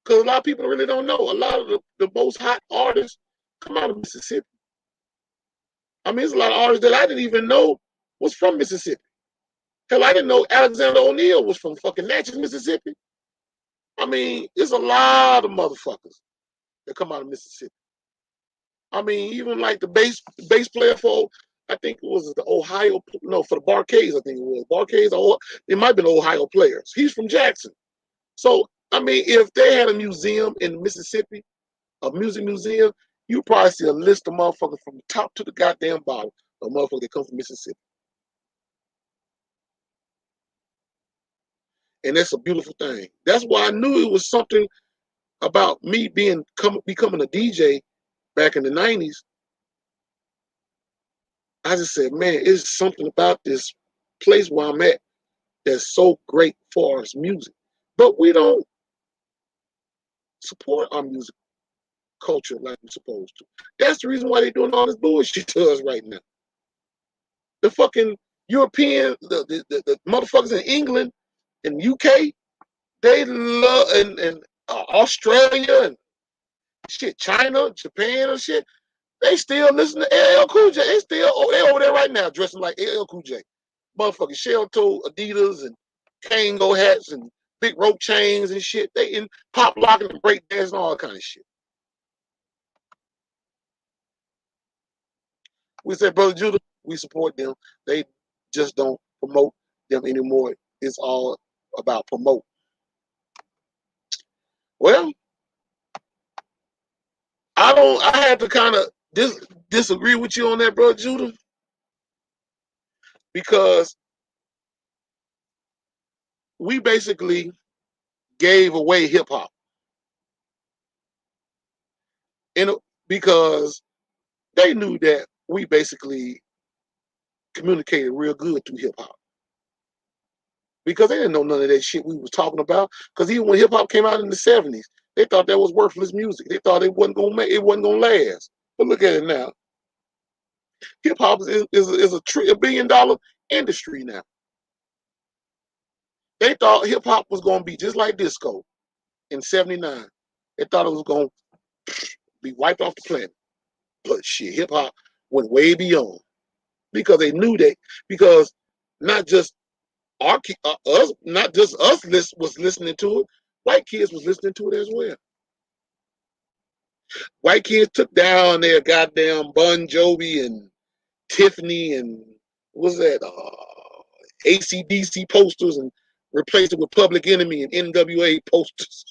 Because a lot of people really don't know. A lot of the most hot artists come out of Mississippi. I mean, there's a lot of artists that I didn't even know was from Mississippi. Hell, I didn't know Alexander O'Neal was from fucking Natchez, Mississippi. I mean, there's a lot of motherfuckers that come out of Mississippi. I mean, even like the bass player for, I think it was the Ohio, no, for the Barcades, I think it was. Barcades, it might have been Ohio players. He's from Jackson. So, I mean, if they had a museum in Mississippi, a music museum, you probably see a list of motherfuckers from the top to the goddamn bottom of motherfuckers that come from Mississippi. And that's a beautiful thing. That's why I knew it was something about me becoming a DJ back in the 90s. I just said, man, it's something about this place where I'm at that's so great for us music. But we don't support our music culture like we're supposed to. That's the reason why they're doing all this bullshit to us right now. The fucking European, the motherfuckers in England and UK, they love, and Australia and shit, China, Japan and shit, they still listen to LL Cool J. They over there right now dressing like LL Cool J. Motherfucking shell toe Adidas and Kango hats and big rope chains and shit. They in pop locking and break dance and all that kind of shit. We said, Brother Judah, we support them. They just don't promote them anymore. It's all about promote. Well, I had to kind of disagree with you on that, Brother Judah, because we basically gave away hip hop. Because they knew that we basically communicated real good through hip hop. Because they didn't know none of that shit we was talking about. Because even when hip hop came out in the 70s, they thought that was worthless music. They thought it wasn't gonna last. But look at it now. Hip hop is a billion-dollar industry now. They thought hip hop was gonna be just like disco in '79. They thought it was gonna be wiped off the planet. But shit, hip hop went way beyond because they knew that. Because not just not just us was listening to it. White kids was listening to it as well. White kids took down their goddamn Bon Jovi and Tiffany and what's that ACDC posters and replaced it with Public Enemy and NWA posters.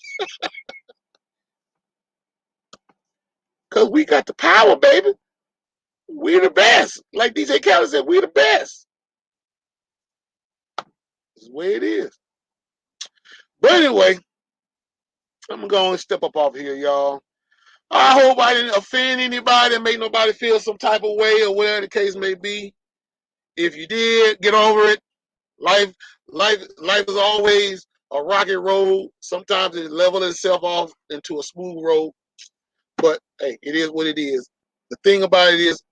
Cause we got the power, baby. We're the best. Like DJ Khaled said, we're the best. This is the way it is. But anyway, I'm gonna go and step up off here, y'all. I hope I didn't offend anybody and make nobody feel some type of way or whatever the case may be. If you did, get over it. Life is always a rocky road. Sometimes it levels itself off into a smooth road. But hey, it is what it is. The thing about it is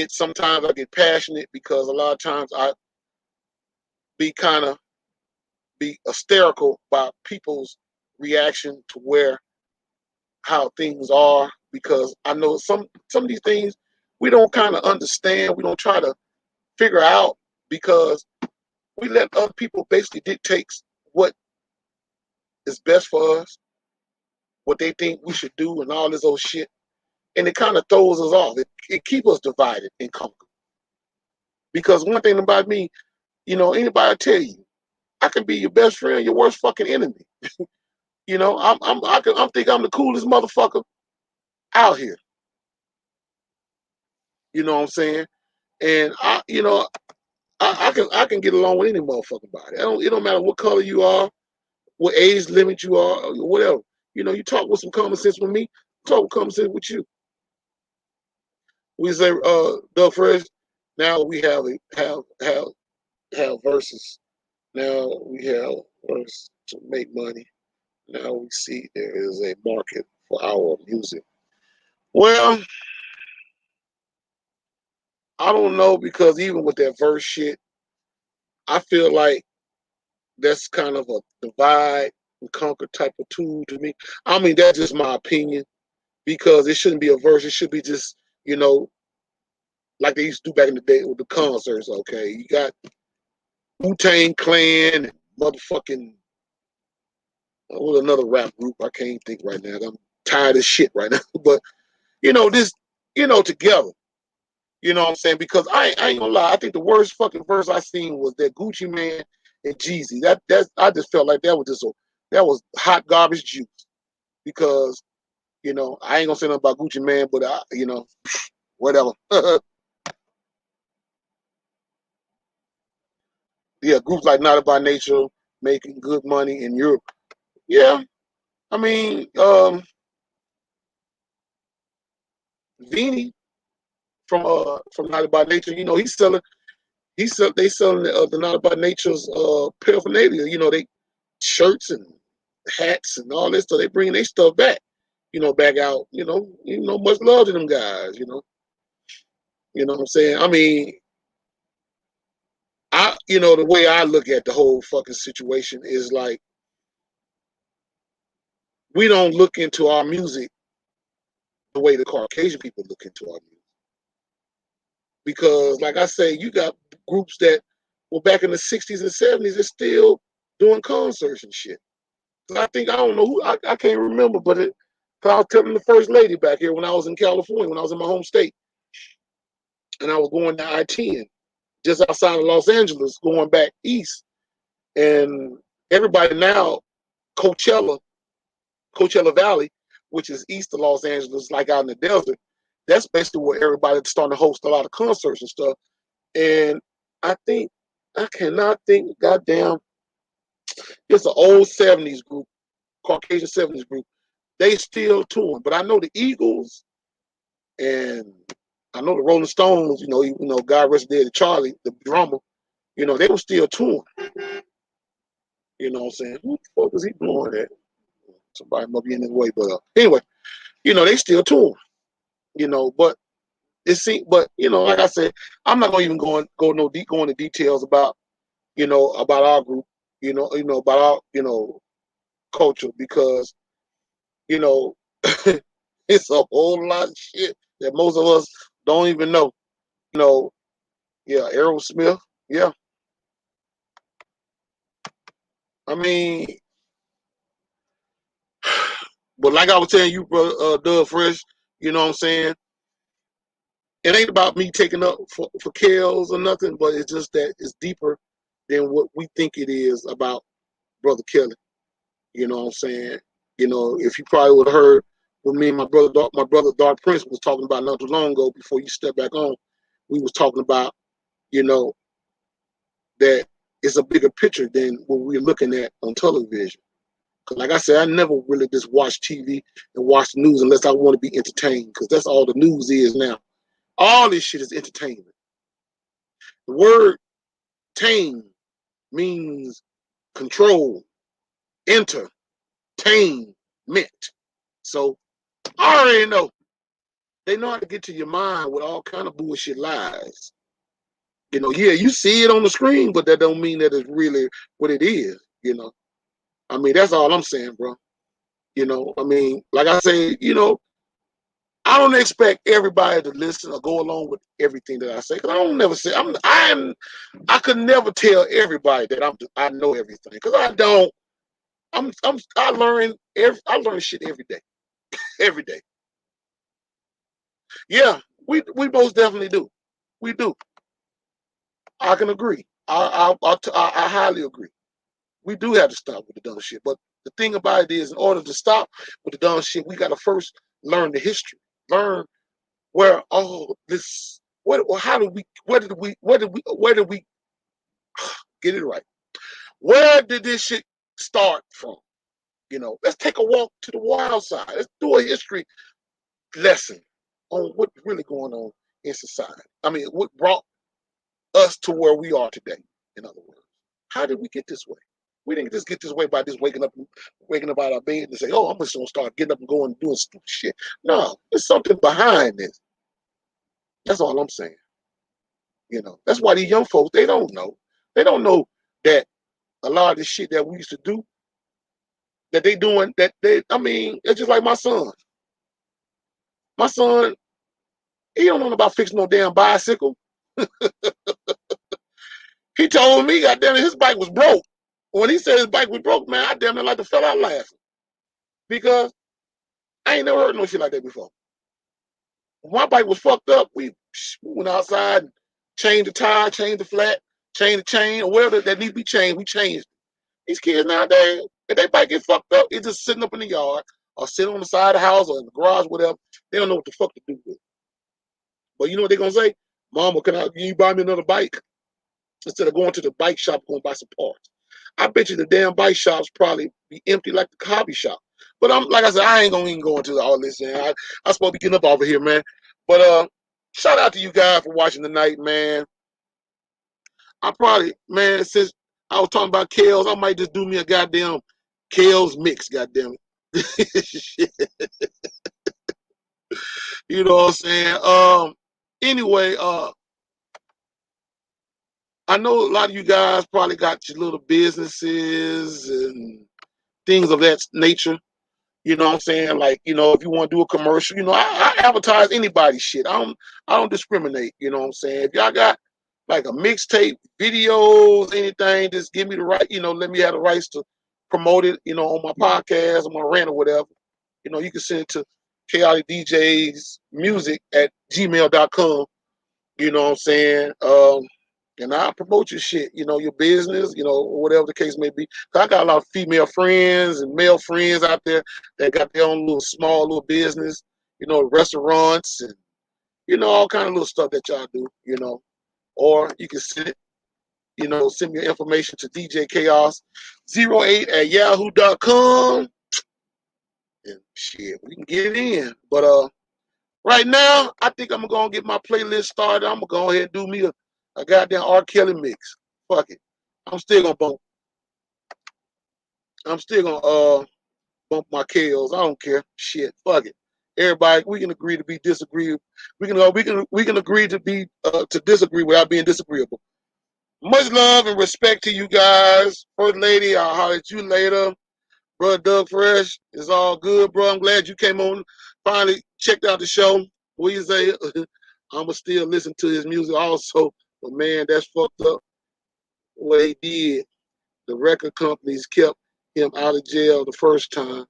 sometimes I get passionate because a lot of times I be hysterical about people's reaction to how things are, because I know some of these things we don't kind of understand. We don't try to figure out because we let other people basically dictate what is best for us, what they think we should do, and all this old shit. And it kind of throws us off. It keeps us divided and conquered. Because one thing about me, anybody tell you, I can be your best friend, your worst fucking enemy. I think I'm the coolest motherfucker out here. You know what I'm saying? And I can get along with any motherfucking body. It don't matter what color you are, what age limit you are, or whatever. You talk with some common sense with me, talk with common sense with you. We say, Doug Fresh, now we have verses. Now we have verses to make money. Now we see there is a market for our music. Well, I don't know, because even with that verse shit, I feel like that's kind of a divide and conquer type of tool to me. I mean, that's just my opinion, because it shouldn't be a verse. It should be just, like they used to do back in the day with the concerts. Okay, you got Wu-Tang Clan and motherfucking what another rap group I can't think right now. I'm tired of shit right now. But this, together. You know what I'm saying? Because I ain't gonna lie, I think the worst fucking verse I seen was that Gucci Man and Jeezy. I just felt like that was hot garbage juice. Because You know, I ain't gonna say nothing about Gucci Man, but you know, whatever. Yeah, groups like Not by Nature making good money in Europe. Yeah, I mean, Vini from Not by Nature, you know, they selling the Not by Nature's paraphernalia. You know, they shirts and hats and all this, so they bring their stuff back. You know, back out. You know, much love to them guys. You know what I'm saying. I mean, you know, the way I look at the whole fucking situation is like we don't look into our music the way the Caucasian people look into our music. Because, like I say, you got groups that were back in the 60s and 70s are still doing concerts and shit. I think, I don't know who, I can't remember, but I was telling the first lady back here when I was in California, when I was in my home state, and I was going to I-10, just outside of Los Angeles, going back east. And everybody now, Coachella Valley, which is east of Los Angeles, like out in the desert, that's basically where everybody's starting to host a lot of concerts and stuff. And I cannot think, goddamn, it's an old 70s group, Caucasian 70s group. They still touring. But I know the Eagles and I know the Rolling Stones, God rest dead, Charlie, the drummer, they were still touring. You know what I'm saying? Who the fuck is he blowing at? Somebody might be in his way, but anyway, they still touring. But it seems, but like I said, I'm not gonna even go into details about about our group, about our culture, because you know it's a whole lot of shit that most of us don't even know. Yeah, Aerosmith, yeah. I mean, but like I was telling you, brother Doug Fresh, you know what I'm saying? It ain't about me taking up for Kells or nothing, but it's just that it's deeper than what we think it is about Brother Kelly. You know what I'm saying? If you probably would have heard what me and my brother Dark Prince was talking about not too long ago before you step back on, we was talking about, you know, that it's a bigger picture than what we're looking at on television. Because like I said, I never really just watch TV and watch the news unless I want to be entertained, because that's all the news is now. All this shit is entertainment. The word tame means control, entertainment. So I already know. They know how to get to your mind with all kind of bullshit lies. Yeah, you see it on the screen, but that don't mean that it's really what it is. I mean, that's all I'm saying, bro. I mean, like I say, I don't expect everybody to listen or go along with everything that I say, because I don't never say I could never tell everybody that I know everything, because I don't. I learn shit every day. Yeah, we most definitely do. We do. I can agree. I highly agree. We do have to stop with the dumb shit. But the thing about it is, in order to stop with the dumb shit, we got to first learn the history. Learn where all this. How did we? Where did we get it right? Where did this shit start from? Let's take a walk to the wild side. Let's do a history lesson on what's really going on in society. I mean, what brought us to where we are today, in other words. How did we get this way? We didn't just get this way by just waking up out of bed and say, "Oh, I'm just gonna start getting up and going and doing stupid shit." No, there's something behind this. That's all I'm saying. That's why these young folks, they don't know. They don't know that a lot of the shit that we used to do, that they doing, I mean, it's just like my son. My son, he don't know about fixing no damn bicycle. He told me, goddamn it, his bike was broke. When he said his bike was broke, man, I damn near like to fell out laughing. Because I ain't never heard no shit like that before. When my bike was fucked up, we went outside and changed the tire, changed the flat, changed the chain, or whatever that needs to be changed, we changed it. These kids nowadays, if their bike get fucked up, it's just sitting up in the yard, or sit on the side of the house or in the garage, whatever. They don't know what the fuck to do with it. But you know what they're gonna say? Mama, can you buy me another bike? Instead of going to the bike shop, going to buy some parts. I bet you the damn bike shops probably be empty like the hobby shop. But I'm like I said, I ain't gonna even go into all this. Man. I supposed to be getting up over here, man. But shout out to you guys for watching tonight, man. I probably, man, since I was talking about Kales, I might just do me a goddamn Kales mix, goddamn it. You know what I'm saying? Anyway, I know a lot of you guys probably got your little businesses and things of that nature. You know what I'm saying? Like, you know, if you want to do a commercial, you know, I advertise anybody's shit. I don't discriminate. You know what I'm saying? If y'all got like a mixtape, videos, anything, just give me the right, you know, let me have the rights to promote it, you know, on my podcast, on my rant or whatever. You know, you can send it to chaoticdjsmusic@gmail.com. You know what I'm saying? And I'll promote your shit, you know, your business, you know, whatever the case may be. 'Cause I got a lot of female friends and male friends out there that got their own little small little business, you know, restaurants and, you know, all kind of little stuff that y'all do, you know. Or you can send it, you know, send me your information to djchaos08@yahoo.com. And shit, we can get it in. But right now, I think I'm gonna get my playlist started. I'm gonna go ahead and do me a goddamn R.Kelly mix. Fuck it. I'm still gonna bump. I'm still gonna bump my KOs. I don't care. Shit. Fuck it. Everybody, we can agree to be disagree. We can agree to be to disagree without being disagreeable. Much love and respect to you guys. First lady, I'll holler at you later. Bro, Doug Fresh, it's all good, bro. I'm glad you came on. Finally checked out the show. What you say? I'ma still listen to his music also. But man, that's fucked up what he did. The record companies kept him out of jail the first time.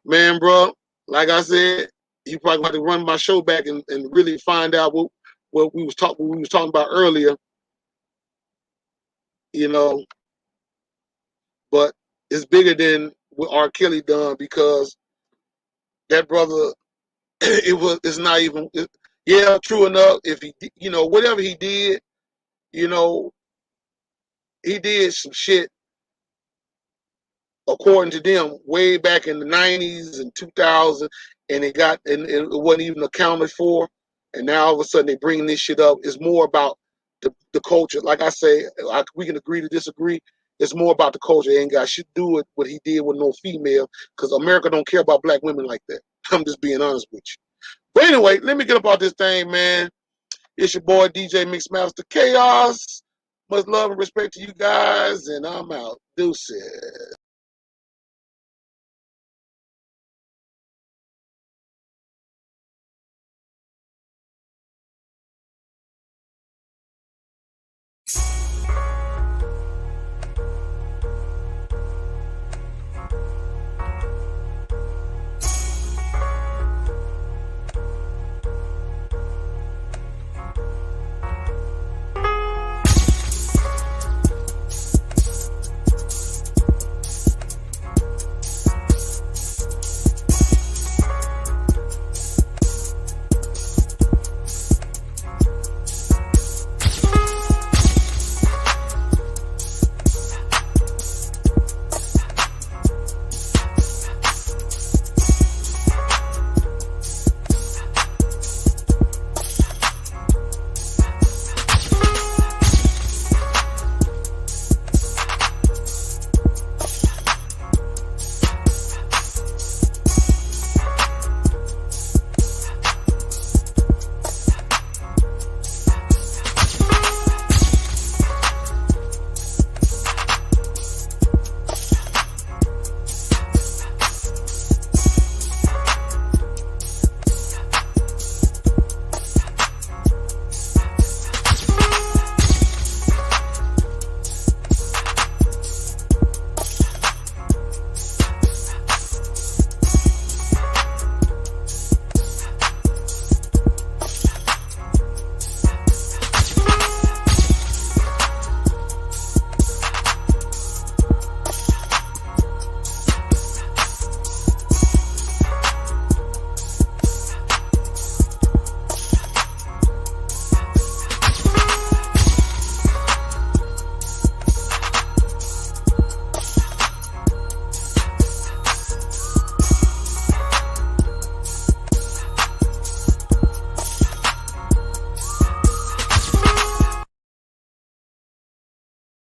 Man, bro, like I said, you probably got to run my show back and really find out what we was talking about earlier, you know. But it's bigger than what R. Kelly done because that brother it's not even yeah, true enough, if he, you know, whatever he did, you know, he did some shit according to them way back in the 90s and 2000, and it wasn't even accounted for, and now all of a sudden they bring this shit up. It's more about the culture. Like I say, we can agree to disagree. It's more about the culture. It ain't got shit to do with what he did with no female, because America don't care about black women like that. I'm just being honest with you. But anyway, let me get about this thing, man. It's your boy DJ Mixmaster Chaos. Much love and respect to you guys, and I'm out. Deuces.